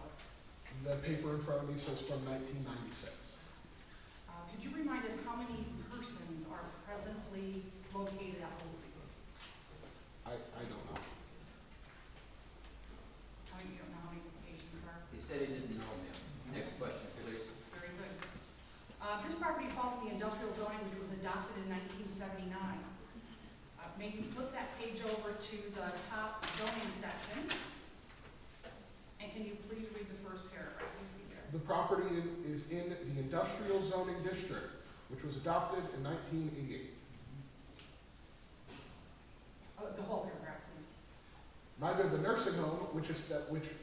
The paper in front of me says from 1996. Could you remind us how many persons are presently located at Holy? I don't know. You don't know how many patients are? He said he didn't know, ma'am. Next question, please. Very good. This property falls in the industrial zoning, which was adopted in 1979. May you flip that page over to the top zoning section? And can you please read the first paragraph you see there? The property is in the industrial zoning district, which was adopted in 1988. The whole paragraph, please. Neither the nursing home, which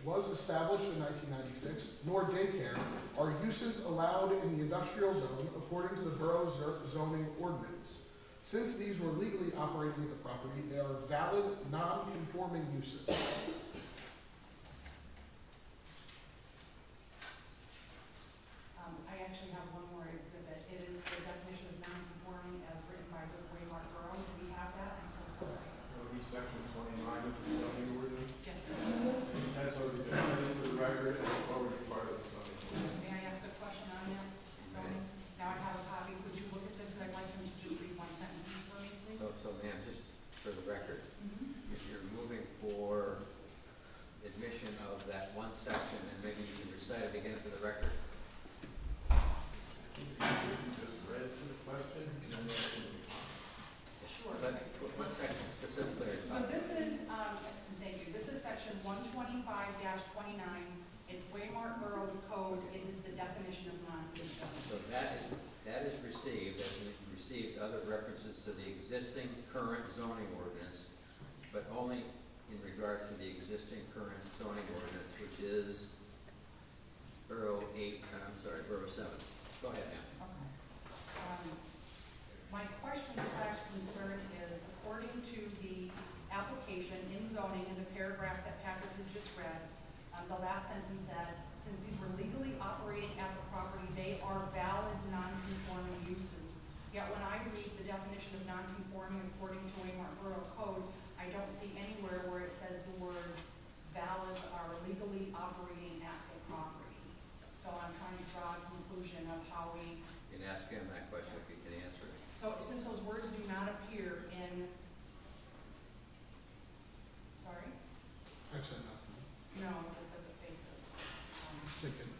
was established in 1996, nor daycare are uses allowed in the industrial zone according to the borough zoning ordinance. Since these were legally operating the property, they are valid, non-conforming uses. I actually have one more exhibit. It is the definition of non-conforming as written by the Waymart Borough. Do we have that? I'm so sorry. It'll be section 29 of the zoning ordinance. Yes, sir. That's already been put into the record and it's already part of the zoning ordinance. May I ask a question on that? Zoning? Now I have a copy. Would you look at this? I'd like you to just read one sentence for me, please. So ma'am, just for the record, for the record. Just read to the question, and then Sure. What section specifically are you So talking about? this is, thank you, this is section 125-29. It's Waymark Borough's code. It is the definition of non-conforming. So that is received, as we received other references to the existing current zoning ordinance, but only in regard to the existing current zoning ordinance, which is Borough 7. Go ahead, ma'am. Okay. My question/concern is, according to the application in zoning in the paragraph that Patrick had just read, the last sentence said, since these were legally operating at the property, they are valid non-conforming uses. Yet when I read the definition of non-conforming according to Waymark Borough Code, I don't see anywhere where it says the words valid are legally operating at the property. So I'm trying to draw a conclusion of how we. You can ask him that question if he can answer it. So since those words do not appear in, sorry? I've said nothing. No, the faces. Thinking.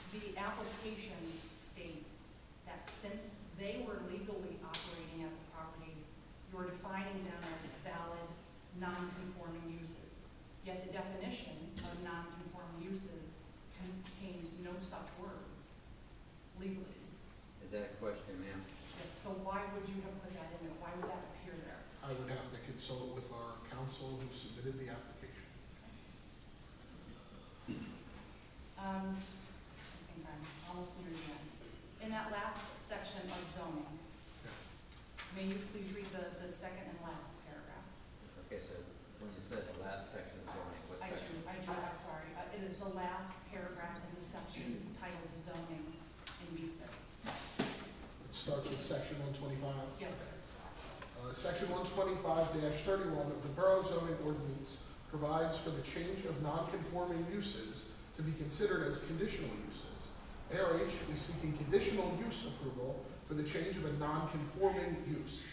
The application states that since they were legally operating at the property, you're defining them as valid non-conforming uses. Yet the definition of non-conforming uses contains no such words legally. Is that a question, ma'am? Yes, so why would you have put that in there? Why would that appear there? I would have to consult with our counsel who submitted the application. I think I'm almost near the end. In that last section of zoning, may you please read the second and last paragraph? Okay, so when you said the last section of zoning, what section? I'm sorry. It is the last paragraph in the section titled zoning in B6. It starts with section 125. Yes, sir. Section 125-31 of the Borough Zoning Ordinance provides for the change of non-conforming uses to be considered as conditional uses. ARH is seeking conditional use approval for the change of a non-conforming use.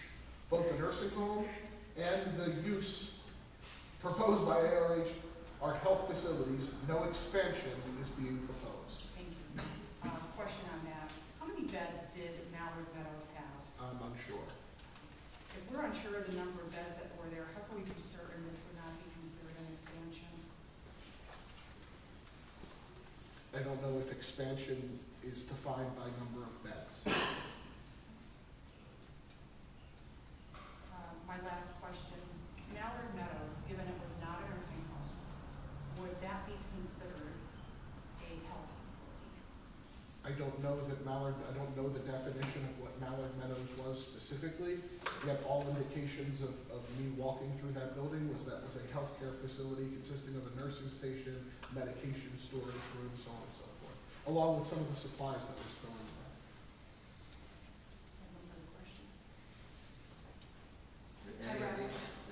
Both the nursing home and the use proposed by ARH are health facilities. No expansion is being proposed. Thank you. Question on that. How many beds did Mallard Meadows have? I'm unsure. If we're unsure of the number of beds that were there, how can we be certain this would not be considered an expansion? I don't know if expansion is defined by number of beds. My last question. Mallard Meadows, given it was not a nursing home, would that be considered a health facility? I don't know the definition of what Mallard Meadows was specifically, yet all indications of me walking through that building was that it was a healthcare facility consisting of a nursing station, medication storage room, so on and so forth, along with some of the supplies that were still in there.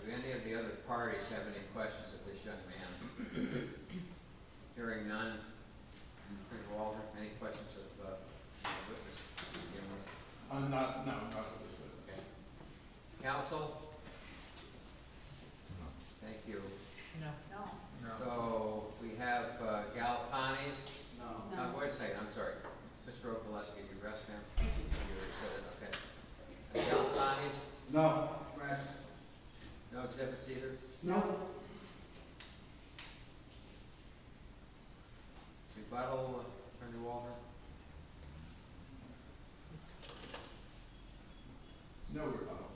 Do any of the other parties have any questions of this young man? Hearing none. Mr. Walter, any questions of the witness to begin with? not for this witness. Okay. Counsel? Thank you. No. So we have Gallipanis. No. Wait a second, I'm sorry. Mr. Okaleski, you rest, ma'am? You already said it, okay. Gallipanis, No. Rest. no exhibits either? No. Rebuttal, Attorney Walter? No rebuttal.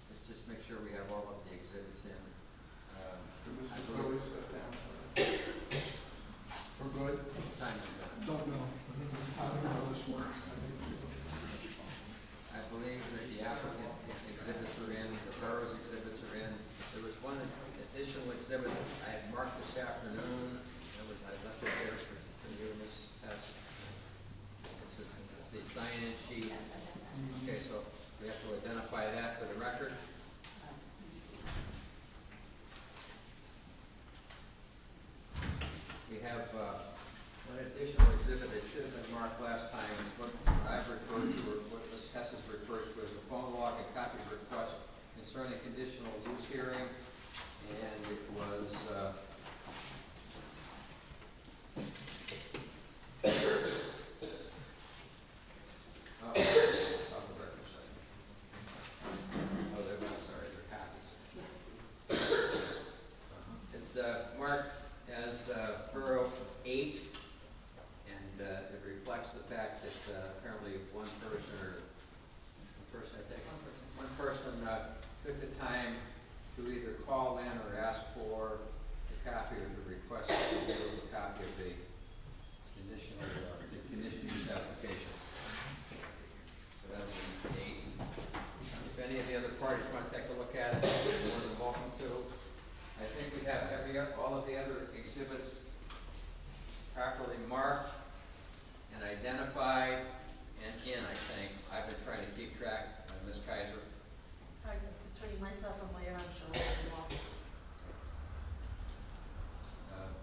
Let's just make sure we have all of the exhibits in. I Mr. believe- Curry, step down. We're good? Time is done. Don't know. I don't know how this works. I believe that the applicant exhibits are in, the borough's exhibits are in. There was one additional exhibit I had marked this afternoon. I left it there for you, Ms. Hess. It's the sign-in sheet. Okay, so we have to identify that for the record. We have one additional exhibit that should have been marked last time, what I've referred person took the time to either call in or ask for a copy or to request a copy of the conditional use application. So that was 8. If any of the other parties want to take a look at it, you're more than welcome to. I think we have all of the other exhibits properly marked and identified and in, I think. I've been trying to keep track, Ms. Kaiser. Between myself and Leah, I'm sure we'll do all.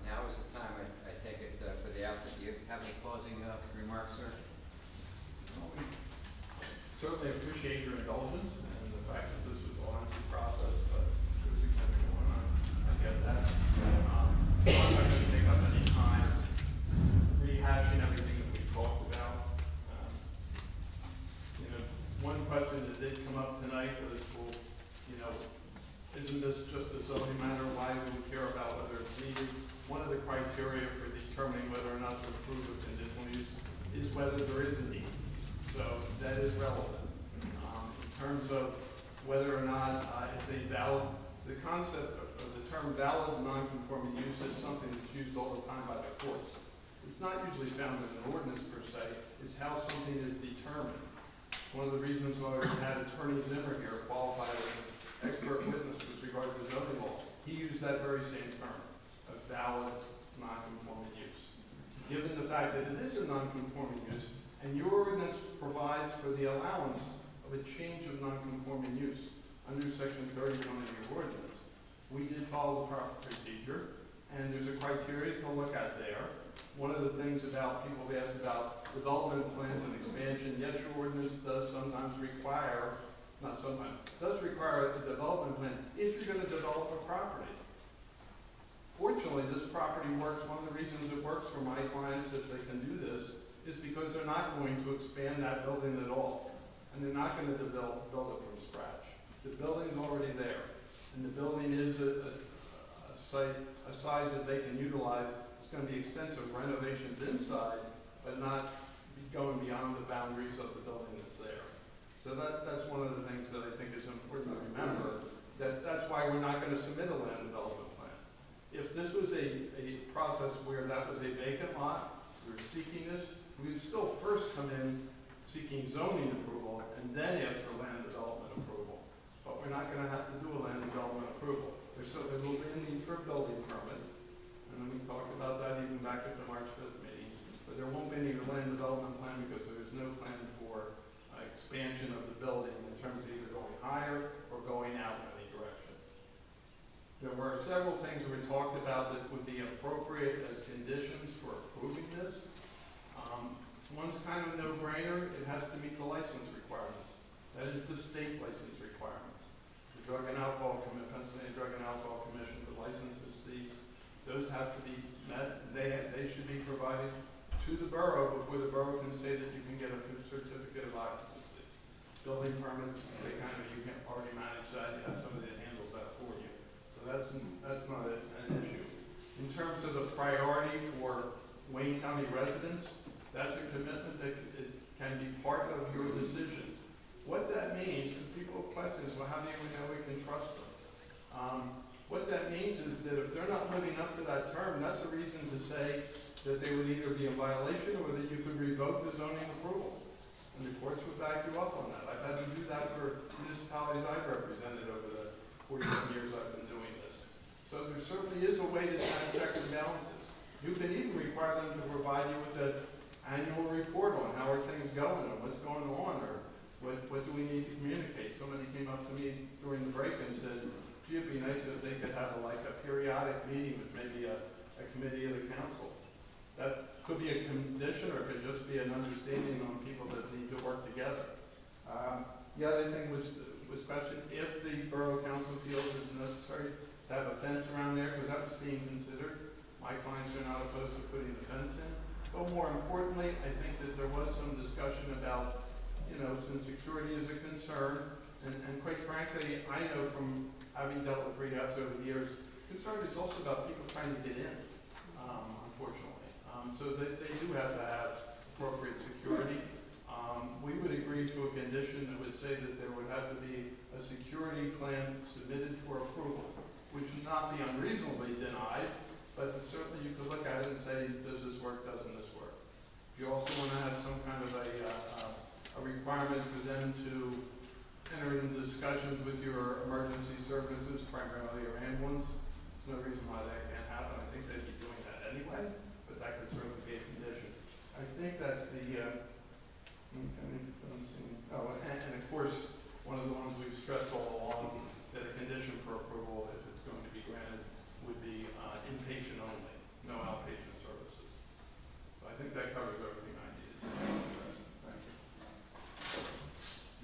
Now is the time, I take it, for the applicant. Do you have any closing remarks, sir? We certainly appreciate your indulgence and the fact that this was a lengthy process, but it was a significant one. I get that. I'm not going to take up any time rehashing everything that we talked about. One question that did come up tonight was, well, isn't this just a zoning matter? Why do we care about whether it's needed? One of the criteria for determining whether or not to approve a conditional use is whether there is a need. So that is relevant. In terms of whether or not it's a valid, the concept of the term valid non-conforming use is something that's used all the time by the courts. It's not usually found in an ordinance per se. It's how something is determined. One of the reasons why we had Attorney Zimmer here, qualified as an expert witness with regard to zoning law, he used that very same term, a valid non-conforming use. Given the fact that it is a non-conforming use, and your ordinance provides for the allowance of a change of non-conforming use under Section 31 of your ordinance, we did follow the proper procedure, and there's a criteria to look at there. One of the things about people have asked about development plans and expansion, yes, your ordinance does sometimes require, not sometimes, does require a development plan if you're going to develop a property. Fortunately, this property works. One of the reasons it works for my clients, if they can do this, is because they're not going to expand that building at all. And they're not going to build it from scratch. The building's already there. And the building is a size that they can utilize. It's going to be extensive renovations inside, but not going beyond the boundaries of the building that's there. So that's one of the things that I think is important to remember, that's why we're not going to submit a land development plan. If this was a process where that was a vacant lot, we were seeking this, we would still first come in seeking zoning approval and then ask for land development approval. But we're not going to have to do a land development approval. There will be a need for a building permit, and we talked about that even back at the March 5th meeting. But there won't be any land development plan because there's no plan for expansion of the building in terms of either going higher or going out in any direction. There were several things that we talked about that would be appropriate as conditions for approving this. One's kind of a no-brainer. It has to meet the license requirements. That is the state license requirements. The Drug and Alcohol Commission, Pennsylvania Drug and Alcohol Commission, the licenses, those have to be met. They should be provided to the borough before the borough can say that you can get a certificate of occupancy. Building permits, you can already manage that. You have somebody that handles that for you. So that's not an issue. In terms of the priority for Wayne County residents, that's a commitment that it can be part of your decision. What that means, and people have questions, well, how do we know we can trust them? What that means is that if they're not living up to that term, that's a reason to say that they would either be in violation or that you could revoke the zoning approval. And the courts would back you up on that. I've had to do that for municipalities I've represented over the 41 years I've been doing this. So there certainly is a way to kind of check the balances. You can even require them to provide you with an annual report on how are things going and what's going on, or what do we need to communicate. Somebody came up to me during the break and said, gee, it'd be nice if they could have a periodic meeting with maybe a committee of the council. That could be a condition or it could just be an understanding on people that need to work together. The other thing was questioned if the borough council feels it's necessary to have a fence around there, because that was being considered. My clients are not opposed to putting the fence in. But more importantly, I think that there was some discussion about, since security is a concern, and quite frankly, I know from having dealt with rehabs over the years, concern is also about people trying to get in, unfortunately. So they do have to have appropriate security. we would agree to a condition that would say that there would have to be a security plan submitted for approval, which would not be unreasonably denied, but certainly you could look at it and say, does this work, doesn't this work? You also want to have some kind of a requirement for them to enter into discussions with your emergency services, primarily your ambulance. There's no reason why that can't happen. I think they'd be doing that anyway, but that could certainly be a condition. I think that's the, and of course, one of the ones we've stressed all along, that a condition for approval, if it's going to be granted, would be inpatient only, no outpatient services. So I think that covers everything I needed to address. Thank you.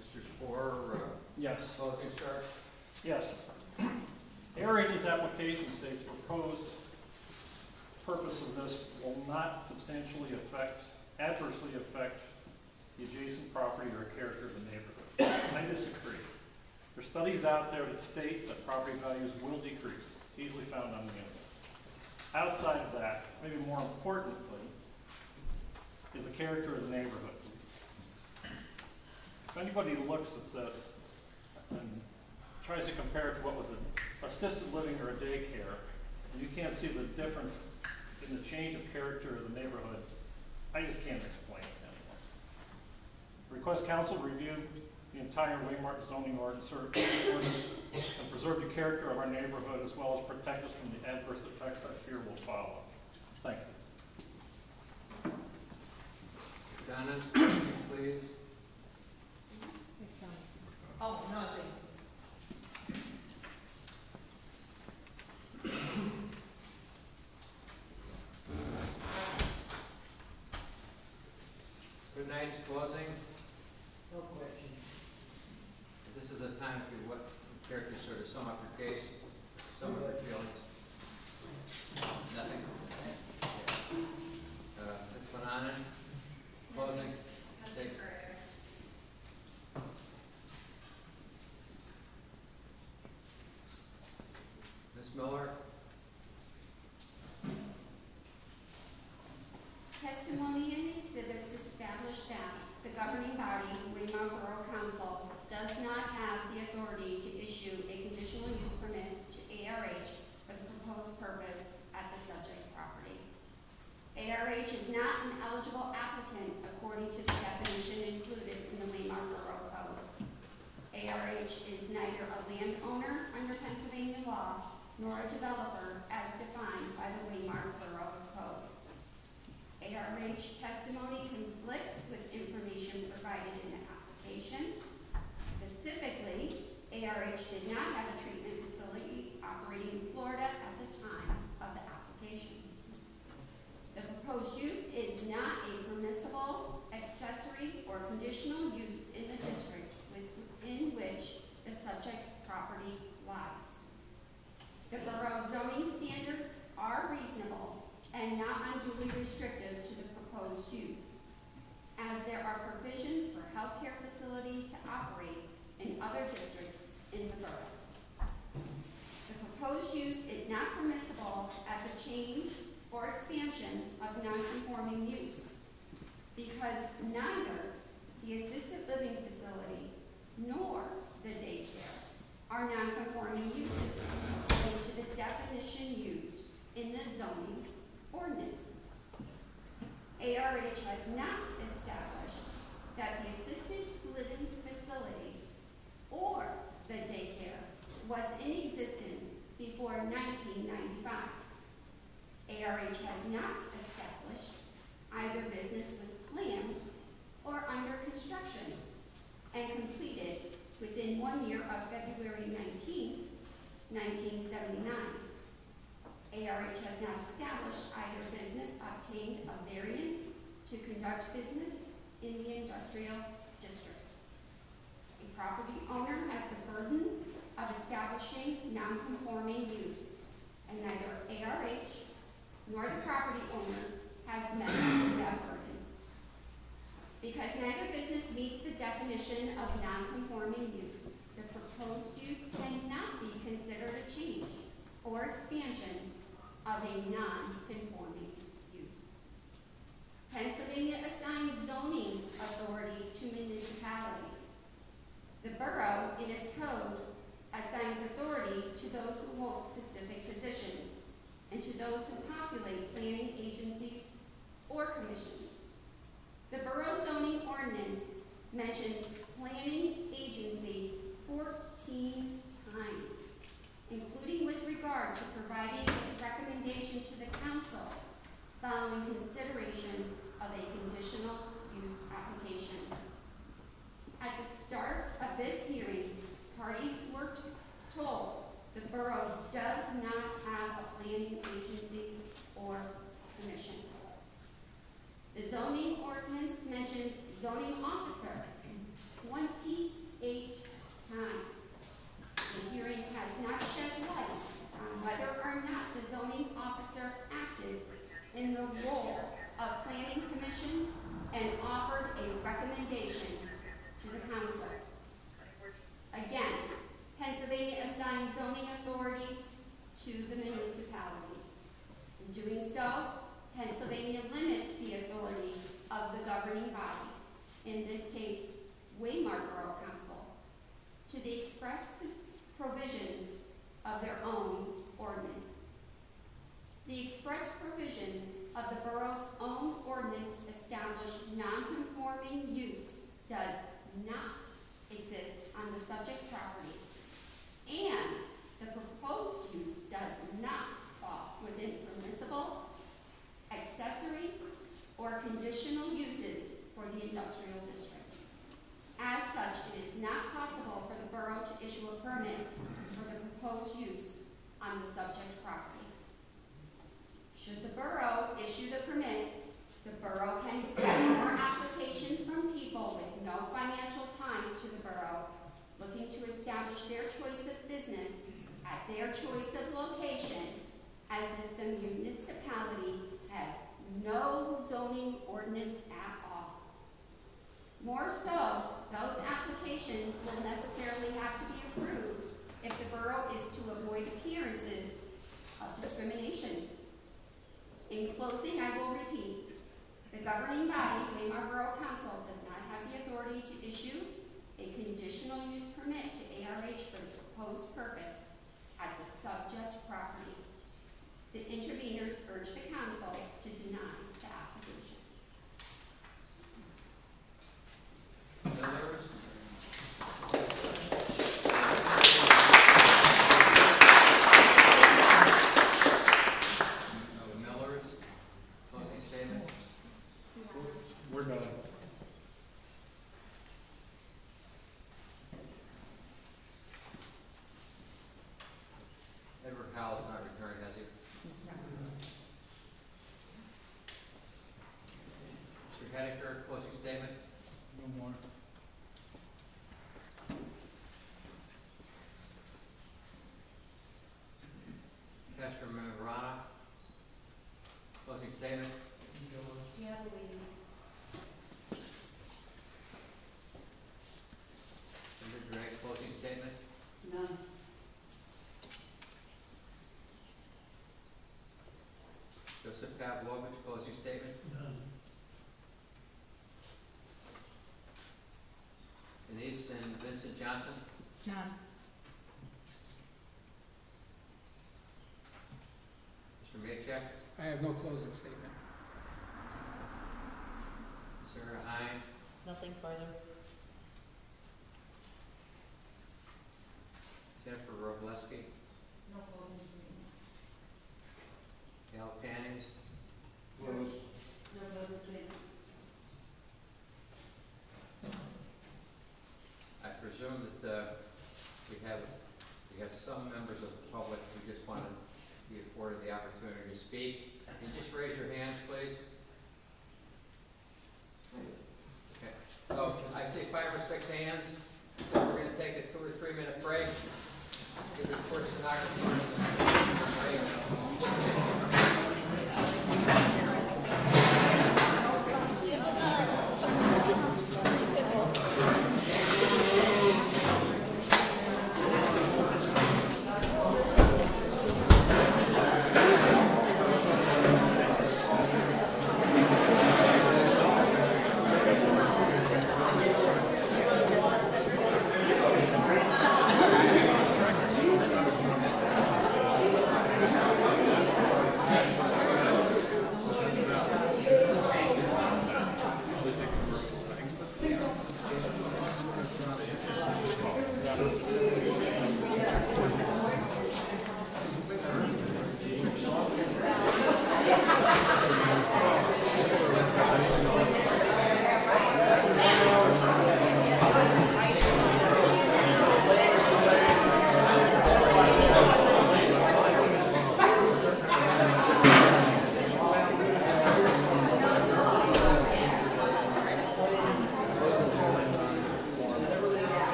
Mr. Spore, Yes. closing, sir? Yes. ARH's application states proposed purpose of this will not substantially adversely affect the adjacent property or character of the neighborhood. I disagree. There are studies out there that state that property values will decrease, easily found on the internet. Outside of that, maybe more importantly, is the character of the neighborhood. If anybody looks at this and tries to compare it to what was an assisted living or a daycare, and you can't see the difference in the change of character of the neighborhood, I just can't explain it anymore. Request council review the entire Waymark zoning ordinance and preserve the character of our neighborhood as well as protect us from the adverse effects I fear will follow. Thank you. Donna, please. Oh, nothing. Good night's closing. No question. This is the time to what character sort of sum up your case, sum up your feelings. Nothing. Ms. Bonanen, closing. Take. Ms. Miller. Testimony and exhibits establish that the governing body, Weimar Borough Council, does not have the authority to issue a conditional use permit to ARH for the proposed purpose at the subject property. ARH is not an eligible applicant according to the definition included in the Weimar Borough Code. ARH is neither a landowner under Pennsylvania law nor a developer as defined by the Weimar Borough Code. ARH testimony conflicts with information provided in the application. Specifically, ARH did not have a treatment facility operating in Florida at the time of the application. The proposed use is not a permissible accessory or conditional use in the district within which the subject property lies. The borough zoning standards are reasonable and not unduly restrictive to the proposed use, as there are provisions for healthcare facilities to operate in other districts in the borough. The proposed use is not permissible as a change or expansion of non-conforming use, because neither the assisted living facility nor the daycare are non-conforming uses according to the definition used in the zoning ordinance. ARH has not established that the assisted living facility or the daycare was in existence before 1995. ARH has not established either business was planned or under construction and completed within 1 year of February 19, 1979. ARH has not established either business obtained a variance to conduct business in the industrial district. A property owner has the burden of establishing non-conforming use, and neither ARH nor the property owner has met that burden. Because neither business meets the definition of non-conforming use, the proposed use cannot be considered a change or expansion of a non-conforming use. Pennsylvania assigns zoning authority to municipalities. The borough, in its code, assigns authority to those who hold specific positions and to those who populate planning agencies or commissions. The borough zoning ordinance mentions planning agency 14 times, including with regard to providing its recommendation to the council following consideration of a conditional use application. At the start of this hearing, parties were told the borough does not have a planning agency or commission. The zoning ordinance mentions zoning officer 28 times. The hearing has not shed light on whether or not the zoning officer acted in the role of planning commission and offered a recommendation to the council. Again, Pennsylvania assigns zoning authority to the municipalities. In doing so, Pennsylvania limits the authority of the governing body, in this case, Waymar Borough Council, to the express provisions of their own ordinance. The express provisions of the borough's own ordinance establish non-conforming use does not exist on the subject property, and the proposed use does not fall within permissible, accessory, or conditional uses for the industrial district. As such, it is not possible for the borough to issue a permit for the proposed use on the subject property. Should the borough issue the permit, the borough can accept more applications from people with no financial ties to the borough, looking to establish their choice of business at their choice of location, as if the municipality has no zoning ordinance at all. More so, those applications will necessarily have to be approved if the borough is to avoid appearances of discrimination. In closing, I will repeat, the governing body, Waymar Borough Council, does not have the authority to issue a conditional use permit to ARH for the proposed purpose at the subject property. The interveners urge the council to deny the application. Millers? No Millers? Closing statement? We're done. Edward Howell is not returning, has he? Mr. Henniker, closing statement? No more. Pastor Marana, closing statement? Yeah, I believe. Senator Drake, closing statement? None. Joseph Pavlovich, closing statement? Denise and Vincent Johnson, None. Mr. Maycheck, I have no closing statement. Sarah Hine, Nothing further. Jennifer Robleski, No closing statement. Gal Pannings, Close. No closing statement. I presume that we have some members of the public who just want to be afforded the opportunity to speak. Can you just raise your hands, please? Okay, so I see 5 or 6 hands, so we're going to take a 2 or 3 minute break. Give this person an opportunity.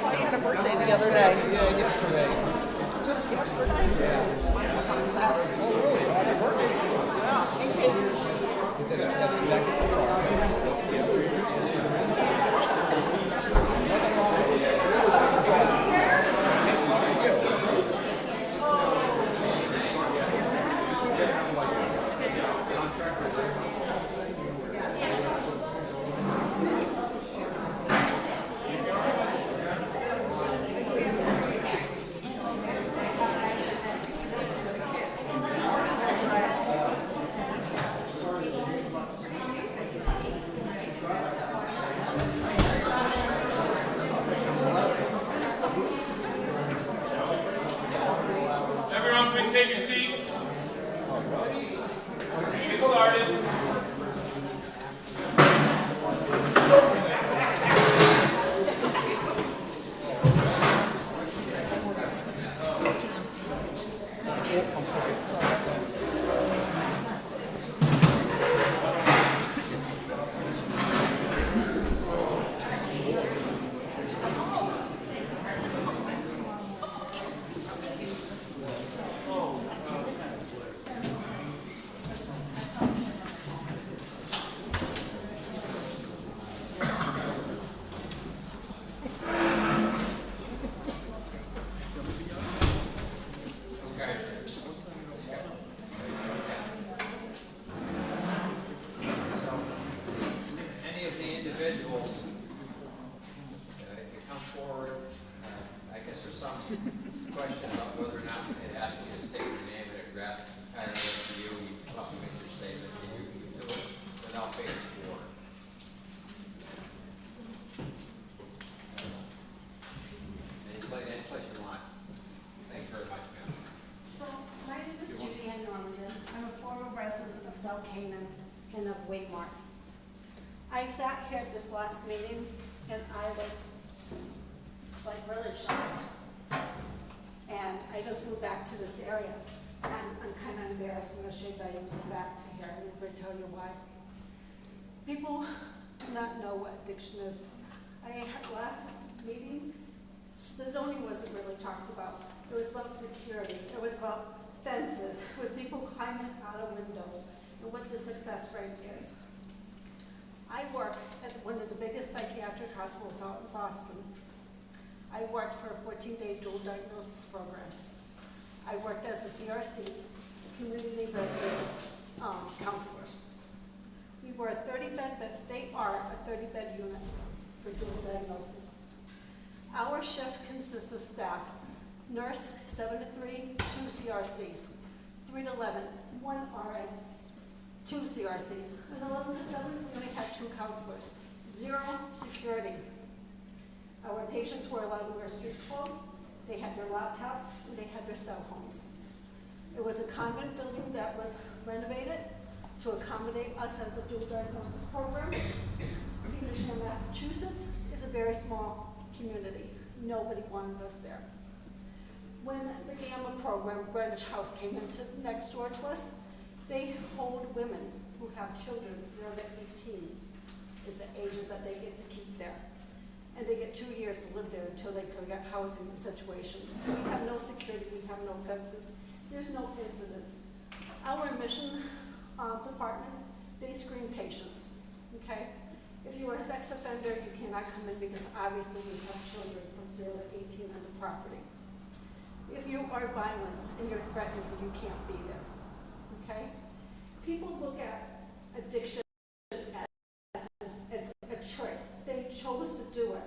saw you had a birthday the other day. Yeah, yesterday. Just yesterday? Yeah. Mine was on Saturday. Oh, really? Happy birthday. Yeah, thank you. That's exactly what we are. Nothing wrong with this. Everyone, please take your seat. Get started. Any of the individuals, if you come forward, I guess there's some question about whether or not it asks you to state your name and address entirely to you. You come up and make your statement, and you do it without being sworn. Any place you want. Thank you very much, ma'am. So, my name is Judy Ann Normanton. I'm a former resident of South Canaan and of Wigmore. I sat here at this last meeting and I was like really shocked. And I just moved back to this area. And I'm kind of embarrassed. I'm going to show you that I moved back to here. I'm going to tell you why. People do not know what addiction is. I had last meeting, the zoning wasn't really talked about. It was about security. It was about fences. It was people climbing out of windows and what the success rate is. I work at one of the biggest psychiatric hospitals out in Boston. I worked for a 14-day dual diagnosis program. I worked as a CRC, community resident counselor. We were a 30-bed, but they are a 30-bed unit for dual diagnosis. Our shift consists of staff, nurse 7 to 3, 2 CRCs, 3 to 11, 1 RN, 2 CRCs, and 11 to 7, we only had 2 counselors, 0 security. Our patients were allowed to wear street clothes, they had their laptops, and they had their cell phones. It was a convent building that was renovated to accommodate us as a dual diagnosis program. Conditional Massachusetts is a very small community. Nobody wanted us there. When the Gamma program, Greenwich House, came into next door to us, they hold women who have children 0 to 18 is the ages that they get to keep there. And they get 2 years to live there until they can get housing and situations. We have no security, we have no fences. There's no incidents. Our admission department, they screen patients, okay? If you are a sex offender, you cannot come in because obviously we have children from 0 to 18 on the property. If you are violent and you're threatened, you can't be there, okay? People look at addiction as a choice. They chose to do it.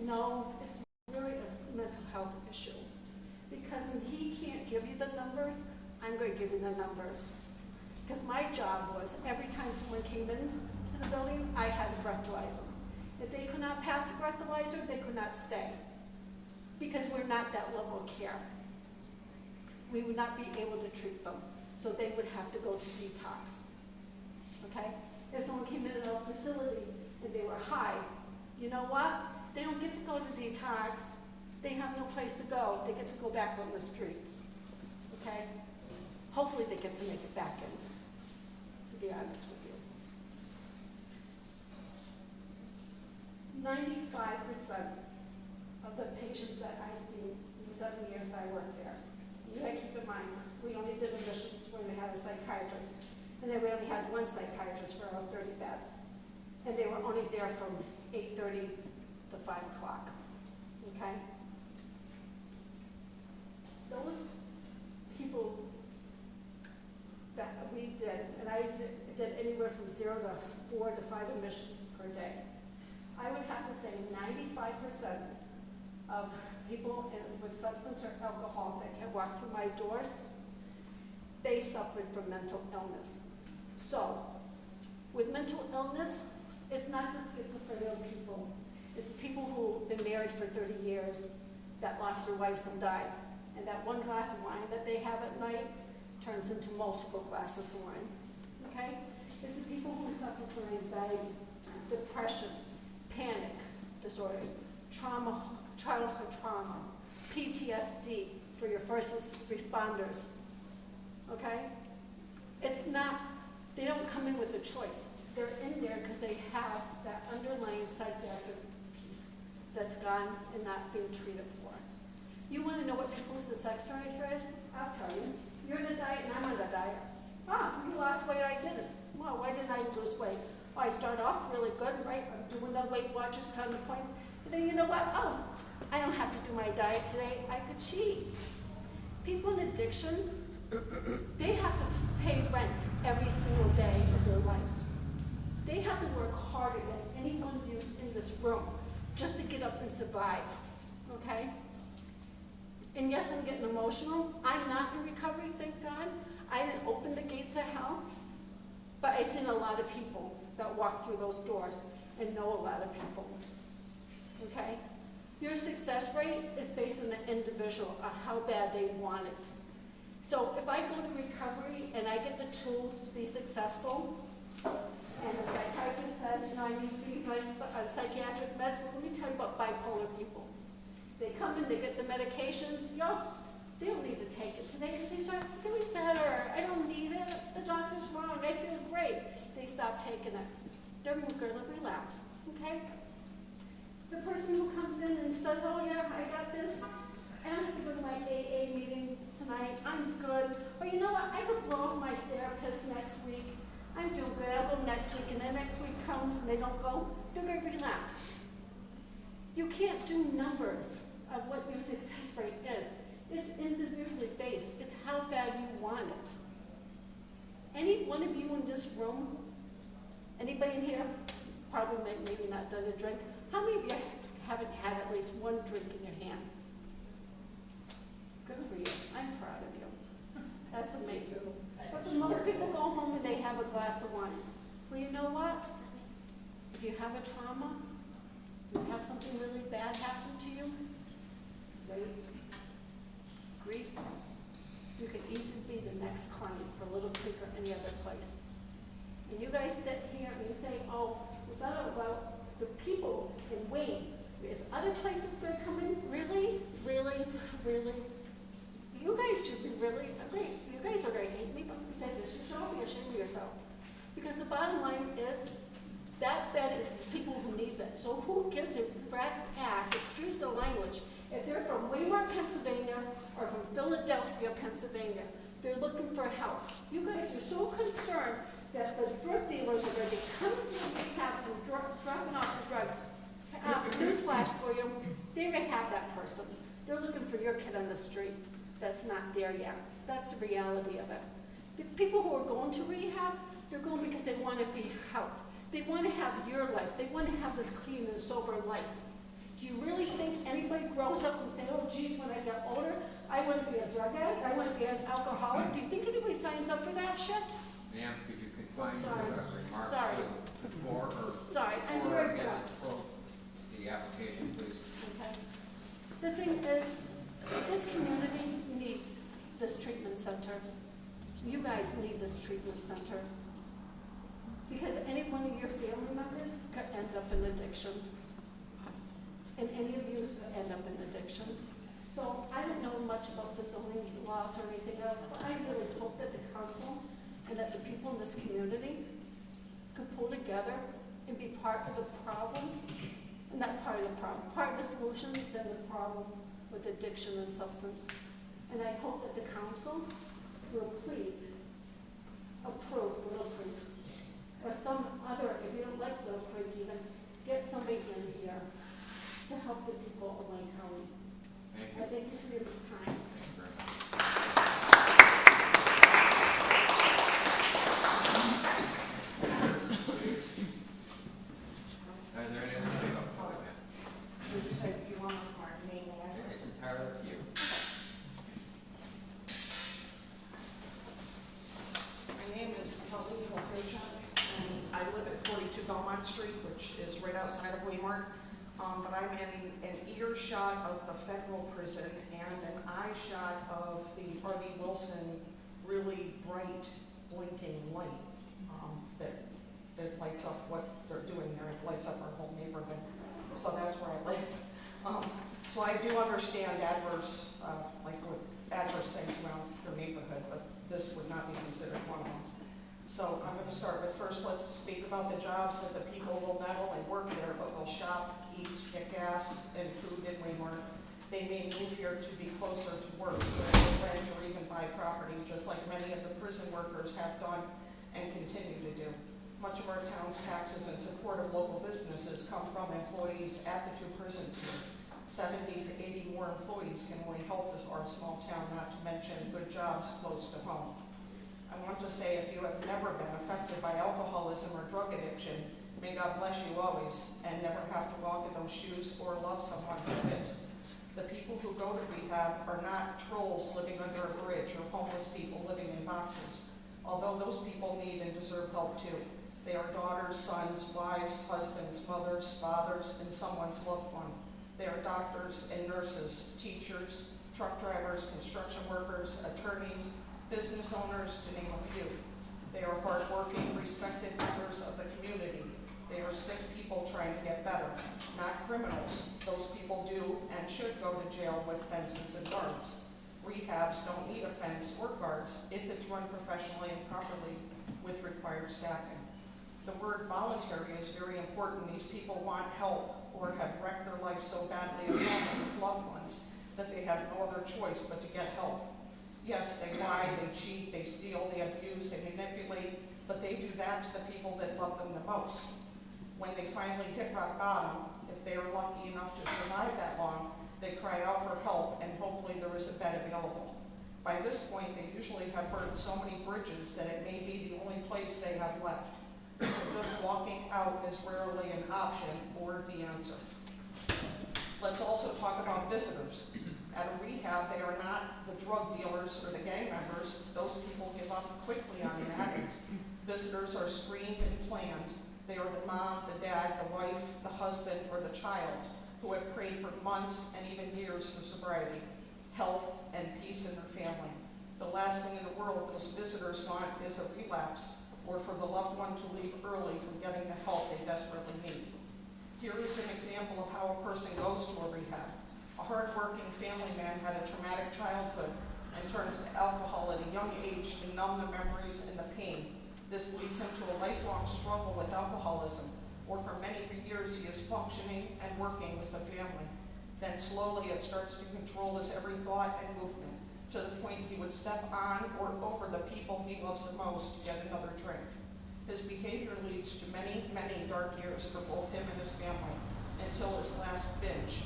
No, it's really a mental health issue. Because he can't give you the numbers, I'm going to give you the numbers. Because my job was, every time someone came in to the building, I had to breathalyze them. If they could not pass the breathalyzer, they could not stay. Because we're not that level of care. We would not be able to treat them. So they would have to go to detox. Okay? If someone came into our facility and they were high, you know what? They don't get to go to detox. They have no place to go. They get to go back on the streets. Okay? Hopefully they get to make it back in, to be honest with you. 95% of the patients that I see in the 7 years I worked there. You gotta keep in mind, we only did admissions when we had a psychiatrist, and then we only had one psychiatrist for our 30 bed. And they were only there from 8:30 to 5 o'clock, okay? Those people that we did, and I did anywhere from 0 to 4 to 5 admissions per day. I would have to say 95% of people with substance or alcohol that can walk through my doors, they suffered from mental illness. So, with mental illness, it's not the schizophrenic people. It's people who've been married for 30 years that lost their wives and died. And that one glass of wine that they have at night turns into multiple glasses of wine. Okay? This is people who suffer from anxiety, depression, panic disorder, trauma, childhood trauma, PTSD for your first responders. Okay? It's not, they don't come in with a choice. They're in there because they have that underlying psychiatric piece that's gone and not being treated for. You want to know what people's sex drive is? I'll tell you. You're on a diet and I'm on a diet. Ah, you lost weight, I didn't. Well, why didn't I lose weight? Well, I start off really good, right? I'm doing the Weight Watchers kind of points. And then you know what? Oh, I don't have to do my diet today. I could cheat. People in addiction, they have to pay rent every single day of their lives. They have to work harder than anyone used in this room just to get up and survive. Okay? And yes, I'm getting emotional. I'm not in recovery, thank God. I didn't open the gates of hell. But I've seen a lot of people that walk through those doors and know a lot of people. Okay? Your success rate is based on the individual, on how bad they want it. So if I go to recovery and I get the tools to be successful, and the psychiatrist says, you know, I need these psychiatric meds, well, let me tell you about bipolar people. They come in, they get the medications, they don't need to take it today because they start feeling better. I don't need it. The doctor's wrong. I feel great. They stop taking it. They're going to relapse, okay? The person who comes in and says, oh yeah, I got this. I don't have to go to my AA meeting tonight. I'm good. Or you know what? I could blow off my therapist next week. I'm doing good. I'll go next week. And then next week comes and they don't go. They're going to relapse. You can't do numbers of what your success rate is. It's individually based. It's how bad you want it. Any one of you in this room, anybody in here, probably maybe not done a drink, how many of you haven't had at least one drink in your hand? Good for you. I'm proud of you. That's amazing. But for most people go home and they have a glass of wine. Well, you know what? If you have a trauma, you have something really bad happen to you, rape, grief, you could easily be the next client for Little Creek or any other place. And you guys sit here and you say, oh, well, the people in Wayne, is other places going to come in? Really? Really? Really? You guys should be really, great. You guys are going to hate me, but you say this, you should all be ashamed of yourself. Because the bottom line is, that bed is people who need it. So who gives a rat's ass, excuse the language, if they're from Waymart, Pennsylvania, or from Philadelphia, Pennsylvania, they're looking for help. You guys are so concerned that the drug dealers are going to be coming to the rehabs and dropping off the drugs. Newsflash for you, they rehab that person. They're looking for your kid on the street that's not there yet. That's the reality of it. The people who are going to rehab, they're going because they want to be helped. They want to have your life. They want to have this clean and sober life. Do you really think anybody grows up and say, oh, geez, when I get older, I want to be a drug addict, I want to be an alcoholic? Do you think anybody signs up for that shit? Ma'am, could you confine your remarks Sorry. to for or Sorry, I'm for very against blunt. the application, please? Okay. The thing is, this community needs this treatment center. You guys need this treatment center. Because any one of your family members could end up in addiction. And any of you could end up in addiction. So I don't know much about the zoning laws or anything else, but I really hope that the council and that the people in this community could pull together and be part of the problem, and not part of the problem, part of the solution than the problem with addiction and substance. And I hope that the council will please approve Little Creek, or some other, if you don't like Little Creek even, get somebody in here to help the people of Wayne County. Thank you. I thank you for your time. Thank you very much. Are there any other public comment? Did you say you want our name and address? It's entirely up to you. My name is Kelly Hilkochuk, and I live at 42 Belmont Street, which is right outside of Waymart. But I'm in an earshot of the federal prison and an eye shot of the R.D. Wilson really bright blinking light that lights up what they're doing there. It lights up our whole neighborhood. So that's where I live. So I do understand adverse things around your neighborhood, but this would not be considered one of them. So I'm going to start with first, let's speak about the jobs that the people will not only work there, but will shop, eat, get gas, and food in Waymart. They may move here to be closer to work, so they will rent or even buy property, just like many of the prison workers have done and continue to do. Much of our town's taxes in support of local businesses come from employees at the two prisons here. 70 to 80 more employees can only help our small town, not to mention good jobs close to home. I want to say, if you have never been affected by alcoholism or drug addiction, may God bless you always, and never have to walk in those shoes or love someone who is. The people who go to rehab are not trolls living under a bridge or homeless people living in boxes, although those people need and deserve help too. They are daughters, sons, wives, husbands, mothers, fathers, and someone's loved one. They are doctors and nurses, teachers, truck drivers, construction workers, attorneys, business owners, to name a few. They are hardworking, respected members of the community. They are sick people trying to get better, not criminals. Those people do and should go to jail with fences and guards. Rehabs don't need a fence or guards if it's run professionally and properly with required staffing. The word voluntary is very important. These people want help or have wrecked their life so badly at home with loved ones that they have no other choice but to get help. Yes, they lie, they cheat, they steal, they abuse, they manipulate, but they do that to the people that love them the most. When they finally hit rock bottom, if they are lucky enough to survive that long, they cry out for help and hopefully there is a bed available. By this point, they usually have burned so many bridges that it may be the only place they have left. So just walking out is rarely an option or the answer. Let's also talk about visitors. At a rehab, they are not the drug dealers or the gang members. Those people give up quickly on an addict. Visitors are screened and planned. They are the mom, the dad, the wife, the husband, or the child who have prayed for months and even years for sobriety, health, and peace in their family. The last thing in the world those visitors want is a relapse or for the loved one to leave early from getting the help they desperately need. Here is an example of how a person goes to a rehab. A hard-working family man had a traumatic childhood and turns to alcohol at a young age to numb the memories and the pain. This leads him to a lifelong struggle with alcoholism, or for many years he is functioning and working with the family. Then slowly it starts to control his every thought and movement, to the point he would step on or over the people he loves the most to get another drink. His behavior leads to many, many dark years for both him and his family, until his last binge.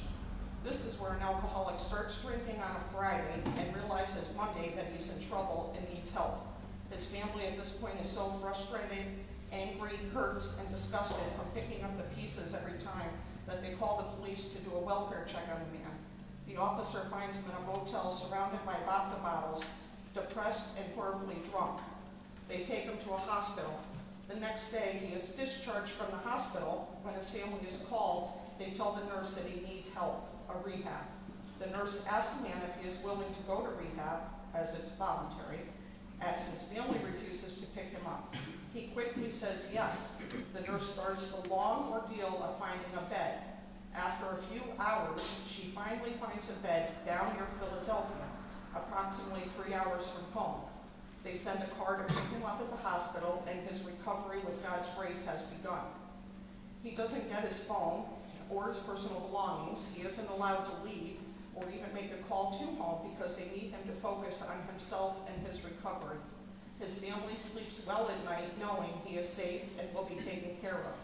This is where an alcoholic starts drinking on a Friday and realizes Monday that he's in trouble and needs help. His family at this point is so frustrated, angry, hurt, and disgusted from picking up the pieces every time that they call the police to do a welfare check on the man. The officer finds him in a motel surrounded by vodka bottles, depressed and horribly drunk. They take him to a hospital. The next day, he is discharged from the hospital. When his family is called, they tell the nurse that he needs help, a rehab. The nurse asks the man if he is willing to go to rehab, as it's voluntary, as his family refuses to pick him up. He quickly says yes. The nurse starts the long ordeal of finding a bed. After a few hours, she finally finds a bed down near Philadelphia, approximately 3 hours from home. They send a car to pick him up at the hospital, and his recovery with God's grace has begun. He doesn't get his phone, or his personal belongings. He isn't allowed to leave or even make a call to home because they need him to focus on himself and his recovery. His family sleeps well at night knowing he is safe and will be taken care of.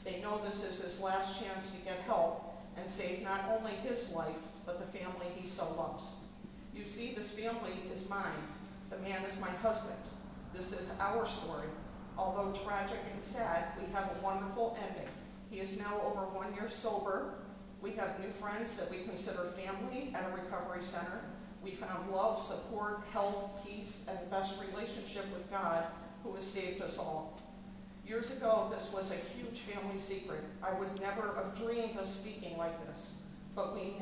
They know this is his last chance to get help and save not only his life, but the family he so loves. You see, this family is mine. The man is my husband. This is our story. Although tragic and sad, we have a wonderful ending. He is now over 1 year sober. We have new friends that we consider family at a recovery center. We found love, support, health, peace, and the best relationship with God, who has saved us all. Years ago, this was a huge family secret. I would never have dreamed of speaking like this, but we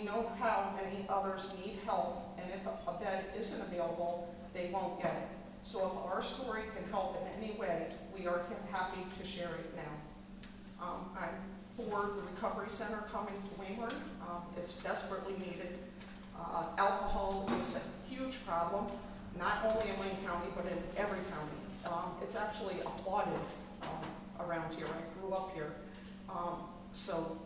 know how many others need help, and if a bed isn't available, they won't get it. So if our story can help in any way, we are happy to share it now. I'm for the recovery center coming to Waymart. It's desperately needed. Alcohol is a huge problem, not only in Wayne County, but in every county. It's actually applauded around here. I grew up here. So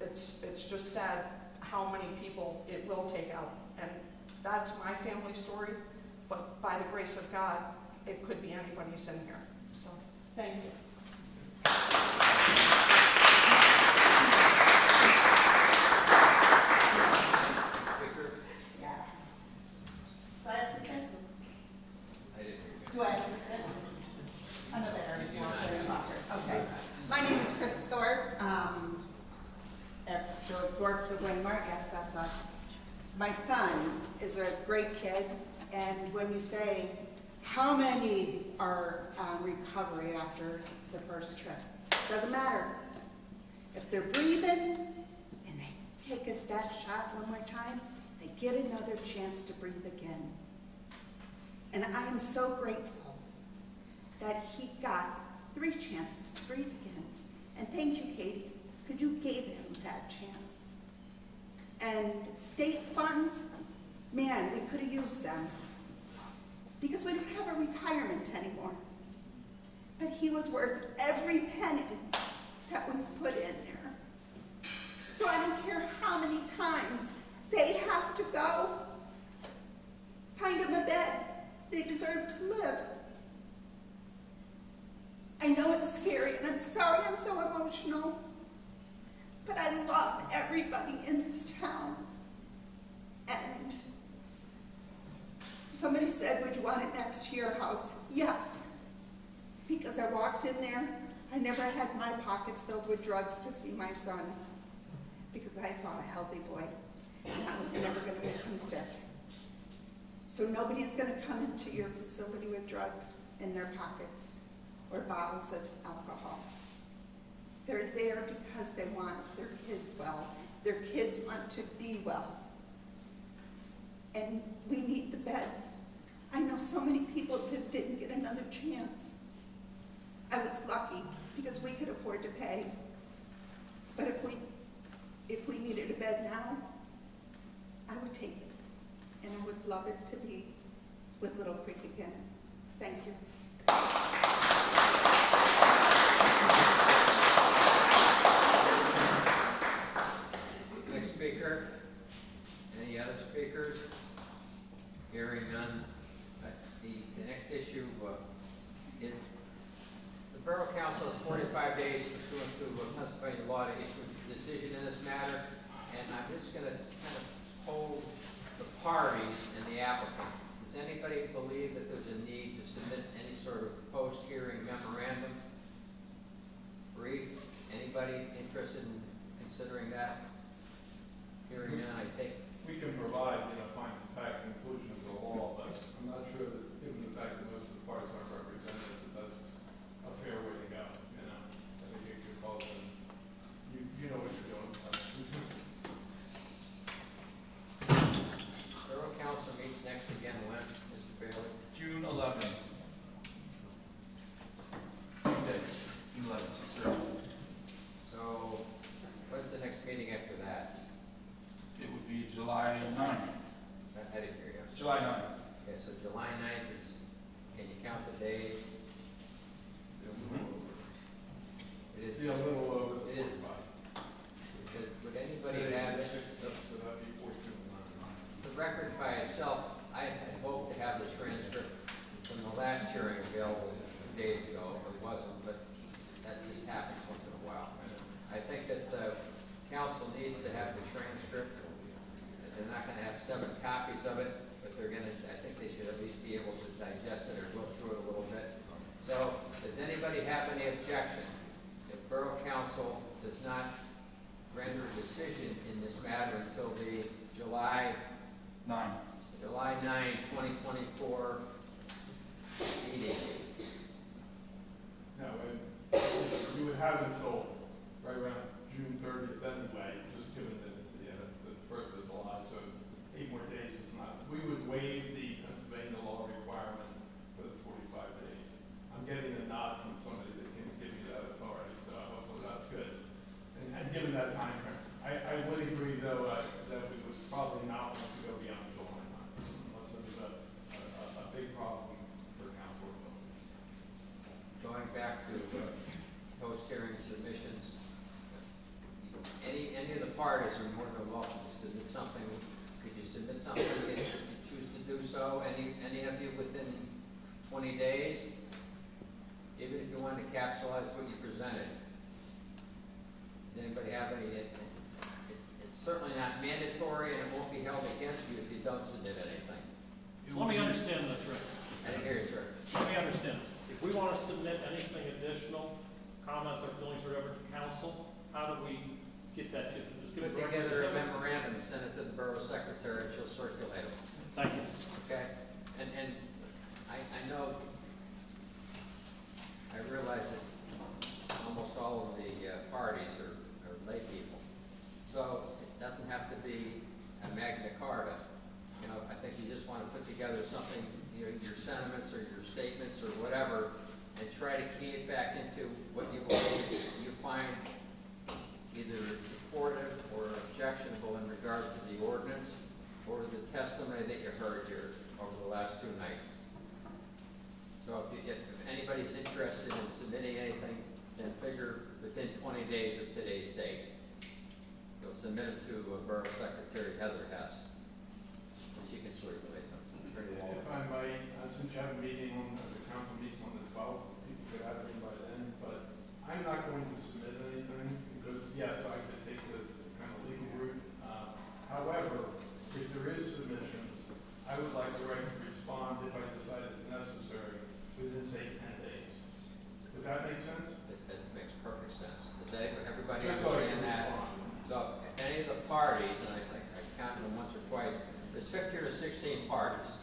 it's just sad how many people it will take out. And that's my family story, but by the grace of God, it could be anybody's in here. So thank you. Do I have to say? I know that already. Okay. My name is Chris Thorpe. At the Thorpes of Waymart, yes, that's us. My son is a great kid, and when you say how many are on recovery after the first trip, doesn't matter. If they're breathing and they take a death shot one more time, they get another chance to breathe again. And I am so grateful that he got 3 chances to breathe again. And thank you, Katie, because you gave him that chance. And state funds, man, we could have used them because we don't have a retirement anymore. But he was worth every penny that we put in there. So I don't care how many times they have to go. Find him a bed. They deserve to live. I know it's scary, and I'm sorry I'm so emotional, but I love everybody in this town. And somebody said, would you want it next to your house? Yes, because I walked in there, I never had my pockets filled with drugs to see my son, because I saw a healthy boy, and I was never going to make him sick. So nobody's going to come into your facility with drugs in their pockets or bottles of alcohol. They're there because they want their kids well. Their kids want to be well. And we need the beds. I know so many people that didn't get another chance. I was lucky because we could afford to pay. But if we needed a bed now, I would take it. And I would love it to be with Little Creek again. Thank you. Next speaker. Any other speakers? Hearing none. The next issue is the Borough Council has 45 days pursuant to Pennsylvania law to issue a decision in this matter. And I'm just going to kind of hold the parties and the applicant. Does anybody believe that there's a need to submit any sort of post-hearing memorandum? Brief? Anybody interested in considering that? Hearing none, I take. We can provide, finding fact conclusions of the law, but I'm not sure that, given the fact that most of the parties aren't represented, that that's a fair way to go. I think you could call it. You know what you're doing. Borough Council meets next again when, Mr. Bailey? June 11th. Tuesday, June 11th, 6:30. So, what's the next meeting after that? It would be July 9th. I didn't hear you. July 9th. Okay, so July 9th is, can you count the days? It is. Yeah, a little over. It is. have the transcript. They're not gonna have 7 copies of it, but they're gonna, I think they should at least be able to digest it or go through it a little bit. So, does anybody have any objection if Borough Council does not render a decision in this matter until the July 9, 2024 meeting? No, you would have until right around June 30th anyway, just given the first of July, so 8 more days is not. We would waive the Pennsylvania law requirement for the 45 days. I'm getting a nod from somebody that can give me that authority, so hopefully that's good. And given that time frame, I would agree though that we would probably not want to go beyond July 9th unless there's a big problem for council. Going back to post-hearing submissions, any of the parties are more than welcome to submit something. Could you submit something if you choose to do so? Any of you within 20 days? Even if you want to capsulize what you presented. Does anybody have any? It's certainly not mandatory and it won't be held against you if you don't submit anything. Let me understand this, Rick. I didn't hear you, sir. Let me understand this. If we want to submit anything additional, comments or feelings or whatever to council, how do we get that to them? Just give Put it directly together to a them? memorandum and send it to the borough secretary and she'll circulate it. Thank you. Okay? And I know, I realize that almost all of the parties are lay people. So it doesn't have to be a Magna Carta. You know, I think you just want to put together something, your sentiments or your statements or whatever, and try to key it back into what you believe you find either supportive or objectionable in regard to the ordinance or the testimony that you heard here over the last 2 nights. So if anybody's interested in submitting anything, then figure within 20 days of today's date. You'll submit them to Borough Secretary Heather Hess, and she can circulate them. If I might, since you have a meeting on, the council meets on the 12th, people could have it by then, but I'm not going to submit anything because, yes, I could take the kind of legal route. However, if there is submissions, I would like the right to respond if I decide it's necessary within, say, 10 days. Does that make sense? It makes perfect sense. Does everybody Just so I understand can that? respond. So if any of the parties, and I think I counted them once or twice, there's 15 or 16 parties,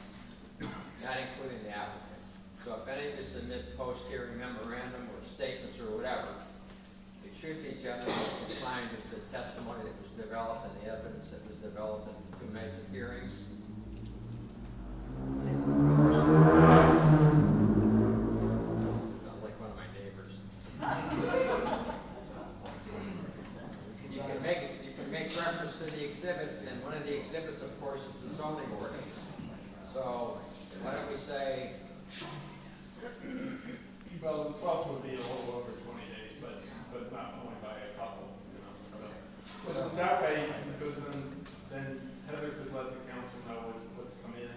not including the applicant. So if any of you submit post-hearing memorandum or statements or whatever, it should be generally confined with the testimony that was developed and the evidence that was developed in the 2 nights of hearings. Not like one of my neighbors. You can make reference to the exhibits, and one of the exhibits, of course, is the zoning ordinance. So why don't we say, Well, the 12th would be a little over 20 days, but not only by a couple, you know. So that way, because then Heather could let the council know what's come in,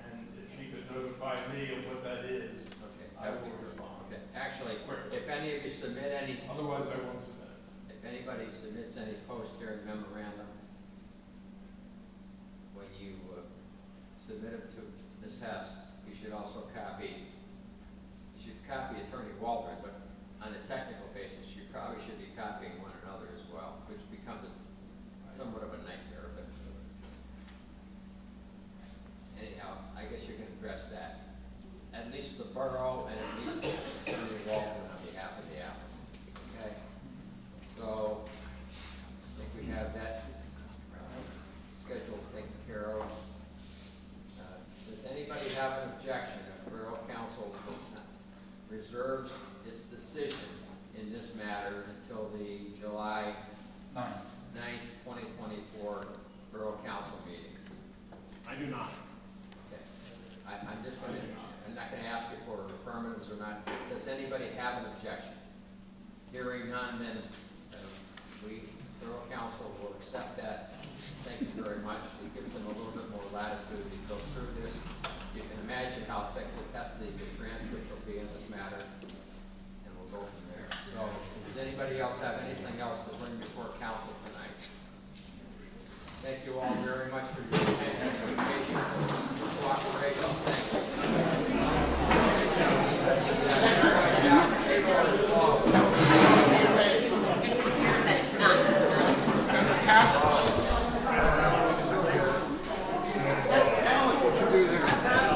and if she could notify me of what that is, okay, I will respond. okay. Actually, if any of you submit any, Otherwise, I won't submit. if anybody submits any post-hearing memorandum, when you submit it to Ms. Hess, you should also copy Attorney Waldron, but on a technical basis, you probably should be copying one another as well, which becomes somewhat of a nightmare, but anyhow, I guess you can address that. At least the borough and at least Attorney Waldron on behalf of the applicant, okay? So, I think we have that schedule taken care of. Does anybody have an objection if Borough Council reserves its decision in this matter until the July 9th, 2024 Borough Council meeting? I do not. Okay. I'm not going to ask you for affirmatives or not. Does anybody have an objection? Hearing none, then Borough Council will accept that. Thank you very much. It gives them a little bit more latitude to go through this. You can imagine how thick the transcript will be in this matter, and we'll go from there. So, does anybody else have anything else to bring before council tonight? Thank you all very much for your attention, your patience, your cooperation. Thank you.